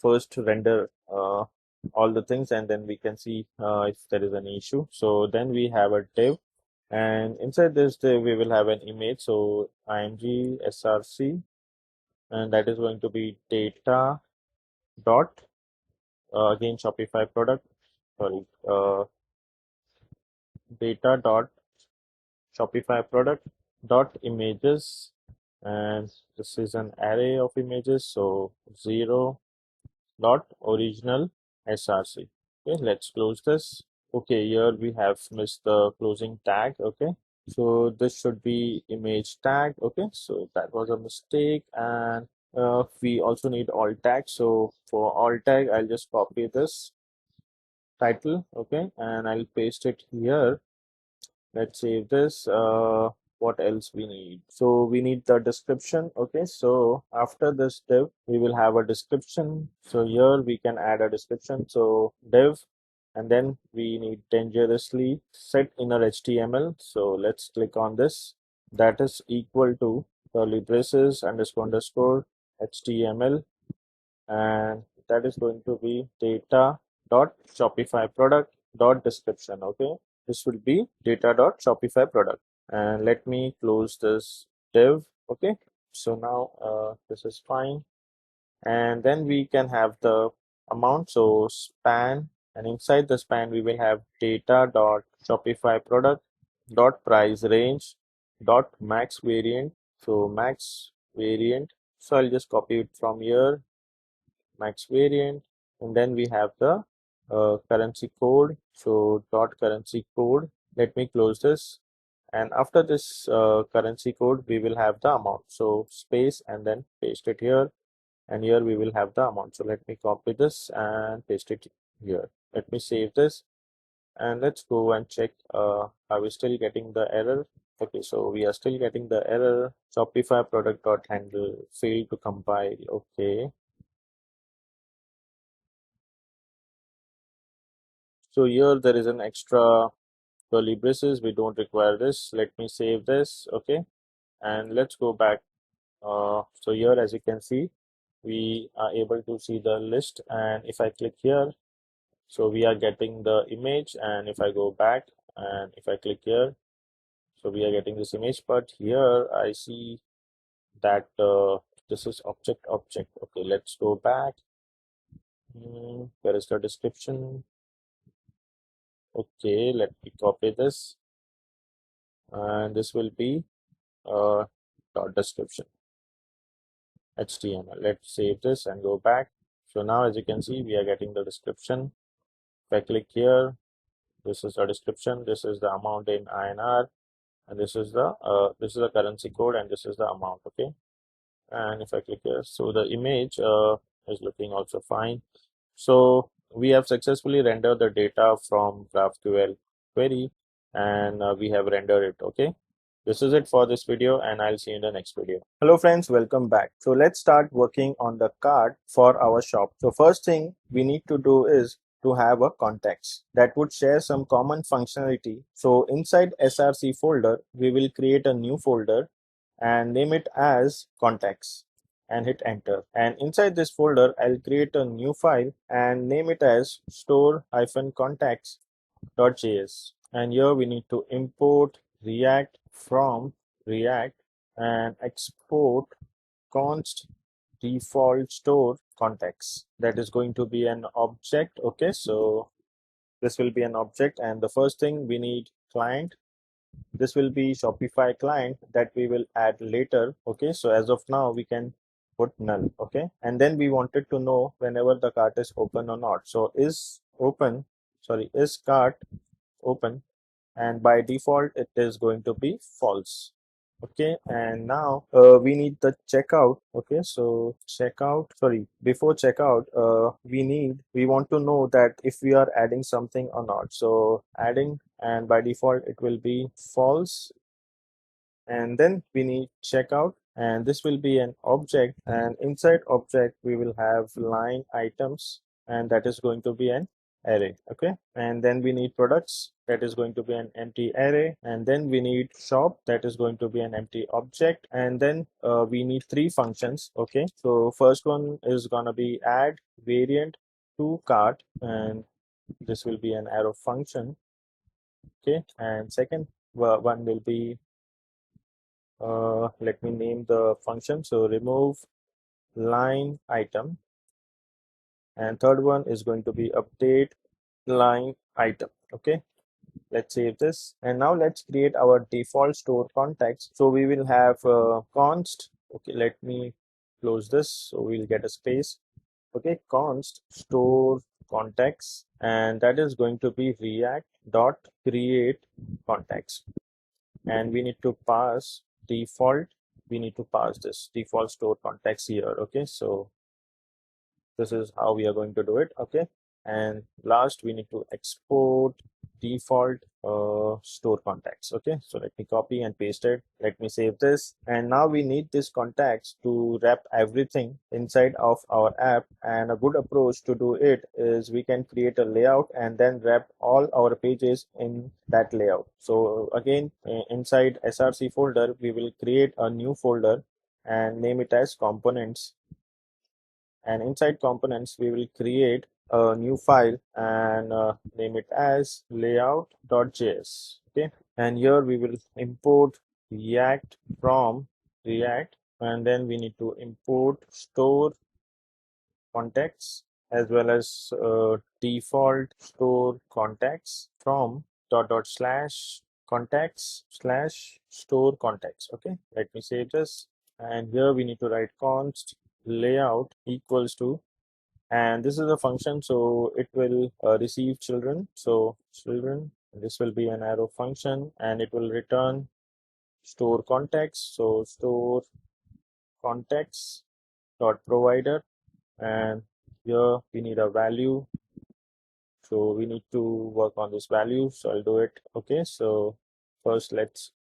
first render all the things, and then we can see if there is an issue. So then we have a div, and inside this div we will have an image. So img src, and that is going to be data dot again Shopify product. Sorry, data dot Shopify product dot images, and this is an array of images. So 0 dot original src. Okay, let's close this. Okay, here we have missed the closing tag. Okay, so this should be image tag. Okay, so that was a mistake, and we also need alt tag. So for alt tag, I'll just copy this title. Okay, and I'll paste it here. Let's save this. What else we need? So we need the description. Okay, so after this div we will have a description. So here we can add a description. So div, and then we need dangerously set inner html. So let's click on this. That is equal to curly braces underscore html, and that is going to be data dot Shopify product dot description. Okay, this will be data dot Shopify product, and let me close this div. Okay, so now this is fine, and then we can have the amount. So span, and inside the span we will have data dot Shopify product dot price range dot max variant. So max variant, so I'll just copy it from here, max variant, and then we have the currency code. So dot currency code. Let me close this, and after this currency code we will have the amount. So space and then paste it here, and here we will have the amount. So let me copy this and paste it here. Let me save this, and let's go and check. Are we still getting the error? Okay, so we are still getting the error. Shopify product dot handle failed to compile. Okay, so here there is an extra curly braces. We don't require this. Let me save this. Okay, and let's go back. So here, as you can see, we are able to see the list, and if I click here, so we are getting the image, and if I go back and if I click here, so we are getting this image. But here I see that this is object. Okay, let's go back. Where is the description? Okay, let me copy this, and this will be dot description html. Let's save this and go back. So now, as you can see, we are getting the description. If I click here, this is the description, this is the amount in INR, and this is the currency code, and this is the amount. Okay, and if I click here, so the image is looking also fine. So we have successfully rendered the data from GraphQL query, and we have rendered it. Okay, this is it for this video, and I'll see you in the next video. Hello friends, welcome back. So let's start working on the cart for our shop. So first thing we need to do is to have a context that would share some common functionality. So inside src folder, we will create a new folder and name it as contacts and hit enter. And inside this folder, I'll create a new file and name it as store-contacts.js. And here we need to import React from React and export const default store context. That is going to be an object. Okay, so this will be an object, and the first thing we need client. This will be Shopify client that we will add later. Okay, so as of now we can put null. Okay, and then we wanted to know whenever the cart is open or not. So is cart open, and by default it is going to be false. Okay, and now we need the checkout. Okay, so checkout, sorry, before checkout, we want to know that if we are adding something or not. So adding, and by default it will be false. And then we need checkout, and this will be an object, and inside object we will have line items, and that is going to be an array. Okay, and then we need products, that is going to be an empty array, and then we need shop, that is going to be an empty object, and then we need three functions. Okay, so first one is gonna be add variant to cart, and this will be an arrow function. Okay, and second one will be let me name the function, so remove line item, and third one is going to be update line item. Okay, let's save this, and now let's create our default store context. So we will have const, okay, let me close this so we'll get a space. Okay, const store context, and that is going to be react dot create context, and we need to pass default, we need to pass this default store context here. Okay, so this is how we are going to do it. Okay, and last we need to export default store context. Okay, so let me copy and paste it, let me save this, and now we need this context to wrap everything inside of our app. And a good approach to do it is we can create a layout and then wrap all our pages in that layout. So again, inside src folder we will create a new folder and name it as components, and inside components we will create a new file and name it as layout.js. Okay, and here we will import react from react, and then we need to import store context as well as default store context from dot slash context slash store context. Okay, let me save this, and here we need to write const layout equals to, and this is a function, so it will receive children. So children, this will be an arrow function, and it will return store context. So store context dot provider, and here we need a value, so we need to work on this value, so I'll do it. Okay, so first let's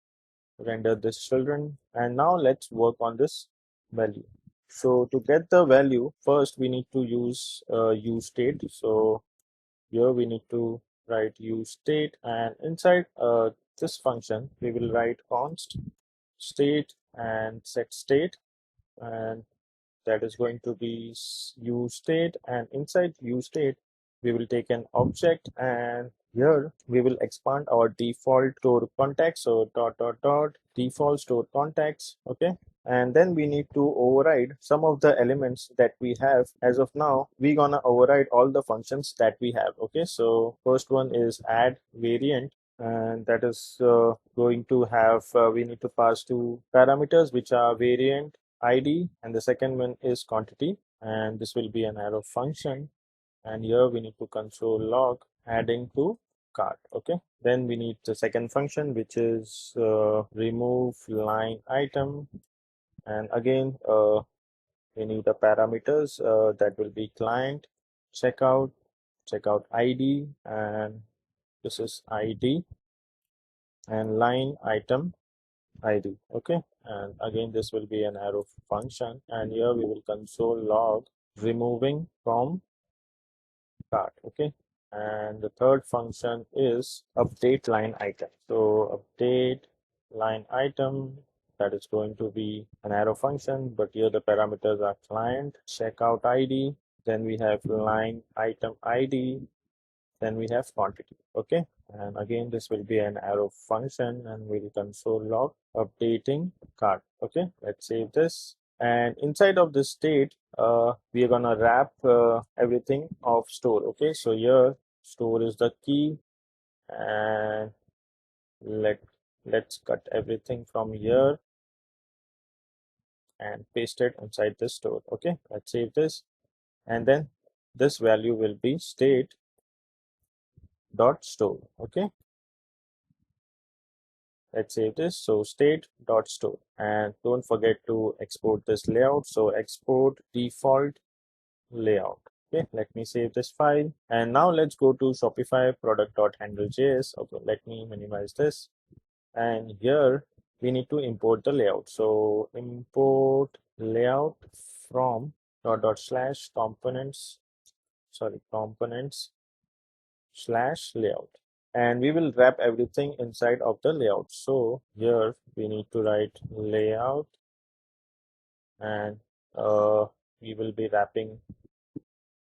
render this children, and now let's work on this value. So to get the value, first we need to use use state. So here we need to write use state, and inside this function we will write const state and set state, and that is going to be use state, and inside use state we will take an object, and here we will expand our default store context. So dot default store context. Okay, and then we need to override some of the elements that we have. As of now we're gonna override all the functions that we have. Okay, so first one is add variant, and that is going to have we need to pass two parameters which are variant id, and the second one is quantity, and this will be an arrow function, and here we need to console log adding to cart. Okay, then we need the second function which is remove line item, and again we need the parameters that will be client checkout checkout id, and this is id, and line item id. Okay, and again this will be an arrow function, and here we will console log removing from cart. Okay, and the third function is update line item. So update line item, that is going to be an arrow function, but here the parameters are client checkout id, then we have line item id, then we have quantity. Okay, and again this will be an arrow function, and we'll console log updating cart. Okay, let's save this, And inside of this state, we are gonna wrap everything of store. Okay, so here store is the key, and let's cut everything from here and paste it inside this store. Okay, let's save this, and then this value will be state dot store. Okay, let's save this. So state dot store, and don't forget to export this layout. So export default layout. Okay, let me save this file, and now let's go to Shopify product.handle.js. Okay, let me minimize this, and here we need to import the layout. So import layout from dot slash components, sorry, components slash layout, and we will wrap everything inside of the layout. So here we need to write layout, and we will be wrapping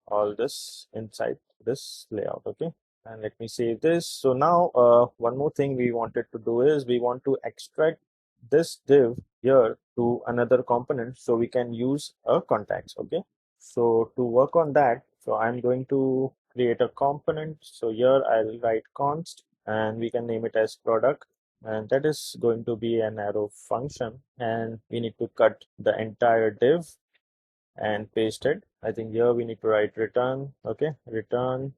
all this inside this layout. Okay, and let me save this. So now one more thing we wanted to do is we want to extract this div here to another component so we can use a contacts. Okay, so to work on that, so I'm going to create a component. So here I'll write const, and we can name it as product, and that is going to be an arrow function, and we need to cut the entire div and paste it. I think here we need to write return. Okay, return,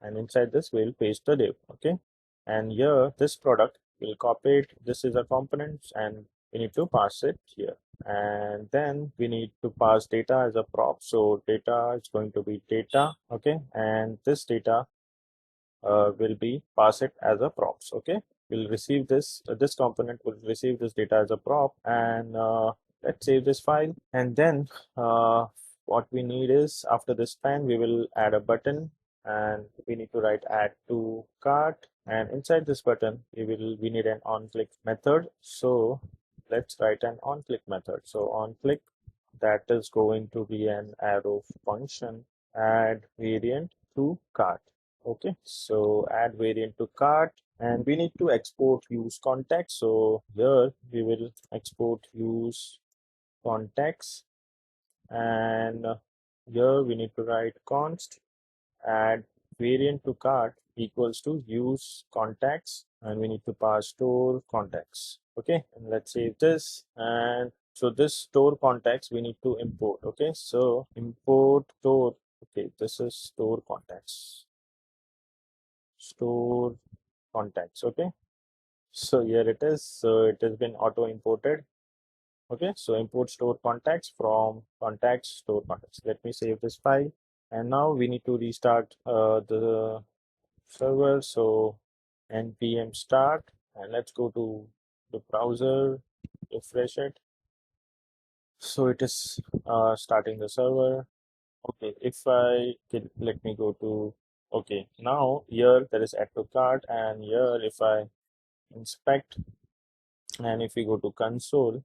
and inside this we'll paste the div. Okay, and here this product we'll copy it. This is a component, and we need to pass it here, and then we need to pass data as a prop. So data is going to be data. Okay, and this data will be pass it as a props. Okay, we'll receive this this component will receive this data as a prop, and let's save this file. And then what we need is, after this span we will add a button, and we need to write add to cart, and inside this button we need an on click method. So let's write an on click method. So on click, that is going to be an arrow function, add variant to cart. Okay, so add variant to cart, and we need to export use context. So here we will export use context, and here we need to write const add variant to cart equals to use contacts, and we need to pass store contacts. Okay, and let's save this. And so this store contacts we need to import. Okay, so import store. Okay, this is store contacts, store contacts. Okay, so here it is. So it has been auto imported. Okay, so import store contacts from contacts store contacts. Let me save this file, and now we need to restart the server. So npm start, and let's go to the browser, refresh it. So it is starting the server. Okay, if I can, let me go to, okay, now here there is add to cart, and here if I inspect, and if we go to console,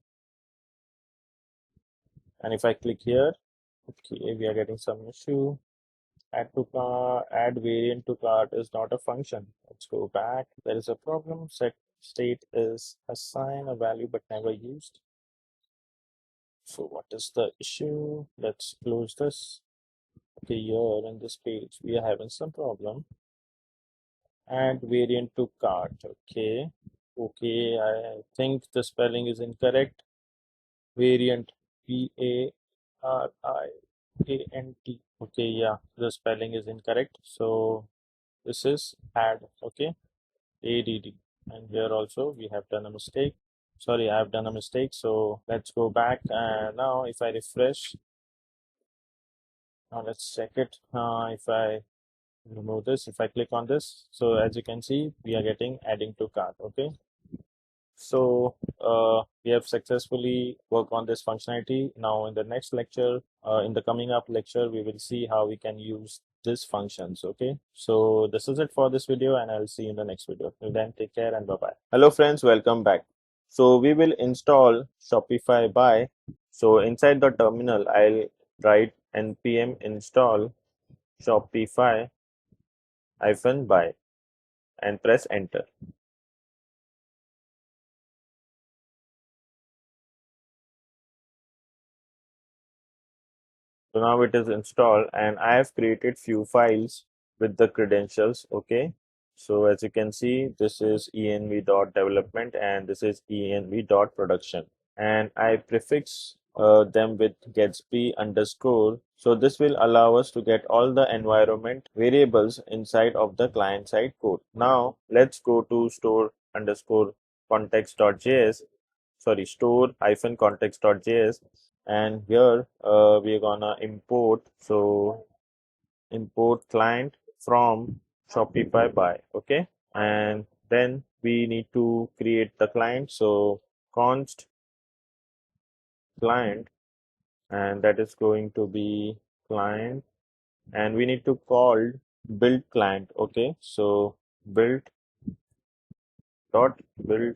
and if I click here, okay, we are getting some issue. Add to cart, add variant to cart is not a function. Let's go back. There is a problem. Set state is assign a value but never used. So what is the issue? Let's close this. Okay, here in this page we are having some problem. Add variant to cart. Okay, okay, I think the spelling is incorrect. Variant, VARIANT. Okay, yeah, the spelling is incorrect. So this is add. Okay, ADD, and here also we have done a mistake. Sorry, I have done a mistake. So let's go back, and now if I refresh, now let's check it. If I remove this, if I click on this, so as you can see we are getting adding to cart. Okay, so we have successfully worked on this functionality. Now in the next lecture, in the coming up lecture, we will see how we can use these functions. Okay, so this is it for this video, and I'll see you in the next video. Till then, take care and bye bye. Hello friends, welcome back. So we will install Shopify by, so inside the terminal I'll write npm install Shopify -by and press enter. So now it is installed and I have created few files with the credentials. Okay. So as you can see, this is env.development and this is env.production. And I prefix them with Gatsby underscore. So this will allow us to get all the environment variables inside of the client side code. Now let's go to store underscore context.js, sorry, store hyphen context.js, and here we're gonna import, so import client from Shopify by, okay, and then we need to create the client, so const client, and that is going to be client, and we need to call build client, okay, so build dot build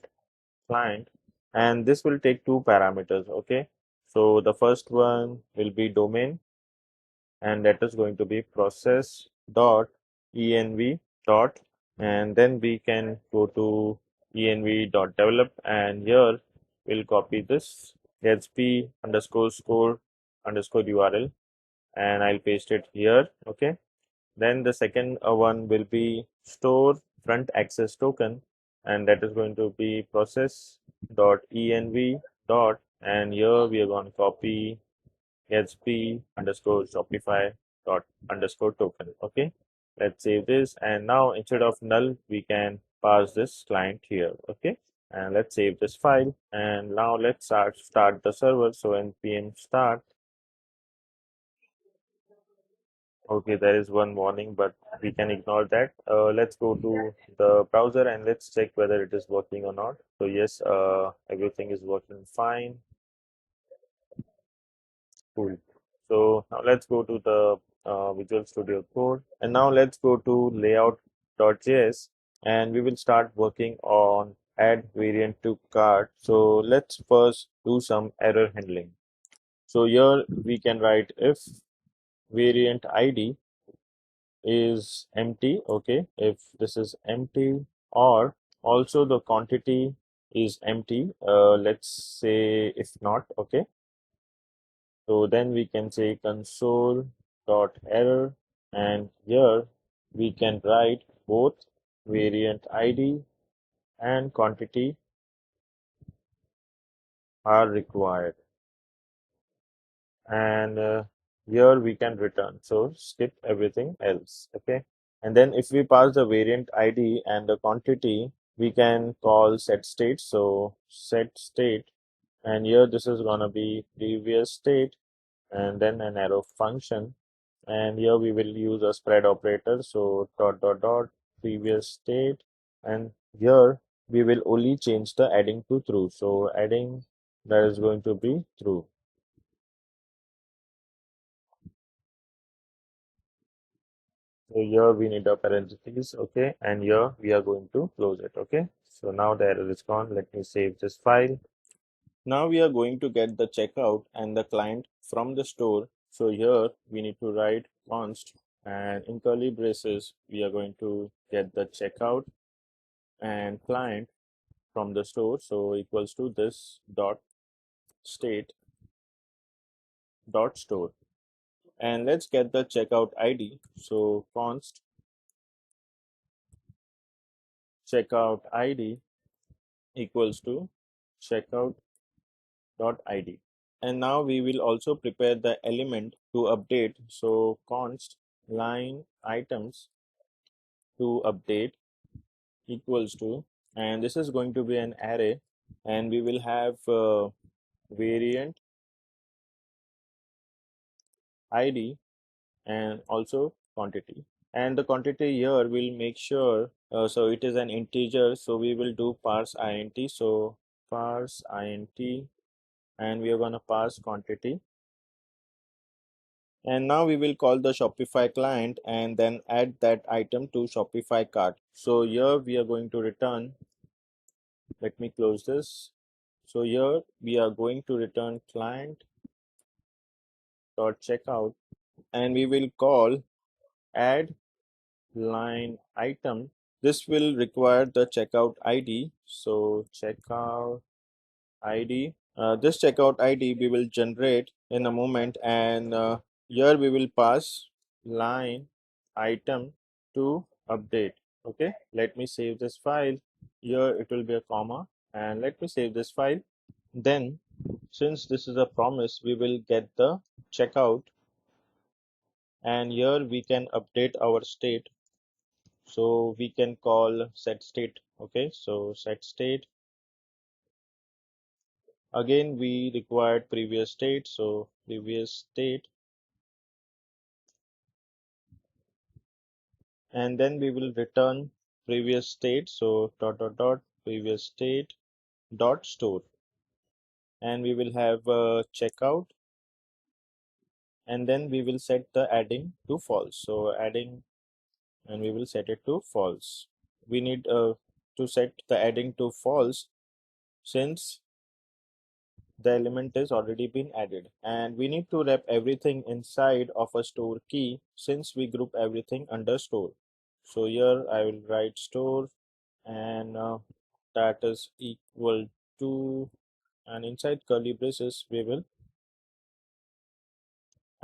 client, and this will take two parameters, okay, so the first one will be domain, and that is going to be process dot env dot, and then we can go to env dot develop, and here we'll copy this gatsby underscore score underscore url, and I'll paste it here, okay. Then the second one will be store front access token, and that is going to be process dot env dot, and here we are going to copy Gatsby underscore Shopify dot underscore token. Okay, let's save this, and now instead of null, we can pass this client here. Okay, and let's save this file, and now let's start the server. So npm start. Okay, there is one warning, but we can ignore that. Let's go to the browser and let's check whether it is working or not. So yes, everything is working fine. Cool. So now let's go to the Visual Studio Code, and now let's go to layout.js, and we will start working on add variant to cart. So let's first do some error handling. So here we can write if variant ID is empty, okay, if this is empty, or also the quantity is empty, let's say if not, okay. So then we can say console dot error, and here we can write both variant ID and quantity are required, and here we can return. So skip everything else, okay. And then if we pass the variant ID and the quantity, we can call set state. So set state, and here this is gonna be previous state, and then an arrow function, and here we will use a spread operator, so dot dot dot previous state, and here we will only change the adding to true, so adding, that is going to be true. So here we need a parentheses, okay, and here we are going to close it, okay. So now the error is gone. Let me save this file. Now we are going to get the checkout and the client from the store. So here we need to write const, and in curly braces we are going to get the checkout and client from the store. So equals to this dot state dot store, and let's get the checkout ID. So const checkout ID equals to checkout dot ID. And now we will also prepare the element to update. So const line items to update equals to, and this is going to be an array, and we will have variant ID and also quantity, and the quantity here will make sure, so it is an integer, so we will do parse int, so parse int, and we are going to pass quantity. And now we will call the Shopify client and then add that item to Shopify cart. So here we are going to return, let me close this. So here we are going to return client dot checkout, and we will call add line item. This will require the checkout ID. So checkout ID. This checkout ID we will generate in a moment, and Here we will pass line item to update. Okay, let me save this file. Here it will be a comma, and let me save this file. Then, since this is a promise, we will get the checkout, and here we can update our state. So we can call set state. Okay, so set state. Again, we required previous state. So previous state, and then we will return previous state. So dot dot dot previous state dot store, and we will have checkout, and then we will set the adding to false. So adding, and we will set it to false. We need to set the adding to false since the element is already been added, and we need to wrap everything inside of a store key since we group everything under store. So here I will write store, and that is equal to, and inside curly braces we will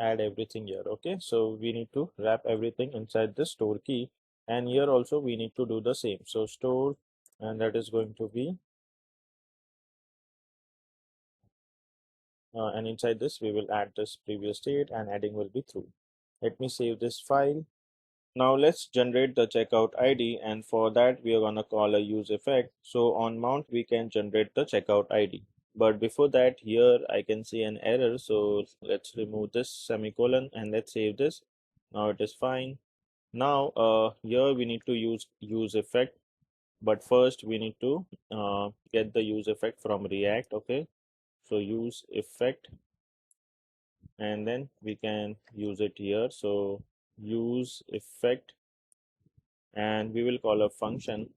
add everything here. Okay, so we need to wrap everything inside the store key, and here also we need to do the same. So store, and that is going to be and inside this we will add this previous state, and adding will be through. Let me save this file. Now let's generate the checkout ID, and for that we are going to call a use effect. So on mount we can generate the checkout ID. But before that, here I can see an error. So let's remove this semicolon and let's save this. Now it is fine. Now here we need to use effect, but first we need to get the use effect from React. Okay, so use effect, and then we can use it here. So use effect, and we will call a function,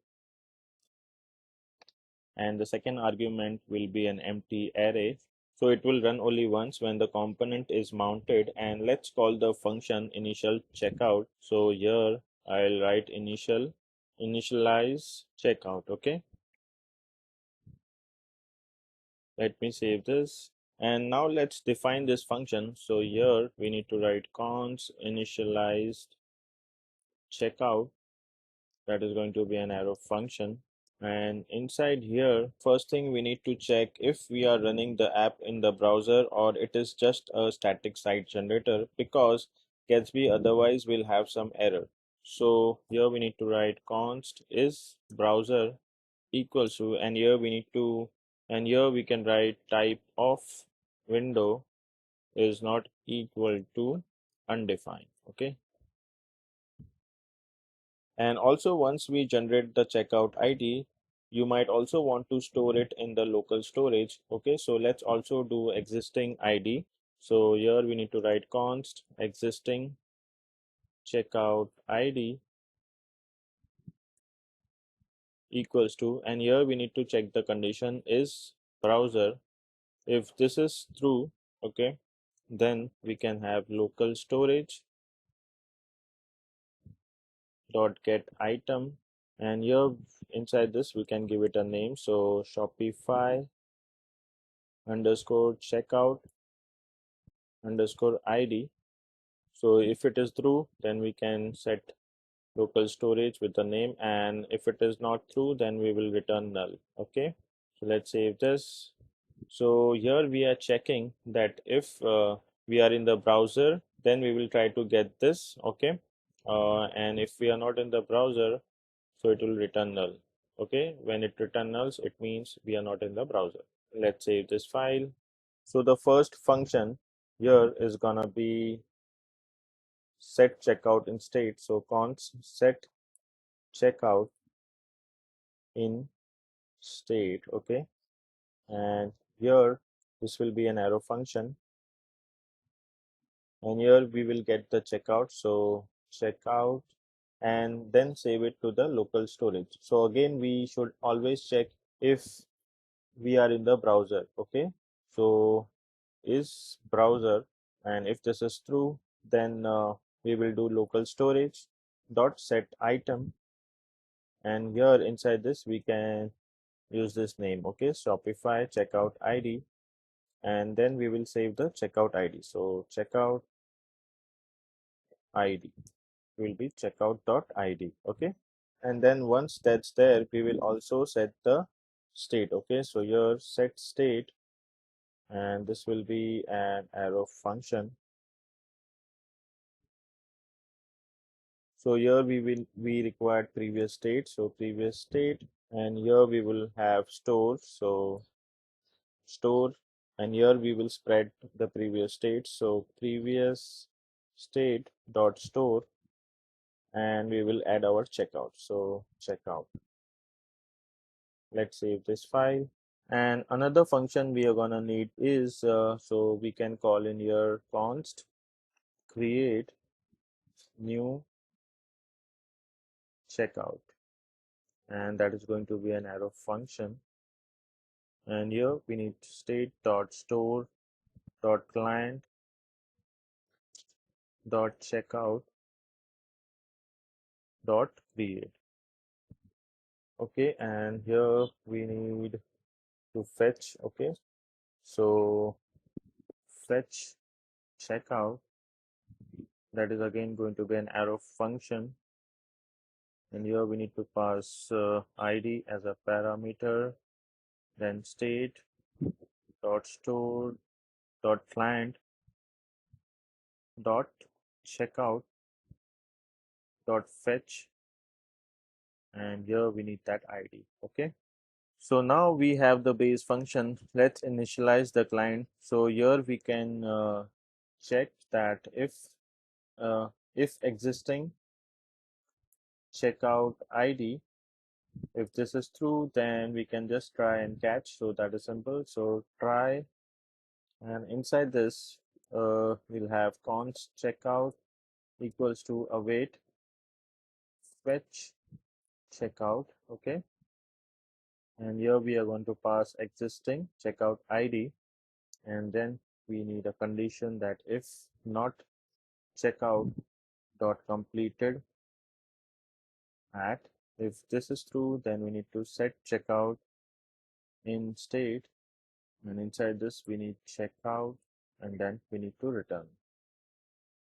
and the second argument will be an empty array. So it will run only once when the component is mounted, and let's call the function initial checkout. So here I'll write initialize checkout. Okay, let me save this, and now let's define this function. So here we need to write const initialized checkout, that is going to be an arrow function. And inside here, first thing we need to check if we are running the app in the browser or it is just a static site generator, because Gatsby otherwise will have some error. So here we need to write const is browser equals to, and here we need to, and here we can write type of window is not equal to undefined. Okay, and also once we generate the checkout ID, you might also want to store it in the local storage. Okay, so let's also do existing ID. So here we need to write const existing checkout ID equals to, and here we need to check the condition is browser. If this is true, okay, then we can have local storage dot get item, and here inside this we can give it a name. So Shopify underscore checkout underscore ID. So if it is true, then we can set local storage with the name, and if it is not true, then we will return null. Okay, so let's save this. So here we are checking that if we are in the browser, then we will try to get this. Okay, and if we are not in the browser, so it will return null. Okay, when it return nulls, it means we are not in the browser. Let's save this file. So the first function here is gonna be set checkout in state. So const set checkout in state. Okay, and here this will be an arrow function, and here we will get the checkout. So checkout, and then save it to the local storage. So again, we should always check if we are in the browser. Okay, so is browser, and if this is true, then we will do local storage dot set item, and here inside this we can use this name. Okay, Shopify checkout ID, and then we will save the checkout ID. So checkout, id will be checkout.id. Okay, and then once that's there, we will also set the state. Okay, so here set state, and this will be an arrow function. So here we required previous state, so previous state, and here we will have store, so store, and here we will spread the previous state, so previous state dot store, and we will add our checkout, so checkout. Let's save this file. And another function we are gonna need is so we can call in here const create new checkout, and that is going to be an arrow function. And here we need state dot store dot client dot checkout dot create. Okay, and here we need to fetch. Okay, so fetch checkout, that is again going to be an arrow function, and here we need to pass id as a parameter, then state dot store dot client dot checkout dot fetch, and here we need that id. Okay, so now we have the base function. Let's initialize the client. So here we can check that if existing checkout id, if this is true, then we can just try and catch. So that is simple. So try, and inside this we'll have const checkout equals to await fetch checkout. Okay, and here we are going to pass existing checkout id, and then we need a condition that if not checkout dot completed at, if this is true, then we need to set checkout in state, and inside this we need checkout, and then we need to return,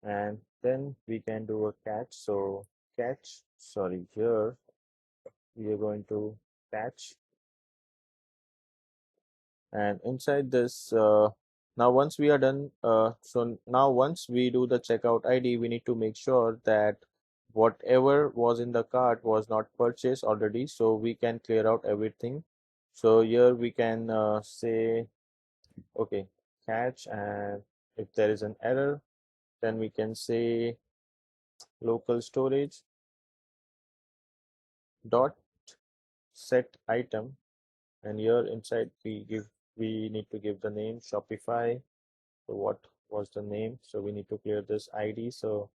and then we can do a catch. So catch, sorry, here we are going to catch, and inside this now once we are done, so now once we do the checkout id, we need to make sure that whatever was in the cart was not purchased already, so we can clear out everything. So here we can say okay, catch, and if there is an error, then we can say local storage dot set item, and here inside we need to give the name Shopify. So what was the name? So we need to clear this id, so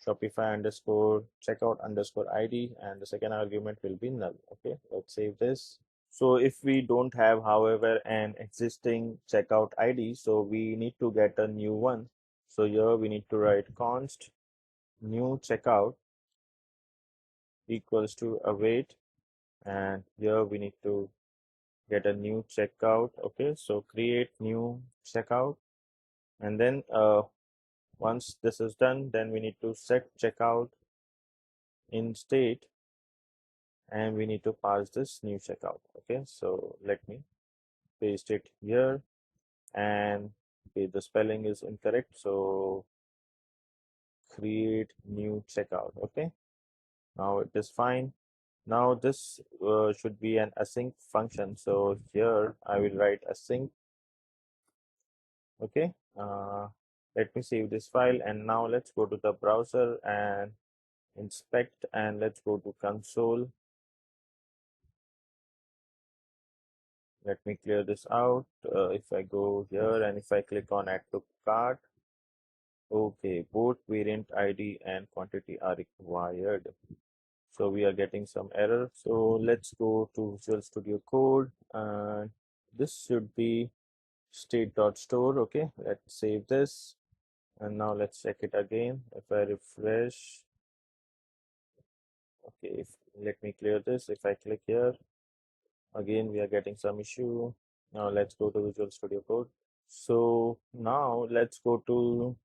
Shopify underscore checkout underscore id, and the second argument will be null. Okay, let's save this. So if we don't have, however, an existing checkout id, so we need to get a new one. So here we need to write const new checkout equals to await, and here we need to get a new checkout. Okay, so create new checkout, and then once this is done, then we need to set checkout in state, and we need to pass this new checkout. Okay, so let me paste it here, and okay, the spelling is incorrect, so create new checkout. Okay, now it is fine. Now this should be an async function, so here I will write async. Okay, let me save this file, and now let's go to the browser and inspect, and let's go to console. Let me clear this out. If I go here and if I click on add to cart, okay, both variant id and quantity are required, so we are getting some error. So let's go to Visual Studio Code, and this should be state.store. Okay, let's save this, and now let's check it again. If I refresh, okay, let me clear this. If I click here again, we are getting some issue. Now let's go to Visual Studio Code. So now let's go to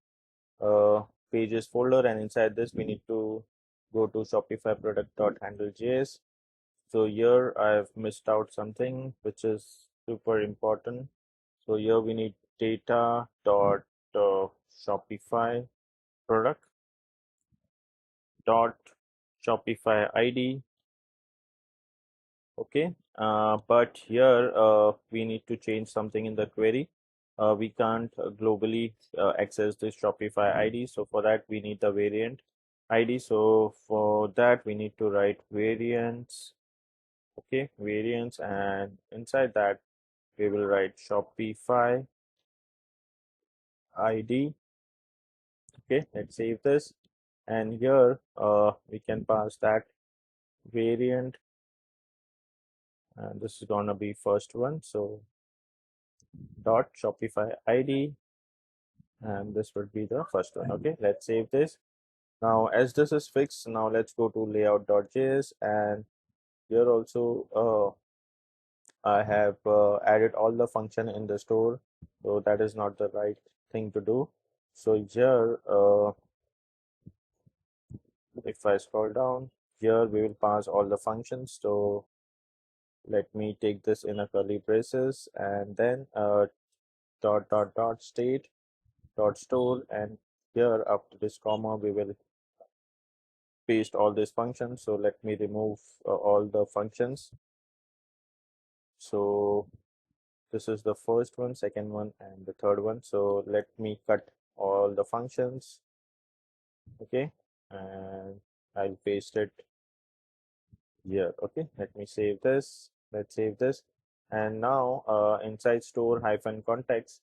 pages folder, and inside this we need to go to Shopify product.handle.js. So here I've missed out something which is super important. So here we need data dot Shopify product dot Shopify ID. Okay, but here we need to change something in the query. We can't globally access this Shopify ID. So for that we need the variant ID. So for that we need to write variants. Okay, variants, and inside that we will write Shopify ID. Okay, let's save this, and here we can pass that variant, and this is gonna be first one. So dot Shopify ID, and this would be the first one. Okay, let's save this. Now as this is fixed, now let's go to layout.js, and here also I have added all the function in the store, so that is not the right thing to do. So here if I scroll down, here we will pass all the functions. So let me take this in a curly braces, and then dot state dot store, and here after this comma we will paste all these functions. So let me remove all the functions. So this is the first one, second one, and the third one. So let me cut all the functions. Okay, and I'll paste it here. Okay, let me save this. Let's save this. And now inside store hyphen context,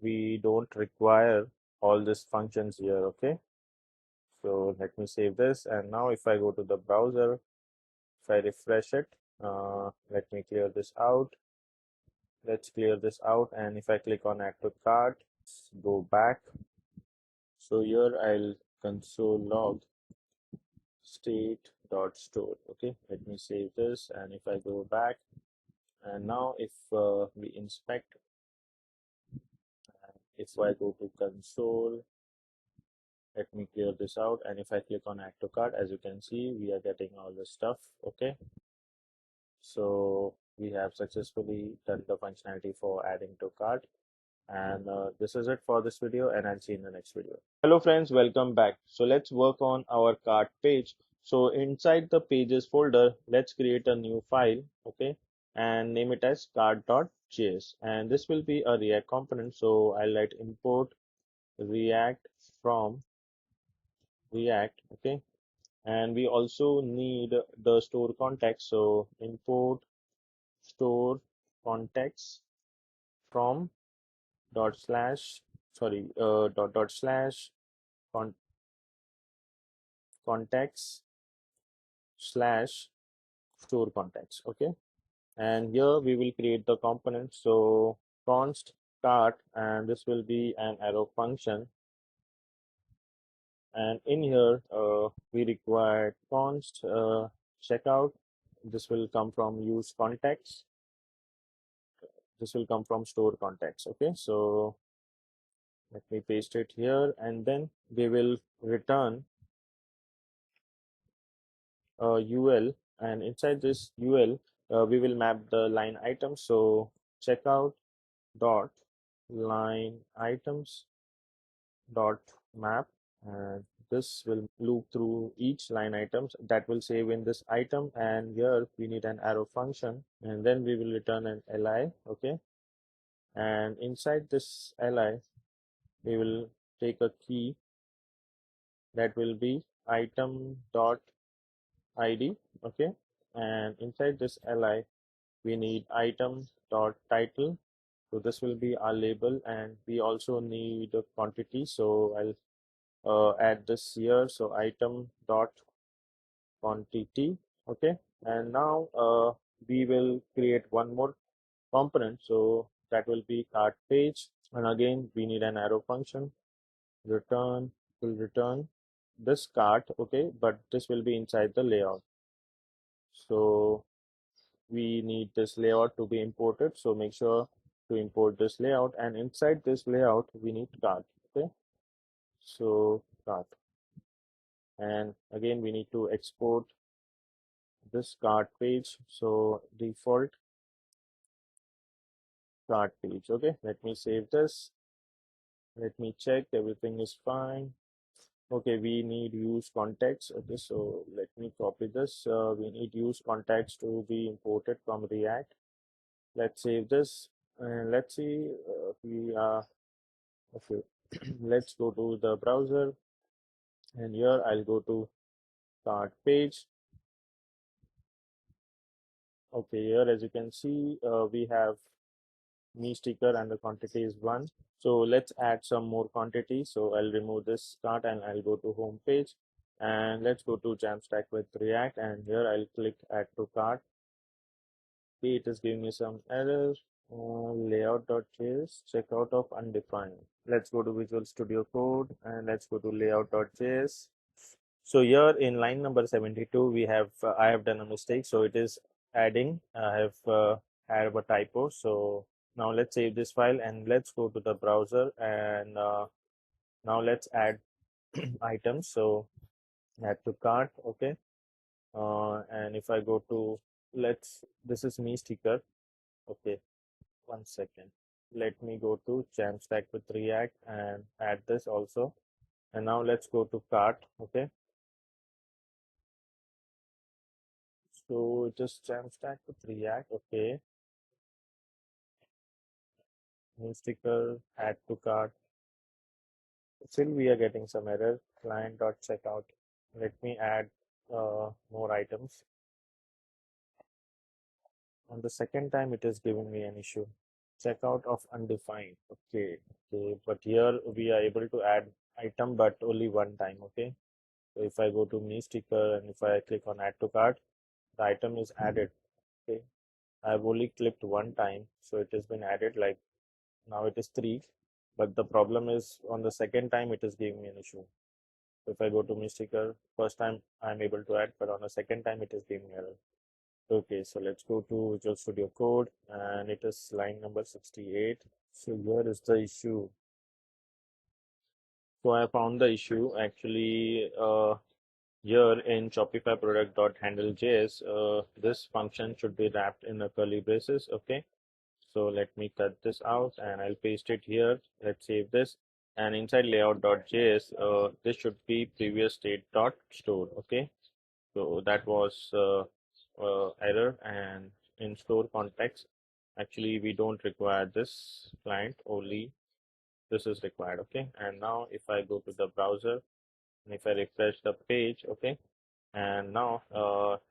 we don't require all these functions here. Okay, so let me save this, and now if I go to the browser, if I refresh it, let me clear this out. Let's clear this out, and if I click on add to cart, go back. So here I'll console log state dot store. Okay, let me save this, and if I go back, and now if we inspect, if I go to console, let me clear this out, and if I click on add to cart, as you can see, we are getting all the stuff. Okay, so we have successfully done the functionality for adding to cart, and this is it for this video, and I'll see you in the next video. Hello friends, welcome back. So let's work on our cart page. So inside the pages folder, let's create a new file. Okay, and name it as cart.js, and this will be a React component. So I'll write import React from React. Okay, and we also need the store context. So import store context from dot slash dot slash con context slash store context. Okay, and here we will create the component. So const cart, and this will be an arrow function, and in here we require const checkout. This will come from use context. This will come from store context. Okay, so let me paste it here, and then we will return UL, and inside this UL we will map the line items. So checkout dot line items dot map, and this will loop through each line items that will save in this item, and here we need an arrow function, and then we will return an li. Okay, and inside this li we will take a key that will be item dot id. Okay, and inside this li we need item dot title. So this will be our label, and we also need a quantity. So I'll add this here. So item dot quantity. Okay, and now we will create one more component. So that will be cart page, and again we need an arrow function. Return will return this cart. Okay, but this will be inside the layout. So we need this layout to be imported, so make sure to import this layout, and inside this layout we need cart. Okay, So cart, and again we need to export this cart page. So default cart page. Okay, let me save this. Let me check everything is fine. Okay, we need use context. Okay, so let me copy this. We need use context to be imported from React. Let's save this and let's see. We are okay. Let's go to the browser, and here I'll go to cart page. Okay, here as you can see, we have me sticker and the quantity is 1. So let's add some more quantity. So I'll remove this cart and I'll go to home page, and let's go to JAMstack with React, and here I'll click add to cart. Okay, it is giving me some error. Layout.js checkout of undefined. Let's go to Visual Studio Code and let's go to layout.js. So here in line number 72, we have I have done a mistake. So it is adding. I have a typo. So now let's save this file and let's go to the browser, and now let's add items. So add to cart. Okay. And if I go to this is me sticker. Okay. 1 second. Let me go to Jamstack with React and add this also. And now let's go to cart. Okay. So it is Jamstack with React. Okay. New sticker, add to cart. Still we are getting some error. Client.checkout. Let me add more items. On the second time, it is giving me an issue. Checkout of undefined. Okay. Okay. But here we are able to add item, but only one time. Okay. So if I go to me sticker and if I click on add to cart, the item is added. Okay. I've only clicked one time, so it has been added. Like now it is 3, but the problem is on the second time it is giving me an issue. So if I go to me sticker, first time I'm able to add, but on the second time it is giving me error. Okay, so let's go to Visual Studio Code, and it is line number 68. So here is the issue. So I found the issue actually here in Shopify product.handle.js. This function should be wrapped in a curly braces. Okay, so let me cut this out and I'll paste it here. Let's save this, and inside layout.js, this should be previous state dot store. Okay, so that was error, and in store context, actually we don't require this client, only this is required. Okay, and now if I go to the browser and if I refresh the page, okay, and now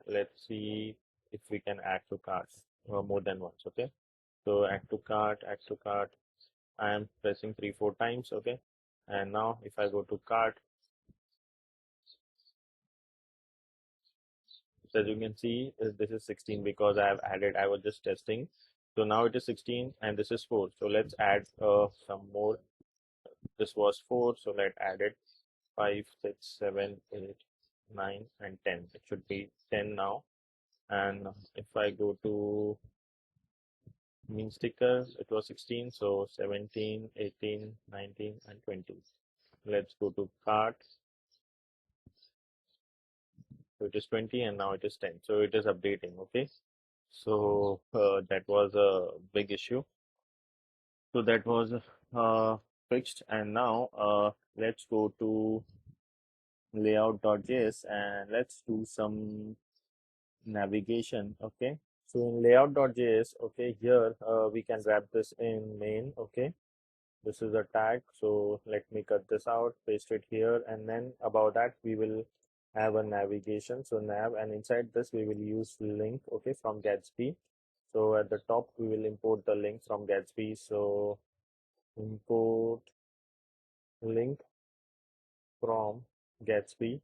let's see if we can add to carts more than once. Okay, so add to cart, add to cart. I am pressing 3-4 times. Okay, and now if I go to cart, so as you can see, this is 16 because I have added. I was just testing. So now it is 16 and this is 4. So let's add some more. This was 4, so let's add it. 5, 6, 7, 8, 9, and 10. It should be 10 now. And if I go to mean sticker, it was 16, so 17, 18, 19, and 20. Let's go to cart. So it is 20 and now it is 10. So it is updating. Okay. So that was a big issue. So that was fixed, and now let's go to layout.js and let's do some navigation. Okay, so in layout.js, okay, here we can wrap this in main. Okay, this is a tag, so let me cut this out, paste it here, and then above that we will have a navigation. So nav, and inside this we will use link. Okay, from Gatsby. So at the top we will import the link from Gatsby. So import link from Gatsby.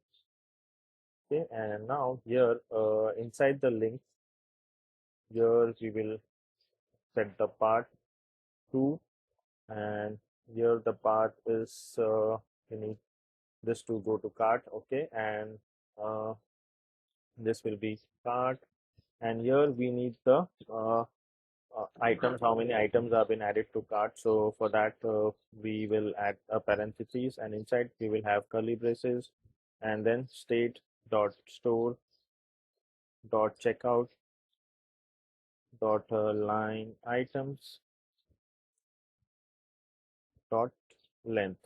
Okay, and now here inside the link, here we will set the part 2, and here the part is we need this to go to cart. Okay, and uh, this will be cart, and here we need the items, how many items have been added to cart. So for that, we will add a parentheses, and inside we will have curly braces, and then state dot store dot checkout dot line items dot length.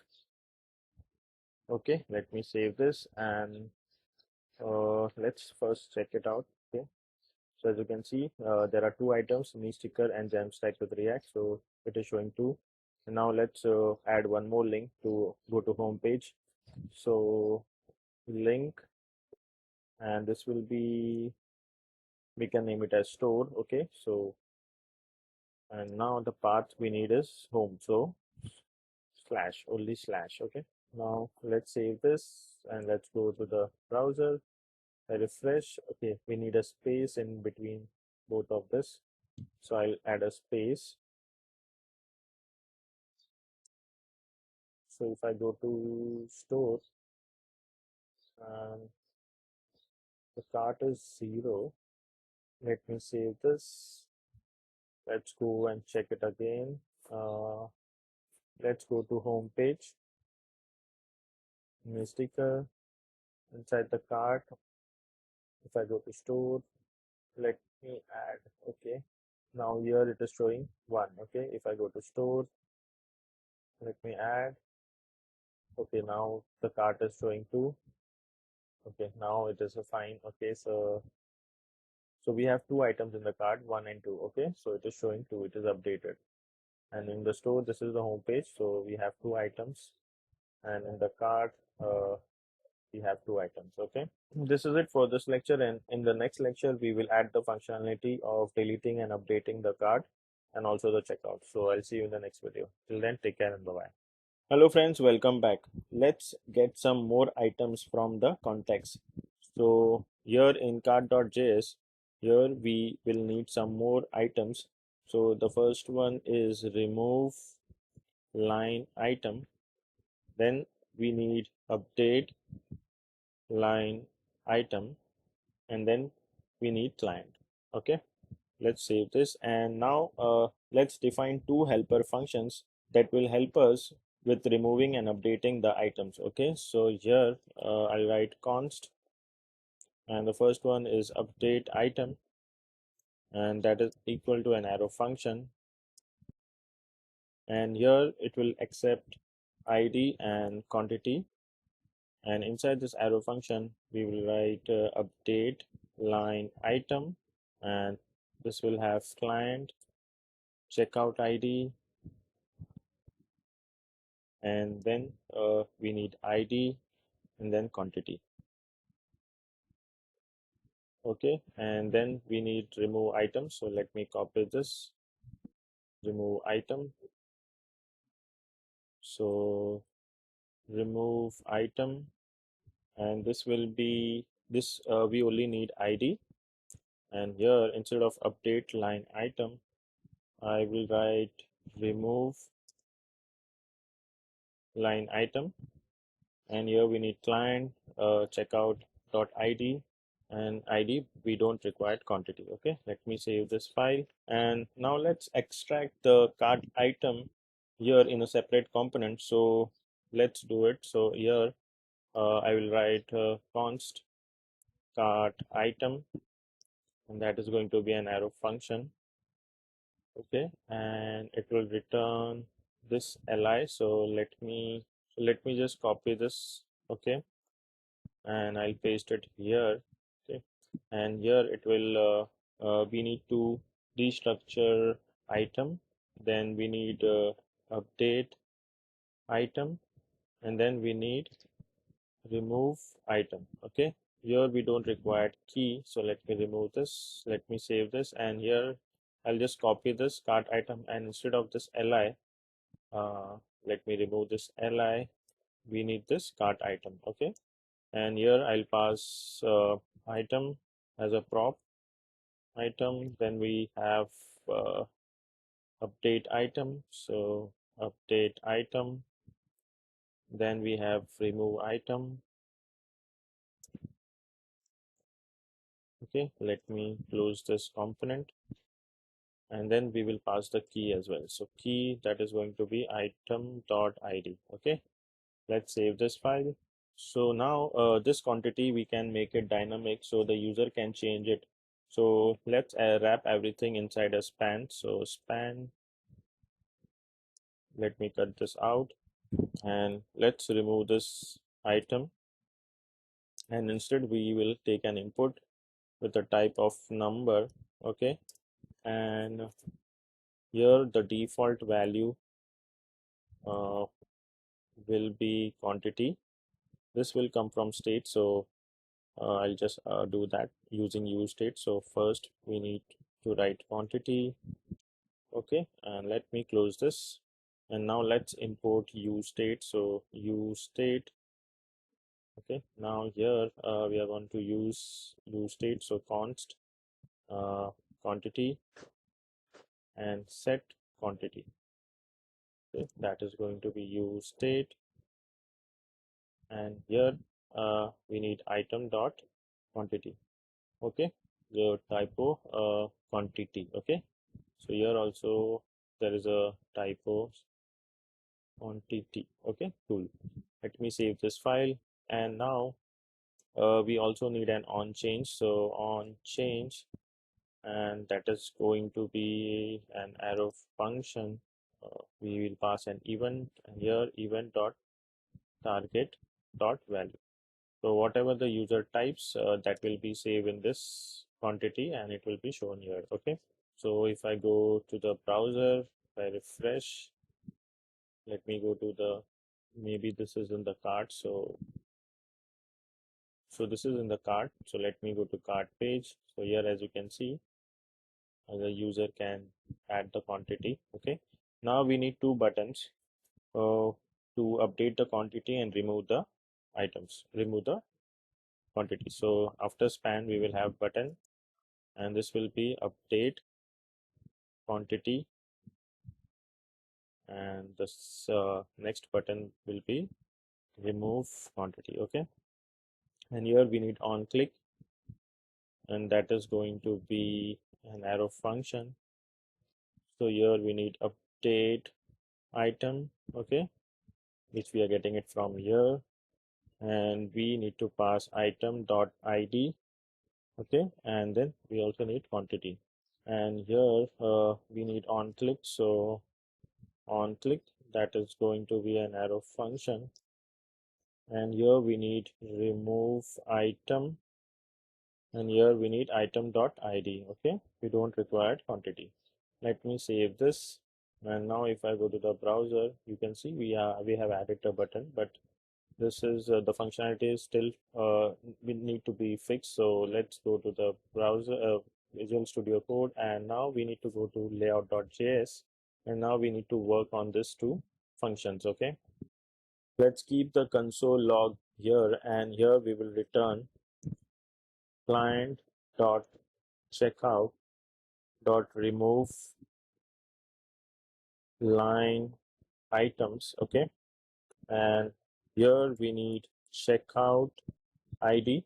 Okay, let me save this, and let's first check it out. Okay, so as you can see, there are two items, knee sticker and JAMstack with React. So it is showing two. And now let's add one more link to go to home page. So link, and this will be, we can name it as store. Okay, so and now the path we need is home. So slash, only slash. Okay, now let's save this and let's go to the browser. I refresh. Okay, we need a space in between both of this. So I'll add a space. So if I go to store and the cart is 0, let me save this. Let's go and check it again. Let's go to home page, new sticker, inside the cart. If I go to store, let me add. Okay, now here it is showing 1. Okay, if I go to store, let me add. Okay, now the cart is showing 2. Okay, now it is a fine. Okay, so we have two items in the cart, 1 and 2. Okay, so it is showing 2, it is updated. And in the store, this is the home page, so we have two items, and in the cart we have two items. Okay, this is it for this lecture, and in the next lecture we will add the functionality of deleting and updating the cart and also the checkout. So I'll see you in the next video. Till then, take care and bye bye. Hello friends, welcome back. Let's get some more items from the context. So here in cart.js, here we will need some more items. So the first one is remove line item. Then we need update line item, and then we need client. Okay, let's save this, and now let's define two helper functions that will help us with removing and updating the items. Okay, so here I'll write const, and the first one is update item, and that is equal to an arrow function, and here it will accept id and quantity, and inside this arrow function we will write update line item, and this will have client, checkout id, and then we need id and then quantity. Okay, and then we need remove item. So let me copy this, remove item. So remove item, and this will be this, we only need id, and here instead of update line item I will write remove line item, and here we need client, checkout dot id, and id we don't require quantity. Okay, let me save this file, and now let's extract the cart item here in a separate component. So let's do it. So here I will write const cart item, and that is going to be an arrow function. Okay, and it will return this li. So let me just copy this. Okay, and I'll paste it here. Okay, and here it will we need to destructure item, then we need update item, and then we need remove item. Okay, here we don't require key, so let me remove this, let me save this, and here I'll just copy this cart item, and instead of this li, let me remove this li, we need this cart item. Okay, and here I'll pass item as a prop item, then we have update item, so update item, then we have remove item. Okay, let me close this component, and then we will pass the key as well. So key, that is going to be item.id. Okay, let's save this file. So now this quantity we can make it dynamic so the user can change it. So let's wrap everything inside a span. So span, let me cut this out, and let's remove this item, and instead we will take an input with the type of number. Okay, and here the default value uh, will be quantity. This will come from state, so I'll just do that using use state. So first we need to write quantity. Okay, and let me close this, and now let's import use state. So use state. Okay, now here we are going to use state. So const quantity and set quantity. Okay, that is going to be use state, and here we need item dot quantity. Okay, the typo quantity. Okay, so here also there is a typo quantity. Okay, cool. Let me save this file, and now we also need an on change. So on change, and that is going to be an arrow function. We will pass an event, and here event dot target dot value. So whatever the user types, that will be saved in this quantity, and it will be shown here. Okay, so if I go to the browser, if I refresh, let me go to the, maybe this is in the cart. So this is in the cart. So let me go to cart page. So here, as you can see, the user can add the quantity. Okay, now we need two buttons uh, to update the quantity and remove the items, remove the quantity. So after span we will have button, and this will be update quantity, and this next button will be remove quantity. Okay, and here we need on click, and that is going to be an arrow function. So here we need update item. Okay, which we are getting it from here, and we need to pass item dot id. Okay, and then we also need quantity, and here we need on click. So on click, that is going to be an arrow function, and here we need remove item, and here we need item dot id. Okay, we don't require quantity. Let me save this, and now if I go to the browser, you can see we have added a button, but this is the functionality is still we need to be fixed. So let's go to the browser, Visual Studio Code, and now we need to go to layout.js, and now we need to work on this two functions. Okay, let's keep the console log here, and here we will return client dot checkout dot remove line items. Okay, and here we need checkout id,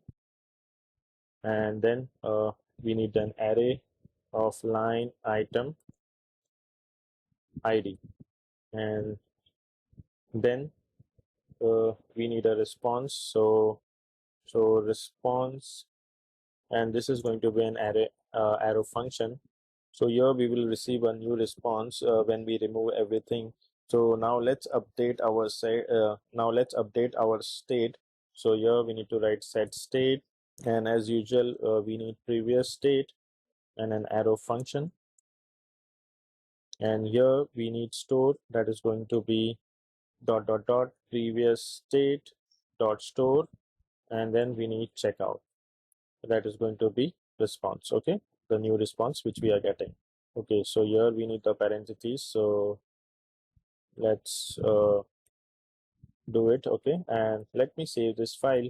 and then we need an array of line item id, and then we need a response. So response, and this is going to be an arrow function. So here we will receive a new response when we remove everything. So now let's update our state. So here we need to write set state, and as usual we need previous state and an arrow function, and here we need store, that is going to be dot dot dot previous state dot store, and then we need checkout, that is going to be response. Okay, the new response which we are getting. Okay, so here we need the parentheses, so let's do it. Okay, and let me save this file.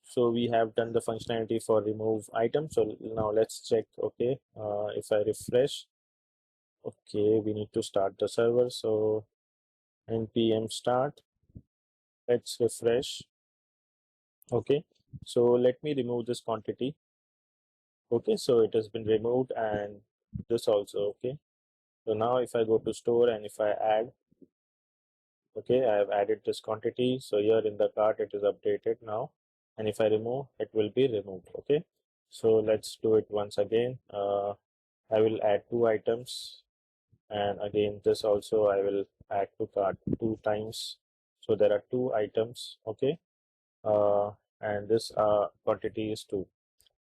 So we have done the functionality for remove item. So now let's check. Okay, if I refresh, okay, we need to start the server. So npm start, let's refresh. Okay, so let me remove this quantity. Okay, so it has been removed, and this also. Okay, So now if I go to store and if I add, okay, I have added this quantity. So here in the cart it is updated now, and if I remove, it will be removed. Okay, so let's do it once again. I will add two items, and again this also I will add to cart two times. So there are two items. Okay, uh, and this quantity is 2.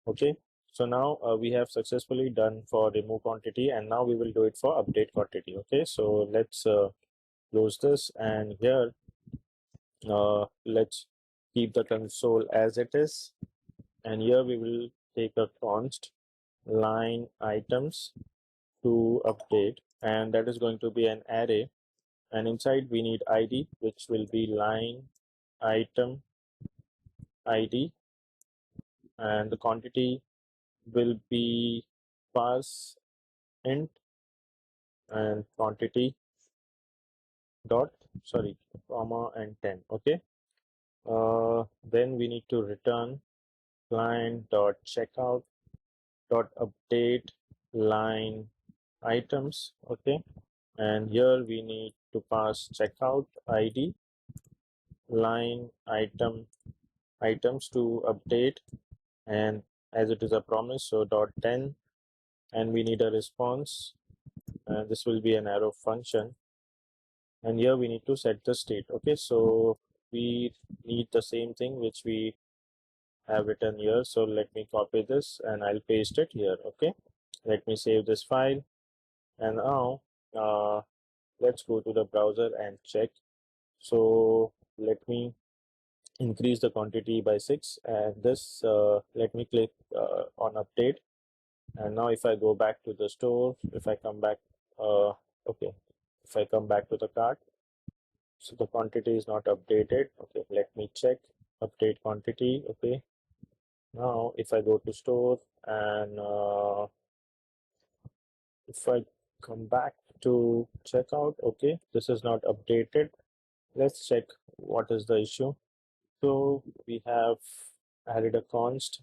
Okay, so now we have successfully done for remove quantity, and now we will do it for update quantity. Okay, so let's close this, and here let's keep the console as it is, and here we will take a const line items to update, and that is going to be an array, and inside we need id, which will be line item id, and the quantity will be pass int and quantity dot, sorry, comma and 10. Okay, then we need to return client dot checkout dot update line items. Okay, and here we need to pass checkout id line items to update, and as it is a promise, so dot 10, and we need a response, and this will be an arrow function, and here we need to set the state. Okay, so we need the same thing which we have written here. So let me copy this and I'll paste it here. Okay, let me save this file, and now let's go to the browser and check. So let me increase the quantity by 6, and this let me click on update, and now if I go back to the store, if I come back, okay, if I come back to the cart, so the quantity is not updated. Okay, let me check update quantity. Okay, now if I go to store, and if I come back to checkout, okay, this is not updated. Let's check what is the issue. So we have added a const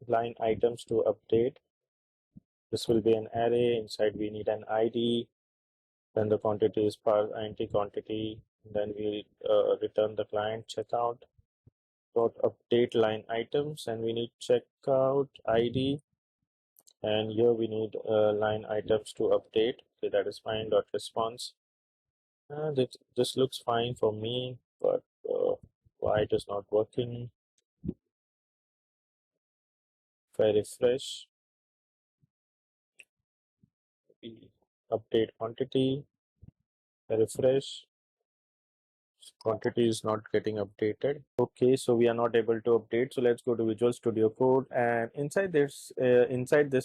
line items to update. This will be an array. Inside we need an id, then the quantity is int quantity, then we return the client checkout dot update line items, and we need checkout id, and here we need line items to update. Okay, that is fine. Dot response. This looks fine for me, but why it is not working? If I refresh, we update quantity, I refresh, quantity is not getting updated. Okay, so we are not able to update. So let's go to Visual Studio Code, and inside this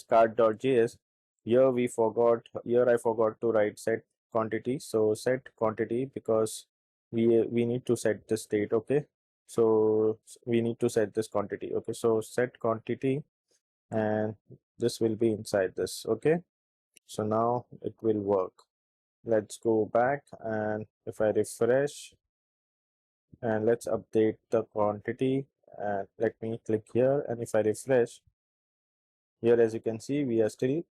card.js, here I forgot to write set quantity. So set quantity, because we need to set the state. Okay, so we need to set this quantity. Okay, so set quantity, and this will be inside this. Okay, so now it will work. Let's go back, and if I refresh, and let's update the quantity, and let me click here, and if I refresh here, as you can see, we are still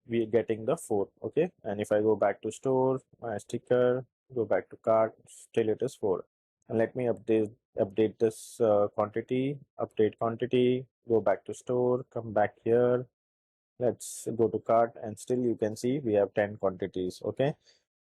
we are getting the 4. Okay, and if I go back to store, my sticker, go back to cart, still it is 4. And let me update this quantity, update quantity, go back to store, come back here, let's go to cart, and still you can see we have 10 quantities. Okay,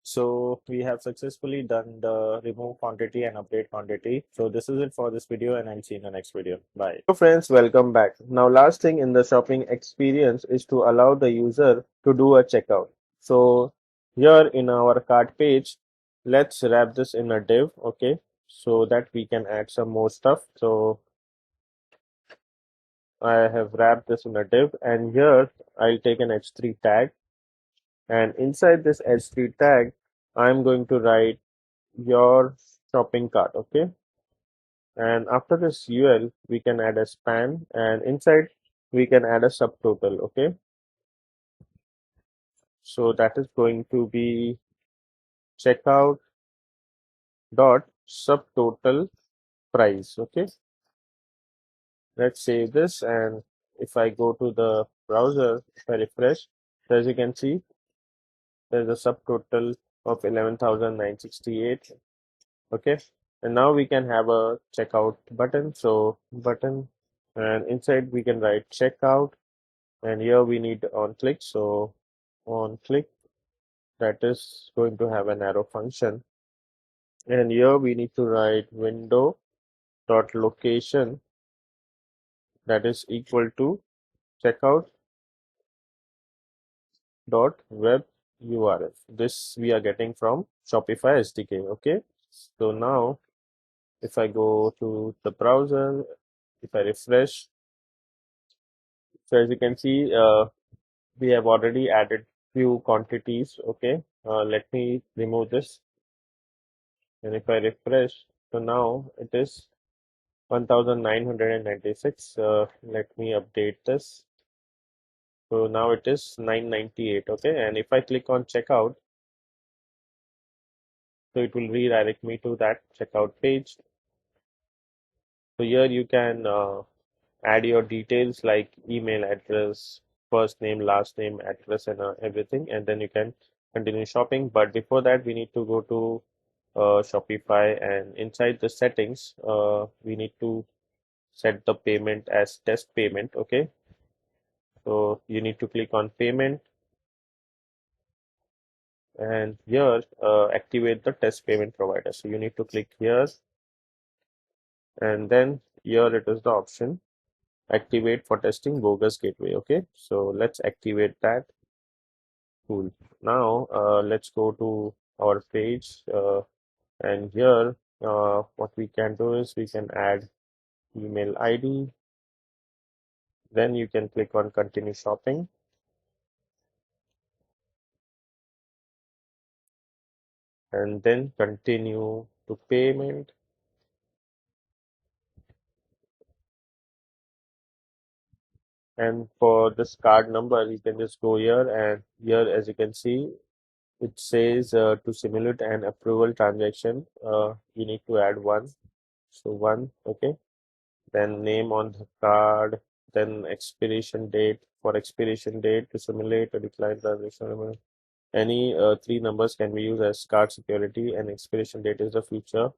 so we have successfully done the remove quantity and update quantity. So this is it for this video, and I'll see you in the next video. Bye. So friends, welcome back. Now last thing in the shopping experience is to allow the user to do a checkout. So here in our cart page, let's wrap this in a div. Okay, so that we can add some more stuff. So I have wrapped this in a div, and here I'll take an h3 tag, and inside this h3 tag I'm going to write your shopping cart. Okay, and after this ul we can add a span, and inside we can add a subtotal. Okay, so that is going to be checkout dot subtotal price. Okay, let's save this, and if I go to the browser, if I refresh, so as you can see there's a subtotal of 11,968. Okay, and now we can have a checkout button. So button, and inside we can write checkout, and here we need on click. So on click, that is going to have an arrow function, and here we need to write window dot location, that is equal to checkout dot web URL. This we are getting from Shopify SDK. Okay, so now if I go to the browser, if I refresh, so as you can see, we have already added few quantities. Okay, let me remove this, and if I refresh, so now it is 1996. Let me update this. So now it is 998. Okay, and if I click on checkout, so it will redirect me to that checkout page. So here you can add your details like email address, first name, last name, address, and everything, and then you can continue shopping. But before that, we need to go to Shopify, and inside the settings, we need to set the payment as test payment. Okay, so you need to click on payment, and here activate the test payment provider. So you need to click here, and then here it is the option activate for testing bogus gateway. Okay, so let's activate that. Cool. Now let's go to our page, and here what we can do is we can add email ID. Then you can click on continue shopping, and then continue to payment. And for this card number, you can just go here, and here as you can see, it says to simulate an approval transaction, you need to add one. So one, okay. Then name on the card, then expiration date. For expiration date, to simulate a decline transaction, any three numbers can be used as card security, and expiration date is the future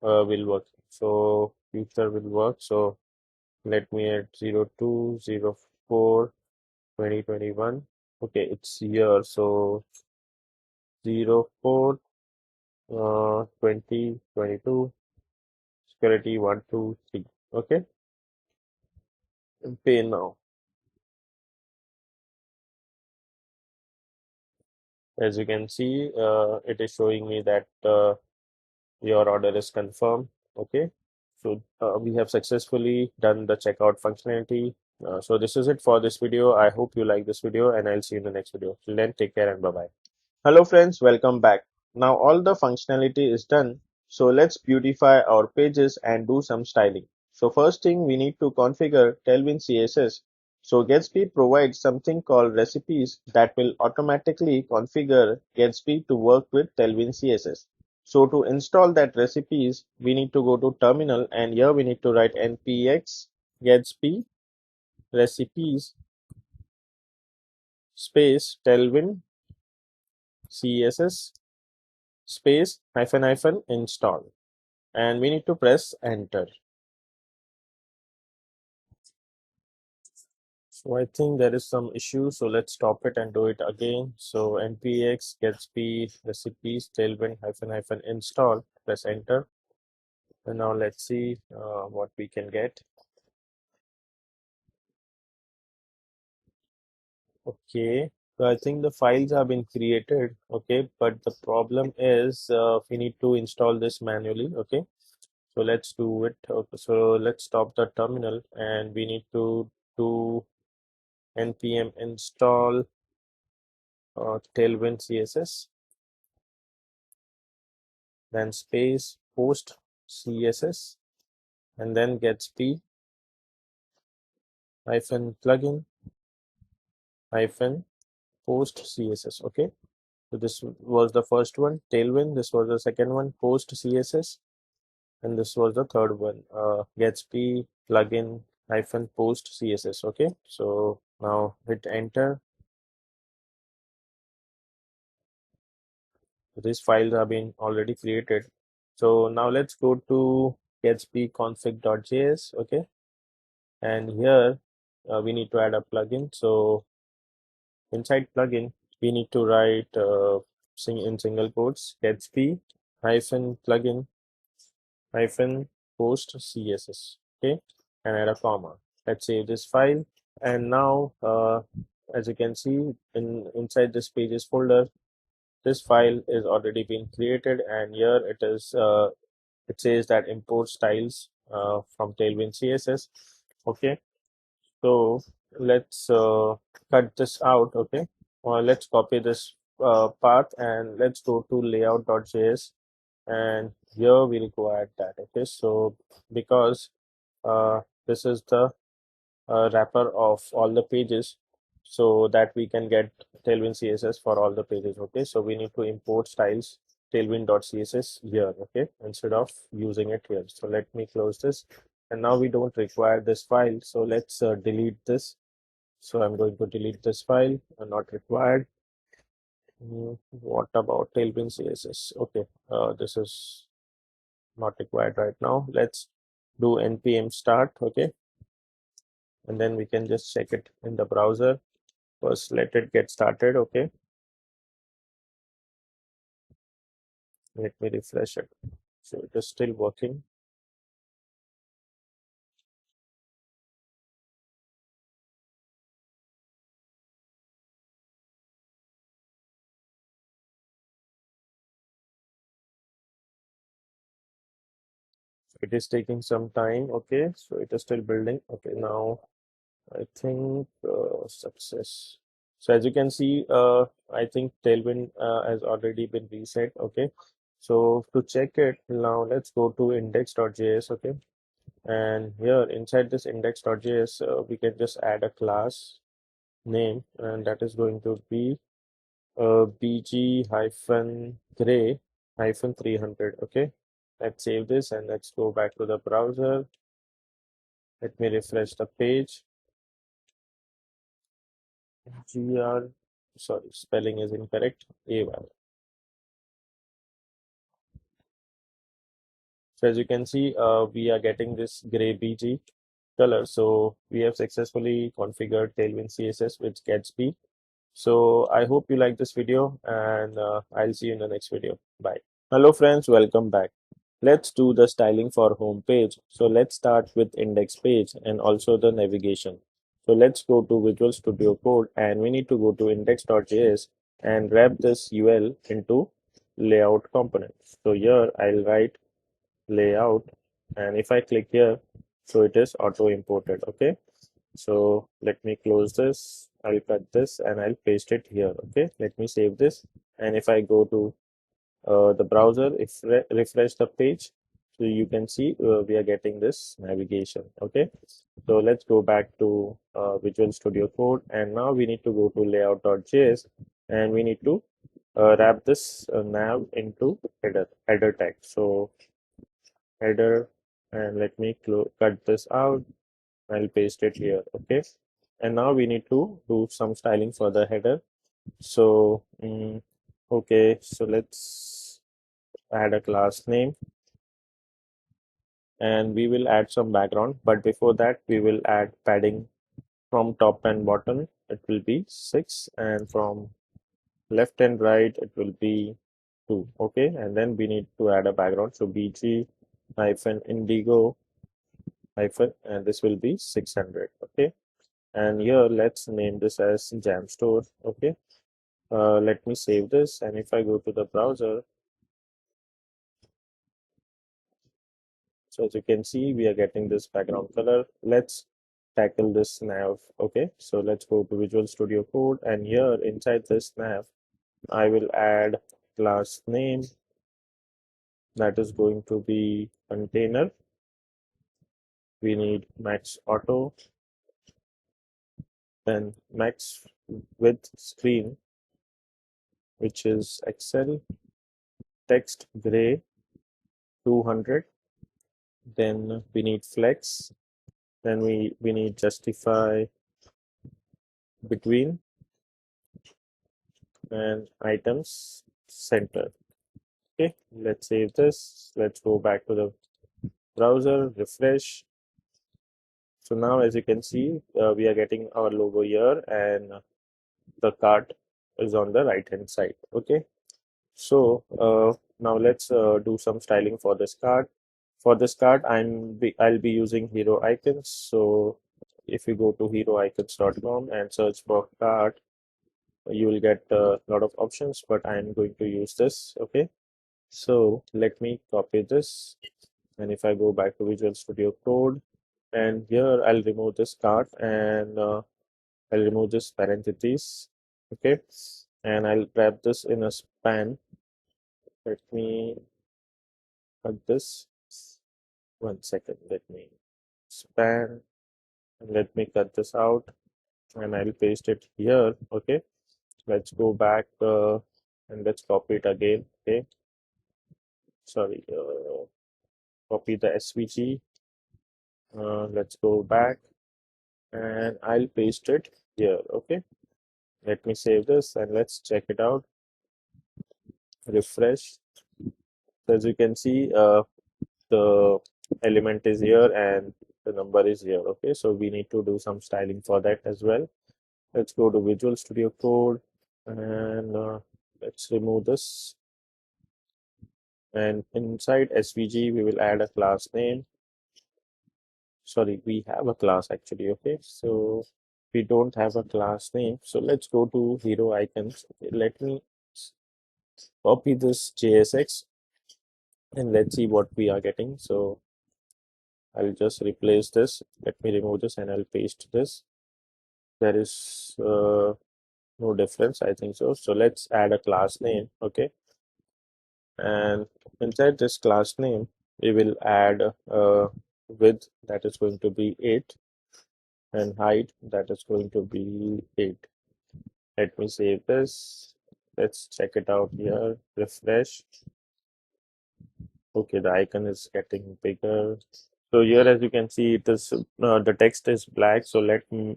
will work. So future will work. So let me add 02/04/2021. Okay, it's year. So 04 2022, security 123. Okay, and pay now. As you can see, it is showing me that your order is confirmed. Okay, so we have successfully done the checkout functionality. So this is it for this video. I hope you like this video, and I'll see you in the next video. Till then, take care and bye bye. Hello friends, welcome back. Now all the functionality is done, so let's beautify our pages and do some styling. So first thing, we need to configure Tailwind CSS. So Gatsby provides something called recipes that will automatically configure Gatsby to work with Tailwind CSS. So to install that recipes, we need to go to terminal, and here we need to write npx Gatsby recipes space Tailwind CSS space hyphen hyphen install, and we need to press enter. So I think there is some issue, so let's stop it and do it again. So npx Gatsby recipes tailwind hyphen hyphen install, press enter, and now let's see what we can get. Okay, so I think the files have been created. Okay, but the problem is we need to install this manually. Okay, so let's do it. Okay, so let's stop the terminal, and we need to do npm install Tailwind CSS, then space post CSS, and then Gatsby hyphen plugin hyphen post CSS. Okay, so this was the first one, Tailwind. This was the second one, post CSS, and this was the third one, Gatsby plugin hyphen post CSS. Okay, so now hit enter. these files have been already created. So now let's go to Gatsby config.js. Okay, and here we need to add a plugin. So inside plugin, we need to write in single quotes Gatsby hyphen plugin hyphen post CSS. Okay, and add a comma. Let's save this file. And now, as you can see, inside this pages folder, this file is already been created, and here it says that import styles from Tailwind CSS. Okay, so let's cut this out. Okay, or let's copy this path and let's go to layout.js, and here we require that. Okay, so because this is the wrapper of all the pages, so that we can get Tailwind CSS for all the pages. Okay, so we need to import styles tailwind.css here, okay, instead of using it here. So let me close this, and now we don't require this file, so let's delete this. So I'm going to delete this file, not required. What about Tailwind CSS? Okay, this is not required right now. Let's do npm start. Okay, and then we can just check it in the browser. First, let it get started. Okay, let me refresh it. So it is still working. It is taking some time. Okay, so it is still building. Okay, now I think success. So as you can see, I think Tailwind has already been reset. Okay, so to check it now, let's go to index.js. Okay, and here inside this index.js, we can just add a class name, and that is going to be bg hyphen gray hyphen 300. Okay, let's save this and let's go back to the browser. Let me refresh the page. Gr, sorry, spelling is incorrect. Ay. So as you can see, we are getting this gray bg color. So we have successfully configured Tailwind CSS with Gatsby. So I hope you like this video, and I'll see you in the next video. Bye. Hello friends, welcome back. Let's do the styling for home page. So let's start with index page and also the navigation. So let's go to Visual Studio Code, and we need to go to index.js and wrap this UL into layout components. So here I'll write layout, and if I click here, so it is auto imported. Okay, so let me close this. I'll cut this and I'll paste it here. Okay, let me save this, and if I go to the browser, if refresh the page, so you can see we are getting this navigation. Okay, so let's go back to Visual Studio Code, and now we need to go to layout.js, and we need to wrap this nav into header tag. So header, and let me cut this out. I'll paste it here. Okay, and now we need to do some styling for the header. So okay, so let's add a class name, and we will add some background, but before that we will add padding from top and bottom. It will be 6, and from left and right it will be 2. Okay, and then we need to add a background, so bg hyphen indigo hyphen, and this will be 600. Okay, and here let's name this as jam store. Okay, let me save this, and if I go to the browser, so as you can see, we are getting this background color. Let's tackle this nav. Okay, so let's go to Visual Studio Code, and here inside this nav, I will add class name that is going to be container. We need max auto, then max width screen, which is Excel, text gray 200. Then we need flex. Then we need justify between, and items center. Okay, let's save this. Let's go back to the browser, refresh. So now as you can see, we are getting our logo here, and the cart is on the right hand side. Okay, so now let's do some styling for this cart. For this cart, I'll be using hero icons. So if you go to heroicons.com and search for cart, you will get a lot of options, but I'm going to use this. Okay, so let me copy this, and if I go back to Visual Studio Code, and here I'll remove this cart, and I'll remove this parentheses. Okay, and I'll wrap this in a span. Let me cut this. 1 second. Let me span, and let me cut this out, and I'll paste it here. Okay, let's go back and let's copy it again. Okay, sorry, copy the SVG. Let's go back, and I'll paste it here. Okay, let me save this, and let's check it out. Refresh. So as you can see, the element is here and the number is here. Okay, so we need to do some styling for that as well. Let's go to Visual Studio Code, and let's remove this, and inside SVG we will add a class name. Sorry, we have a class actually. Okay, so we don't have a class name, so let's go to hero icons. Okay, let me copy this JSX, and let's see what we are getting. So I'll just replace this. Let me remove this, and I'll paste this. There is no difference, I think so. So let's add a class name. Okay, and inside this class name we will add width, that is going to be 8, and height, that is going to be 8. Let me save this. Let's check it out here. Refresh. Okay, the icon is getting bigger. So here, as you can see, it is the text is black. So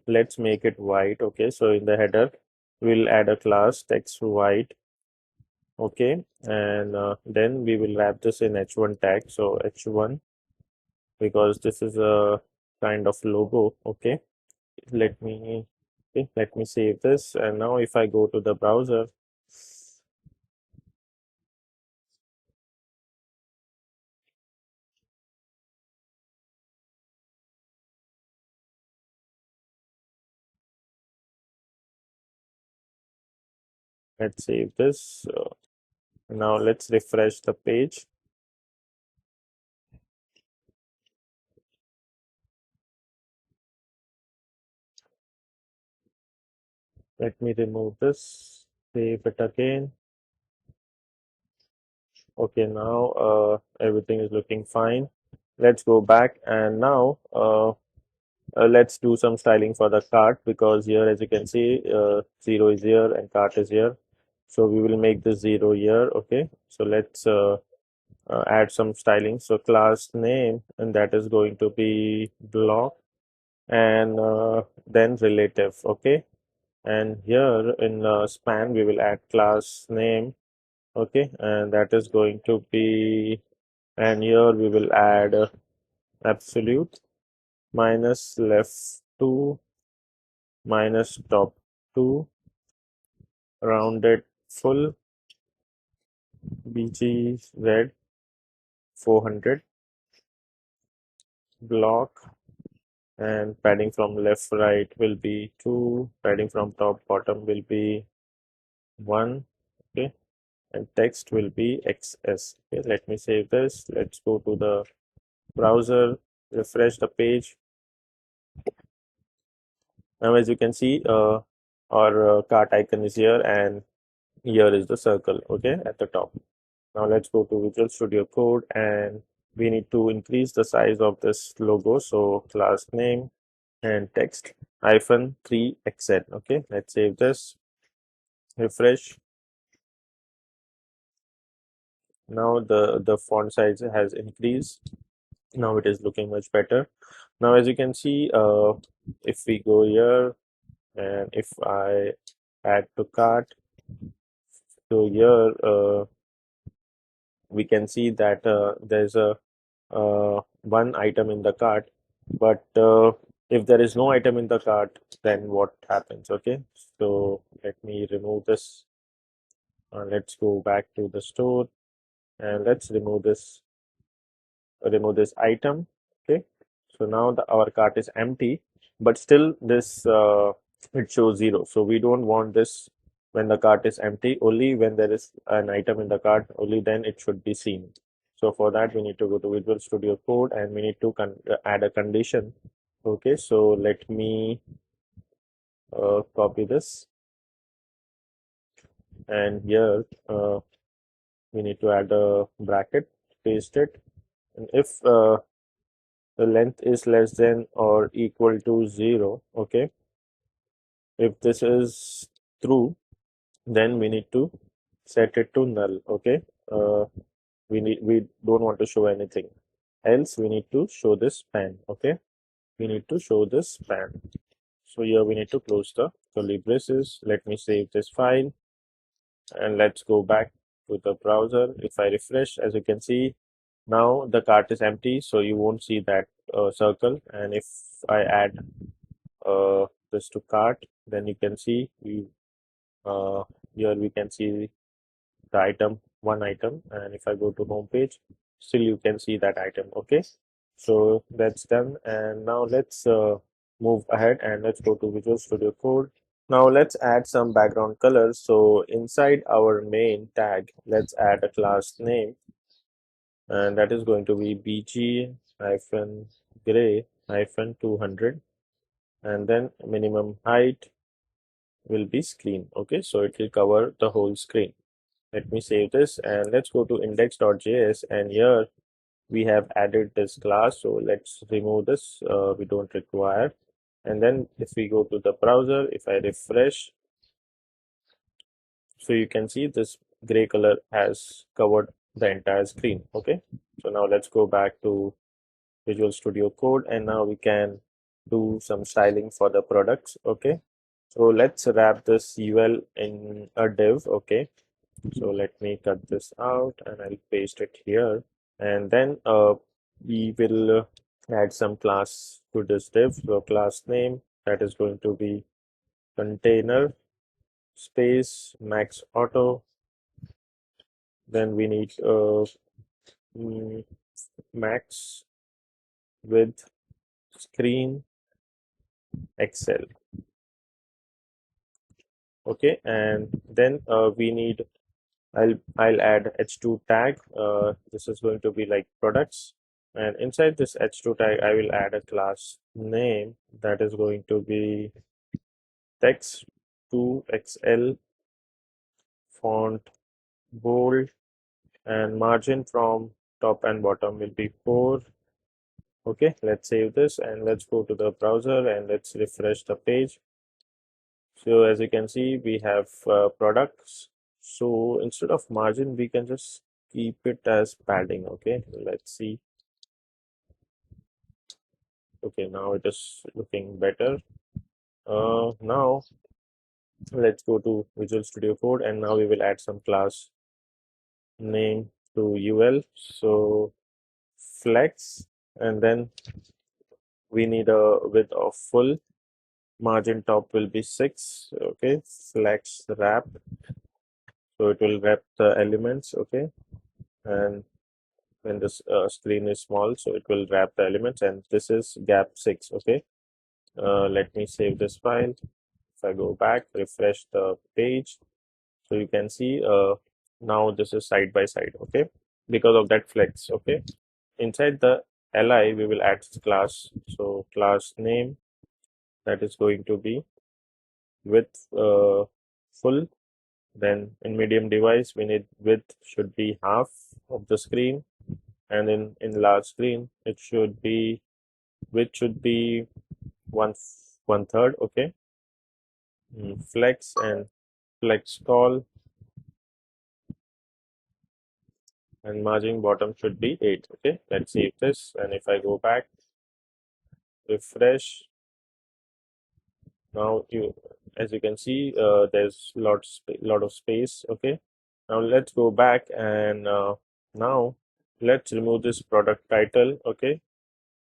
let's make it white. Okay, so in the header, we'll add a class text white. Okay, and then we will wrap this in h1 tag. So h1, because this is a kind of logo. Okay, let me let me save this, and now if I go to the browser, let's save this. Now let's refresh the page. Let me remove this, save it again. Okay, now everything is looking fine. Let's go back, and now let's do some styling for the cart, because here, as you can see, 0 is here and cart is here. So we will make this 0 here. Okay, so let's add some styling. So class name, and that is going to be block, and then relative. Okay, and here in span we will add class name. Okay, and that is going to be, and here we will add absolute minus left 2 minus top 2 rounded full bg red 400 block, and padding from left right will be 2, padding from top bottom will be 1. Okay, and text will be XS. Okay, let me save this. Let's go to the browser, refresh the page. Now, as you can see, our cart icon is here, and here is the circle. Okay, at the top. Now let's go to Visual Studio Code, and we need to increase the size of this logo. So class name and text -3xn. Okay, let's save this. Refresh. Now the font size has increased. Now it is looking much better. Now, as you can see, if we go here, and if I add to cart, so here we can see that there's a one item in the cart, but if there is no item in the cart, then what happens? Okay, so let me remove this. Let's go back to the store and let's remove this item. Okay, so now our cart is empty, but still this it shows 0. So we don't want this when the cart is empty. Only when there is an item in the cart, only then it should be seen. So for that we need to go to Visual Studio Code and we need to add a condition. Okay, so let me copy this, and here we need to add a bracket, paste it, and if the length is less than or equal to 0, okay, if this is true, then we need to set it to null. Okay, uh, we don't want to show anything else. We need to show this span. Okay, we need to show this span. So here we need to close the curly braces. Let me save this file and let's go back to the browser. If I refresh, as you can see, now the cart is empty, so you won't see that circle. And if I add this to cart, then you can see uh, here we can see the item, one item, and if I go to home page, still you can see that item. Okay, so that's done, and now let's move ahead and let's go to Visual Studio Code. Now let's add some background colors. So inside our main tag, let's add a class name, and that is going to be bg hyphen gray hyphen 200, and then minimum height will be screen. Okay, so it will cover the whole screen. Let me save this and let's go to index.js, and here we have added this class. So let's remove this, we don't require. And then if we go to the browser, if I refresh, so you can see this gray color has covered the entire screen. Okay, so now let's go back to Visual Studio Code, and now we can do some styling for the products. Okay, so let's wrap this UL in a div. Okay, so let me cut this out and I'll paste it here, and then we will add some class to this div. So class name, that is going to be container space max auto. Then we need mm, max with screen Excel. Okay, and then we need, I'll add h2 tag. This is going to be like products, and inside this h2 tag I will add a class name that is going to be text to XL, font bold, and margin from top and bottom will be 4. Okay, let's save this and let's go to the browser and let's refresh the page. So as you can see, we have products. So instead of margin, we can just keep it as padding. Okay, let's see. Okay, now it is looking better. Now let's go to Visual Studio Code, and now we will add some class name to UL. So flex, and then we need a width of full. Margin top will be 6. Okay, flex wrap. So it will wrap the elements. Okay, and when this screen is small, so it will wrap the elements, and this is gap 6. Okay, let me save this file. If I go back, refresh the page, so you can see now this is side by side. Okay, because of that flex. Okay, inside the li we will add class. So class name, that is going to be width full. Then in medium device we need width should be half of the screen, and in large screen it should be, width should be one third. Okay, flex and flex call, and margin bottom should be 8. Okay, let's save this, and if I go back, refresh, now you, as you can see, there's lot of space. Okay, now let's go back and Now let's remove this product title, okay,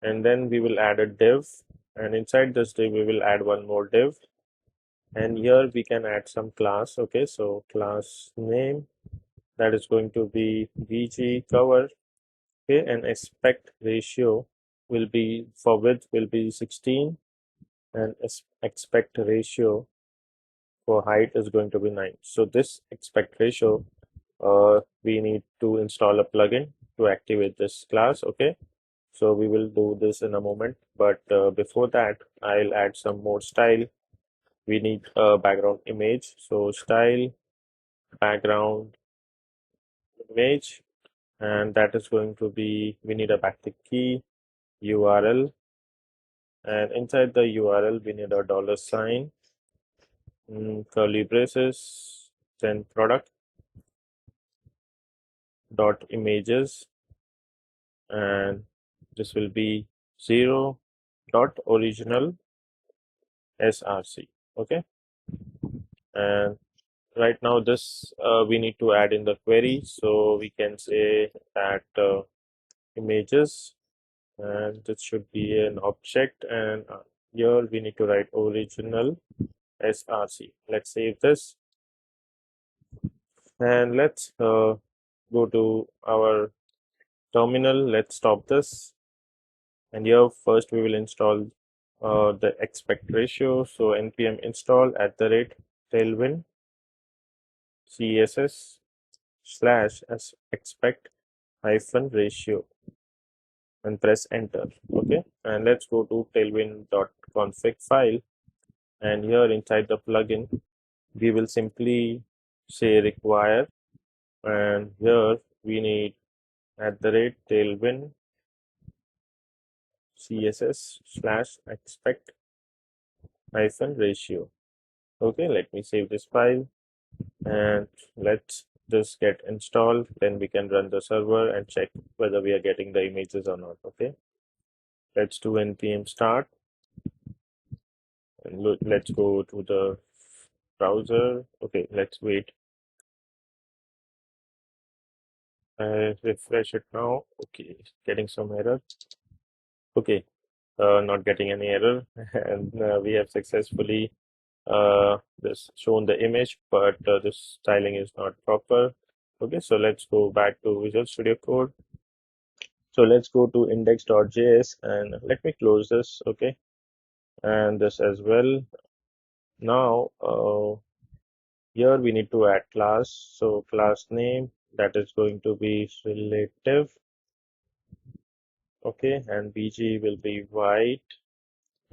and then we will add a div, and inside this div we will add one more div, and here we can add some class, okay. So class name, that is going to be VG cover, okay, and aspect ratio will be, for width will be 16, and aspect ratio for height is going to be 9. So this aspect ratio, we need to install a plugin to activate this class, okay. So we will do this in a moment, but before that I'll add some more style. We need a background image, so style background image, and that is going to be, we need a backtick key, URL, and inside the URL we need a dollar sign, curly braces, then product dot images, and this will be 0 dot original src, okay. And right now this we need to add in the query, so we can say that images, and this should be an object, and here we need to write original src. Let's save this, and let's go to our terminal. Let's stop this, and here first we will install the expect ratio, so npm install at the rate tailwind css slash as expect hyphen ratio, and press enter, okay. And let's go to tailwind.config file, and here inside the plugin we will simply say require, and here we need at the rate tailwind css slash expect hyphen ratio, okay. Let me save this file, and let's this get installed, then we can run the server and check whether we are getting the images or not, okay. Let's do npm start, and look, let's go to the browser, okay. Let's wait, refresh it now, okay. Getting some error, okay. Not getting any error, and we have successfully this shown the image, but this styling is not proper, okay. So let's go back to Visual Studio Code. So let's go to index.js, and let me close this, okay, and this as well. Now here we need to add class, so class name, that is going to be relative, okay, and bg will be white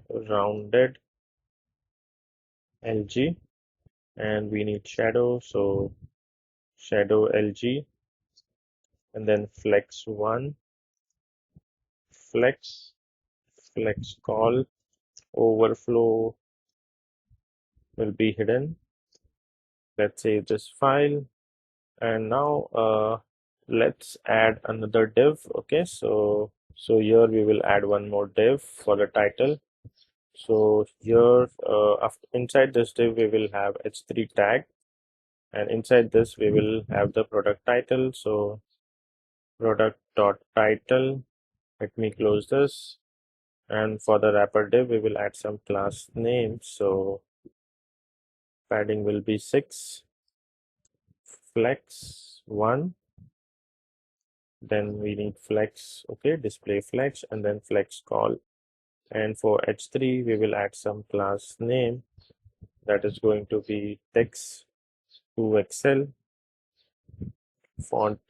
rounded lg, and we need shadow, so shadow lg, and then flex 1, flex call, overflow will be hidden. Let's save this file, and now let's add another div, okay. So here we will add one more div for the title. So here inside this div we will have h3 tag, and inside this we will have the product title, so product dot title. Let me close this, and for the wrapper div we will add some class names, so padding will be 6, flex 1, then we need flex, okay, display flex, and then flex call. And for h3 we will add some class name, that is going to be text to excel, font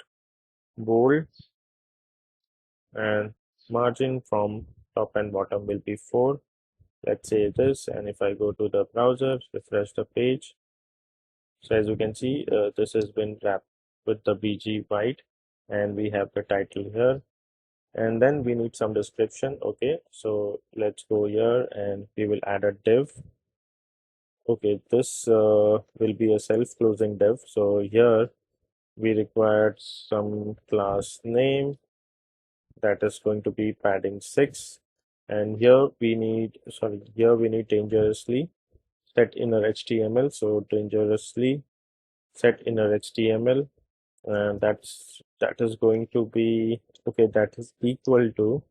bold, and margin from top and bottom will be 4. Let's save this, and if I go to the browser, refresh the page, so as you can see this has been wrapped with the bg white, and we have the title here, and then we need some description, okay. So let's go here, and we will add a div, okay. This will be a self-closing div, so here we required some class name, that is going to be padding 6, and here we need, sorry, here we need dangerously set inner html, so dangerously set inner html, and that's that is going to be, okay, that is equal to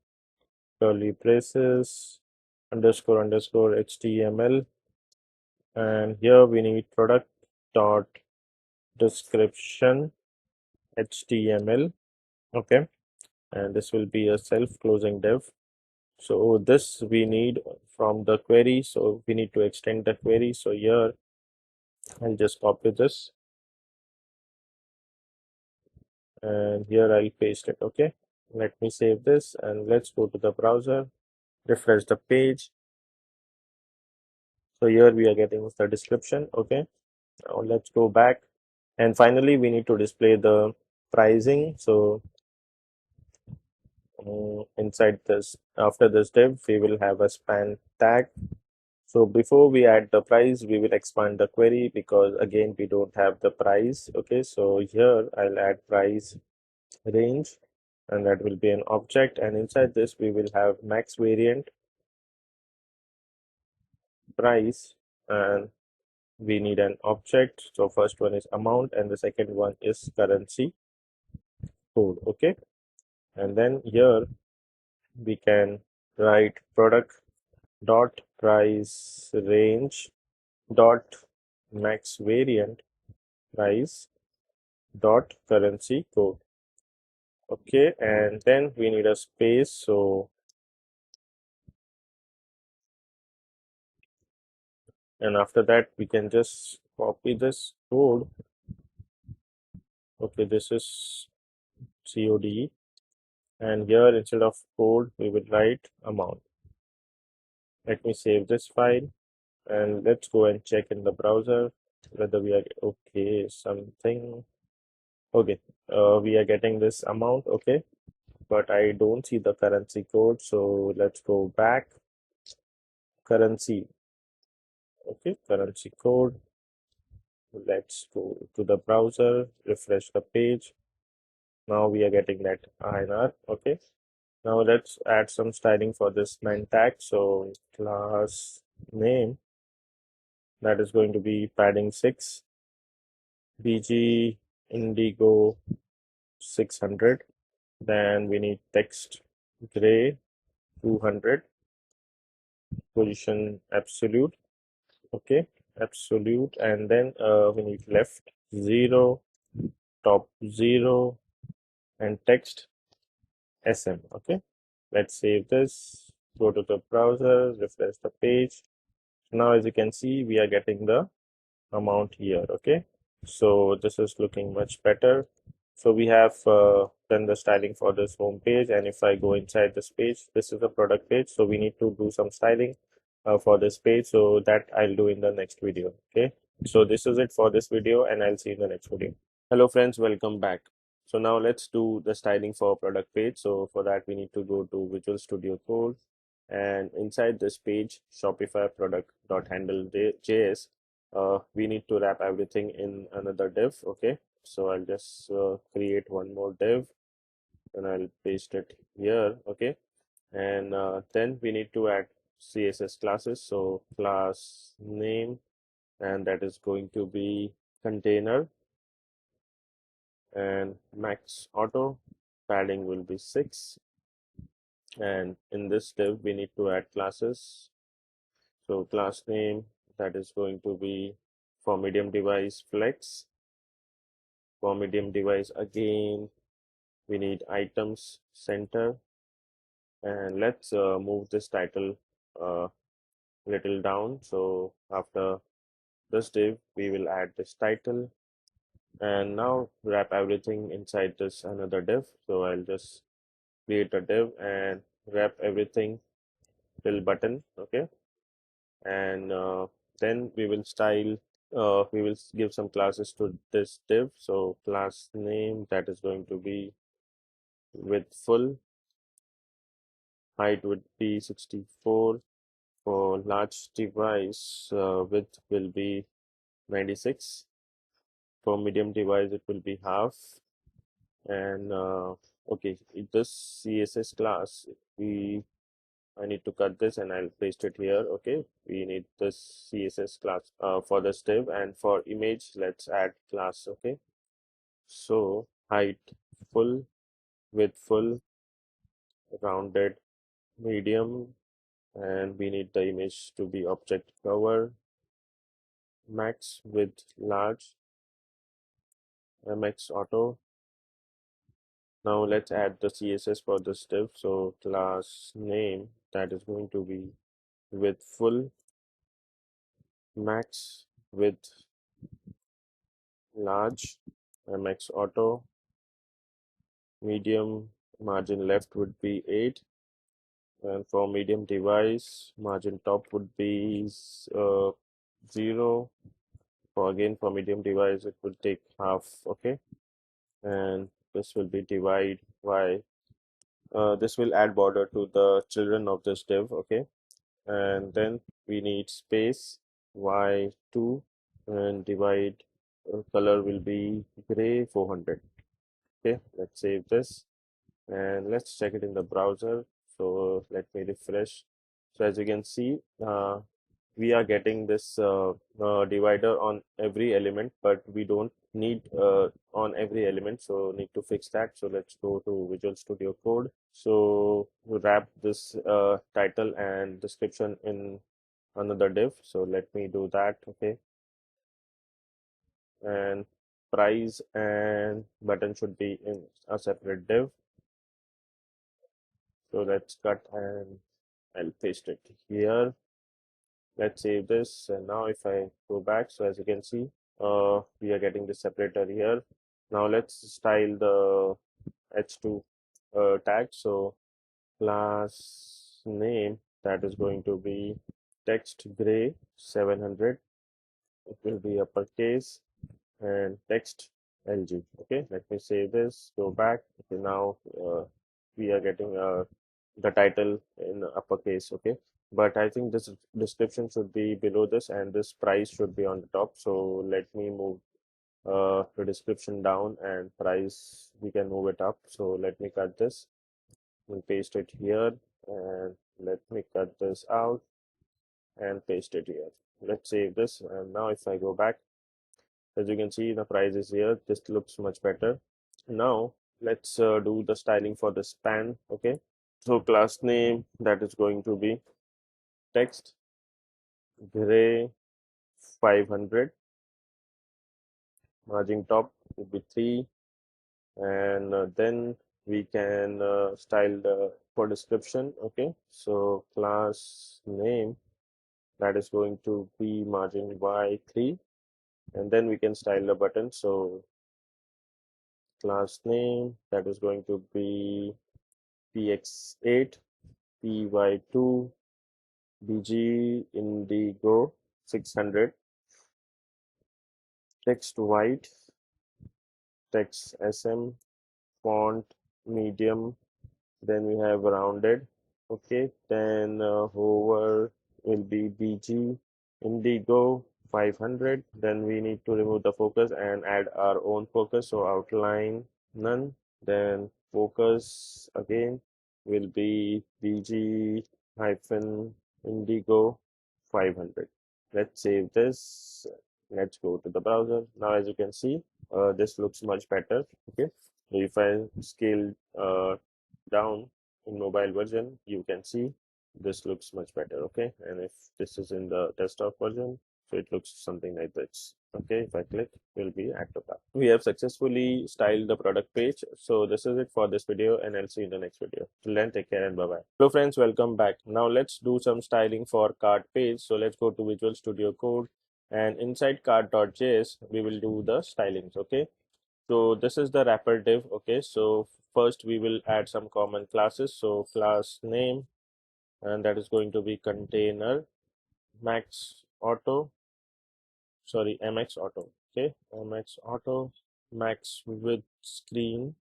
curly braces underscore underscore HTML, and here we need product dot description HTML. Okay, and this will be a self-closing div. So this we need from the query, so we need to extend the query. So here I'll just copy this, and here I'll paste it. Okay, let me save this, and let's go to the browser, refresh the page. So here we are getting the description. Okay, now let's go back, and finally we need to display the pricing. So inside this, after this div, we will have a span tag. So before we add the price, we will expand the query because again we don't have the price. Okay, so here I'll add price range, and that will be an object, and inside this we will have max variant price, and we need an object. So first one is amount and the second one is currency code. Okay, and then here we can write product dot price range dot max variant price dot currency code. Okay, and then we need a space. So, and after that we can just copy this code. Okay, this is COD, and here instead of code we will write amount. Let me save this file, and let's go and check in the browser whether we are okay something. Okay, we are getting this amount. Okay, but I don't see the currency code, so let's go back. Currency. Okay, currency code. Let's go to the browser, refresh the page. Now we are getting that INR. Okay, now let's add some styling for this main tag. So class name, that is going to be padding 6, BG Indigo 600. Then we need text gray 200, position absolute. Okay, absolute, and then we need left 0, top 0, and text SM. Okay, let's save this, go to the browser, refresh the page. Now as you can see, we are getting the amount here. Okay, so this is looking much better. So we have done the styling for this home page, and if I go inside this page, this is the product page, so we need to do some styling for this page, so that I'll do in the next video. Okay, so this is it for this video, and I'll see you in the next video. Hello friends, welcome back. So now let's do the styling for product page. So for that we need to go to Visual Studio Code, and inside this page, Shopify product.handle.js, we need to wrap everything in another div. Okay, so I'll just create one more div, and I'll paste it here. Okay, and then we need to add CSS classes. So class name, and that is going to be container, and max auto, padding will be 6, and in this div we need to add classes. So class name, that is going to be for medium device flex. For medium device, again we need items center, and let's move this title little down. So after this div we will add this title, and now wrap everything inside this another div. So I'll just create a div and wrap everything till button. Okay, and then we will style, we will give some classes to this div. So class name, that is going to be width full, height would be 64. For large device, width will be 96. For medium device it will be half. And okay, this CSS class, I need to cut this and I'll paste it here. Okay, we need this CSS class for this div, and for image let's add class. Okay, so height full, with full, rounded, medium, and we need the image to be object cover, max with large, MX auto. Now let's add the CSS for this div. So class name that is going to be with full, max with large, MX auto, medium margin left would be 8, and for medium device margin top would be 0. For medium device it will take half, okay, and this will be divide by this will add border to the children of this div, okay, and then we need space y2 and divide color will be gray 400. Okay, let's save this and let's check it in the browser. So let me refresh. So as you can see, we are getting this divider on every element, but we don't need on every element, so need to fix that. So let's go to Visual Studio Code. So we wrap this title and description in another div. So let me do that. Okay, and price and button should be in a separate div. So let's cut and I'll paste it here. Let's save this, and now if I go back, so as you can see, we are getting the separator here. Now let's style the h2 tag. So class name that is going to be text gray 700. It will be uppercase and text LG. Okay, let me save this, go back. Okay, now we are getting the title in uppercase. Okay, but I think this description should be below this and this price should be on the top. So let me move the description down and price we can move it up. So let me cut this and paste it here, and let me cut this out and paste it here. Let's save this, and now if I go back, as you can see the price is here. This looks much better. Now let's do the styling for the span. Okay, so class name that is going to be text gray 500, margin top will be 3, and then we can style the for description. Okay, so class name that is going to be margin y3, and then we can style the button. So class name that is going to be px8, py2, bg indigo 600, text white, text sm, font medium, then we have rounded. Okay, then hover will be bg indigo 500. Then we need to remove the focus and add our own focus. So outline none, then focus again will be bg hyphen indigo 500. Let's save this. Let's go to the browser. Now as you can see, this looks much better. Okay, if I scale down in mobile version, you can see this looks much better. Okay, and if this is in the desktop version, so it looks something like this. Okay, if I click, will be at the top. We have successfully styled the product page. So this is it for this video, and I'll see you in the next video. Till then, take care and bye bye. Hello friends, welcome back. Now let's do some styling for cart page. So let's go to Visual Studio Code, and inside cart.js we will do the stylings. Okay, so this is the wrapper div. Okay, so first we will add some common classes. So class name, and that is going to be container max auto, sorry, mx auto. Okay, mx auto, max width screen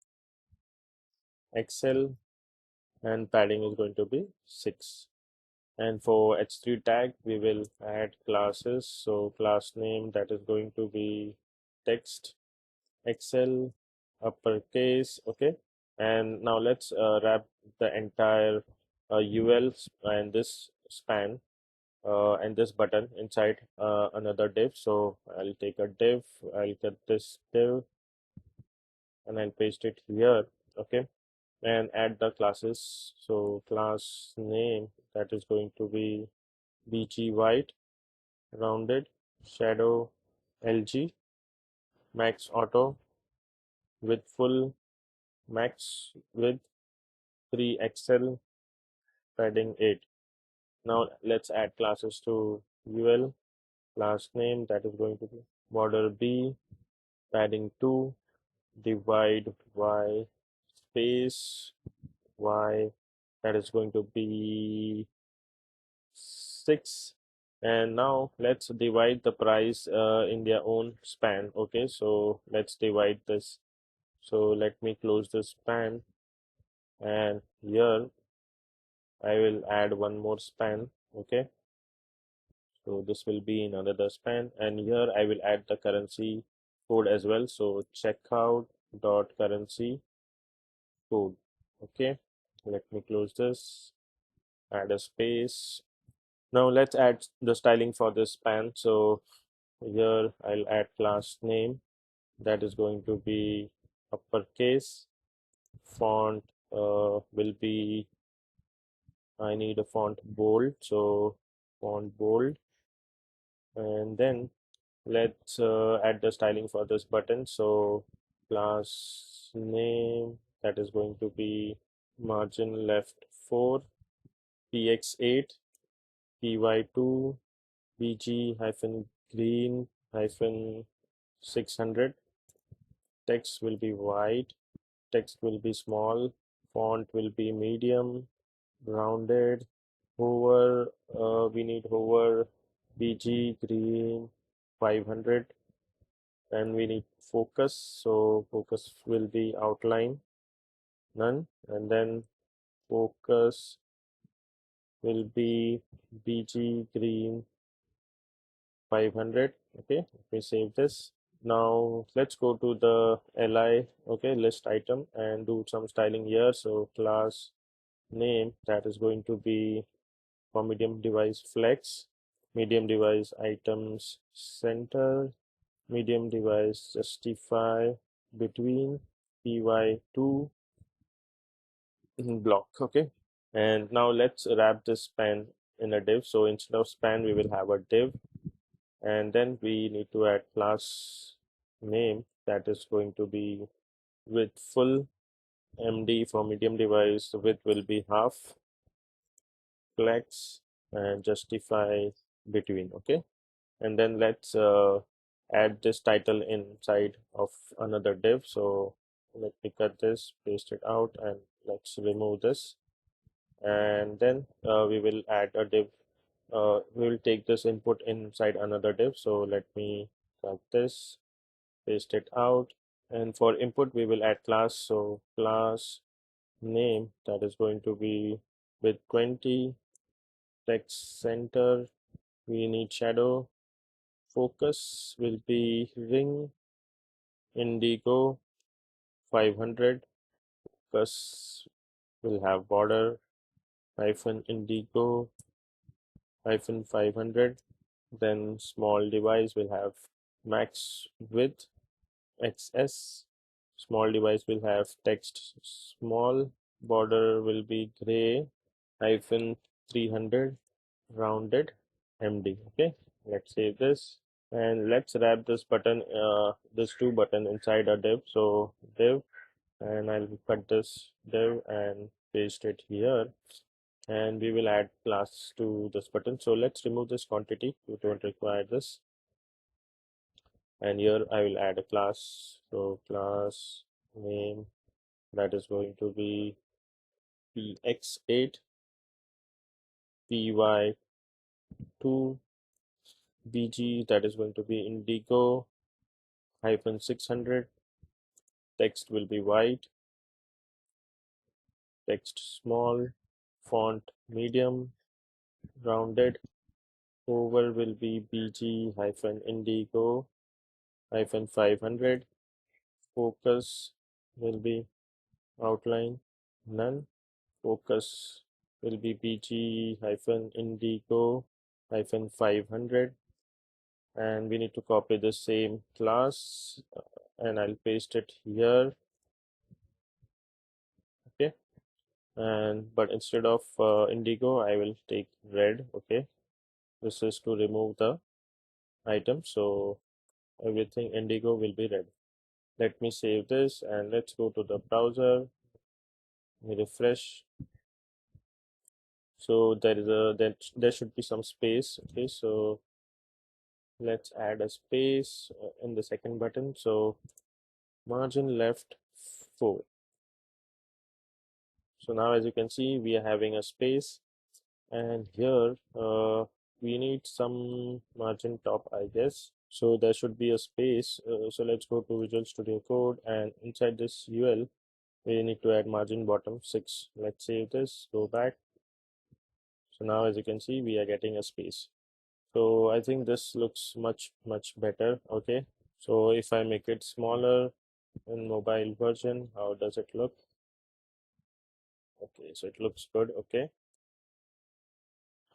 XL, and padding is going to be 6. And for h3 tag we will add classes. So class name that is going to be text XL uppercase. Okay, and now let's wrap the entire UL and this span and this button inside another div. So I'll take a div, I'll get this div, and I'll paste it here. Okay, and add the classes. So class name, that is going to be BG white, rounded, shadow LG, max auto, with full, max width 3XL, padding 8. Now let's add classes to UL. Class name, that is going to be border B, padding 2, divide Y, space Y, that is going to be 6. And now let's divide the price in their own span. Okay, so let's divide this. So let me close this span, and here I will add one more span. Okay, so this will be in another span, and here I will add the currency code as well. So checkout dot currency code. Okay, let me close this, add a space. Now let's add the styling for this span. So here I'll add class name, that is going to be uppercase. Font will be, I need a font bold, so font bold. And then let's add the styling for this button. So class name, that is going to be margin left 4, px8, py2, bg hyphen green hyphen 600. Text will be white, text will be small, font will be medium, rounded, hover, we need hover, bg green 500, and we need focus, so focus will be outline, none, and then focus will be bg green 500. Okay, let me save this. Now let's go to the li, okay, list item, and do some styling here. So class name, that is going to be for medium device flex, medium device items center, medium device justify between, py2 block. Okay, and now let's wrap this span in a div. So instead of span we will have a div, and then we need to add class name, that is going to be with full, md for medium device, width will be half, flex, and justify between. Okay, and then let's add this title inside of another div. So let me cut this, paste it out, and let's remove this, and then we will add a div. We will take this input inside another div. So let me cut this, paste it out, and for input we will add class. So class name, that is going to be with 20, text center, we need shadow, focus will be ring indigo 500, focus will have border hyphen indigo hyphen 500, then small device will have max width XS, small device will have text small, border will be gray hyphen 300, rounded MD. Okay, let's save this, and let's wrap this button, this two button inside a div. So div, and I'll cut this div and paste it here, and we will add class to this button. So let's remove this quantity, we don't require this, and here I will add a class. So class name, that is going to be px8, py2, bg, that is going to be indigo hyphen 600, text will be white, text small, font medium, rounded, over will be bg hyphen indigo hyphen 500, focus will be outline, none, focus will be bg hyphen indigo hyphen 500, and we need to copy the same class, and I'll paste it here, and but instead of indigo I will take red. Okay, this is to remove the item, so everything indigo will be red. Let me save this and let's go to the browser, refresh. So there should be some space. Okay, so let's add a space in the second button. So margin left 4. So now as you can see we are having a space, and here we need some margin top, I guess. So there should be a space. So let's go to Visual Studio Code, and inside this UL we need to add margin bottom 6. Let's save this, go back. So now as you can see we are getting a space. So I think this looks much better. Okay, so if I make it smaller in mobile version, how does it look? Okay, so it looks good. Okay,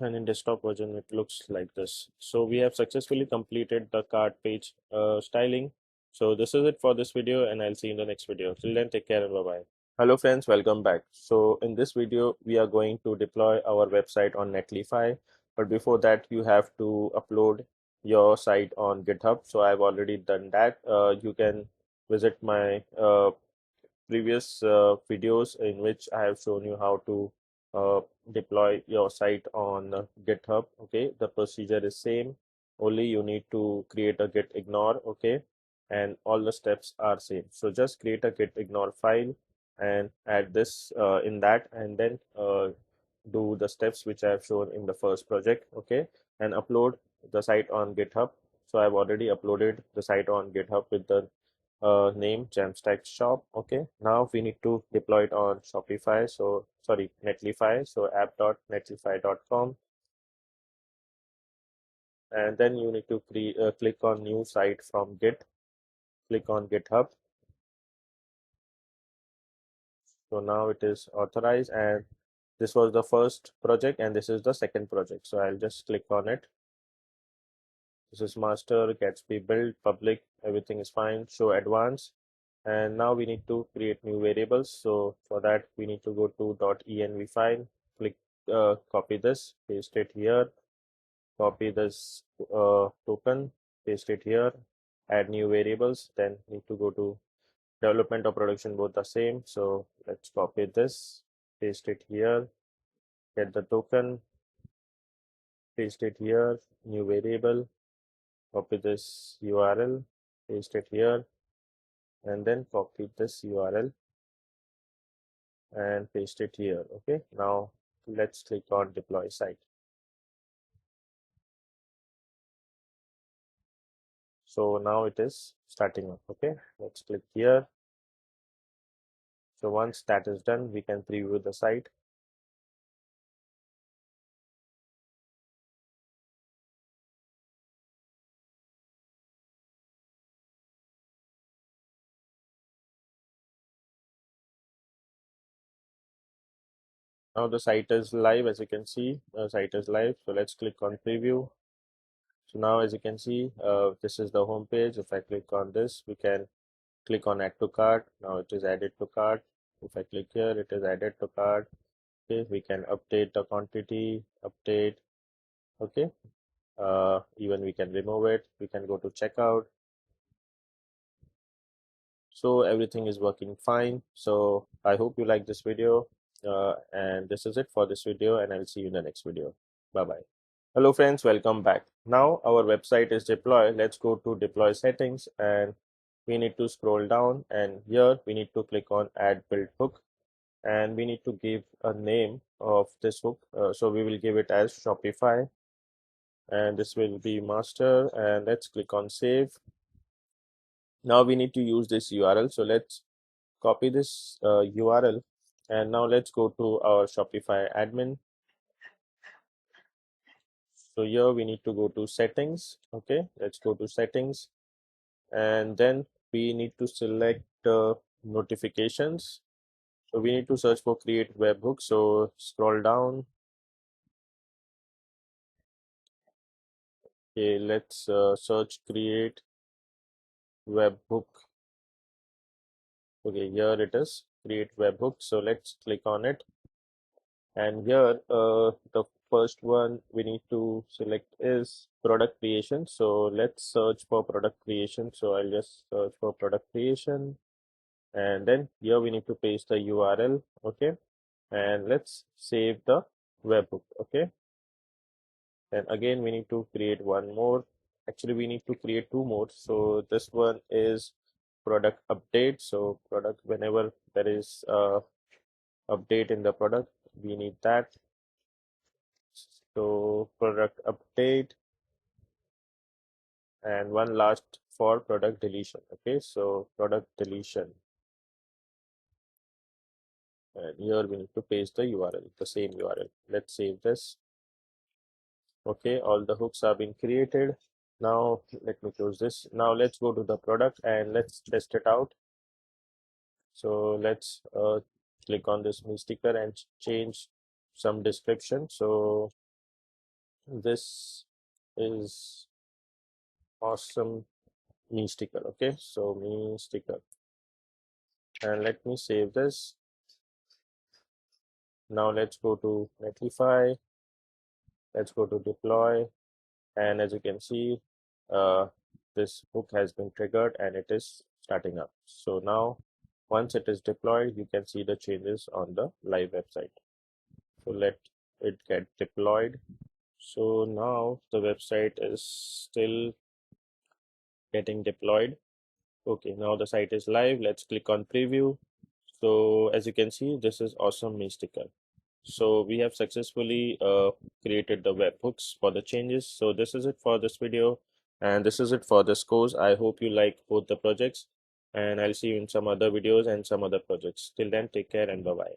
and in desktop version it looks like this. So we have successfully completed the cart page styling. So this is it for this video, and I'll see you in the next video. Till then, take care and bye bye. Hello friends, welcome back. So in this video we are going to deploy our website on Netlify, but before that you have to upload your site on GitHub. So I've already done that. You can visit my previous videos in which I have shown you how to uh, deploy your site on GitHub. Okay, the procedure is same, only you need to create a git ignore. Okay, and all the steps are same. So just create a git ignore file and add this in that, and then do the steps which I have shown in the first project. Okay, and upload the site on GitHub. So I've already uploaded the site on GitHub with the name JAMstack shop. Okay, now we need to deploy it on Shopify. So sorry, Netlify. So app.netlify.com, and then you need to click on new site from Git. Click on GitHub. So now it is authorized, and this was the first project and this is the second project. So I'll just click on it. This is master, Gatsby build, public, everything is fine. Show advanced. And now we need to create new variables. So for that we need to go to .env file, click copy this, paste it here, copy this token, paste it here, add new variables. Then need to go to development or production, both the same. So let's copy this, paste it here, get the token, paste it here, new variable, copy this URL, paste it here, and then copy this URL and paste it here. Okay, now let's click on deploy site. So now it is starting up. Okay, let's click here. So once that is done, we can preview the site. Now the site is live. As you can see, the site is live. So let's click on preview. So now as you can see, this is the home page. If I click on this, we can click on add to cart. Now it is added to cart. If I click here, it is added to cart. Okay, we can update the quantity, update. Okay, even we can remove it. We can go to checkout. So everything is working fine. So I hope you like this video, and this is it for this video, and I'll see you in the next video. Bye bye. Hello friends, welcome back. Now our website is deployed. Let's go to deploy settings, and we need to scroll down, and here we need to click on add build hook, and we need to give a name of this hook. So we will give it as Shopify, and this will be master, and let's click on save. Now we need to use this URL. So let's copy this URL, and now let's go to our Shopify admin. So here we need to go to settings. Okay, let's go to settings, and then we need to select notifications. So we need to search for create webhook. So scroll down. Okay, let's search create webhook. Okay, here it is, create webhook. So let's click on it. And here, the first one we need to select is product creation. So let's search for product creation. So I'll just search for product creation, and then here we need to paste the URL. Okay, and let's save the webhook. Okay, and again we need to create one more. Actually, we need to create two more. So this one is product update. So product, whenever there is a update in the product, we need that. So product update, and one last for product deletion. Okay, so product deletion, and here we need to paste the URL, the same URL. Let's save this. Okay, all the hooks have been created. Now let me close this. Now let's go to the product and let's test it out. So let's click on this me sticker and change some description. So this is awesome me sticker. Okay, so me sticker, and let me save this. Now let's go to Netlify. Let's go to deploy, and as you can see, uh, this hook has been triggered and it is starting up. So now once it is deployed, you can see the changes on the live website. So let it get deployed. So now the website is still getting deployed. Okay, now the site is live. Let's click on preview. So as you can see, this is awesome me sticker. So we have successfully created the webhooks for the changes. So this is it for this video, and this is it for this course. I hope you like both the projects, and I'll see you in some other videos and some other projects. Till then, take care and bye bye.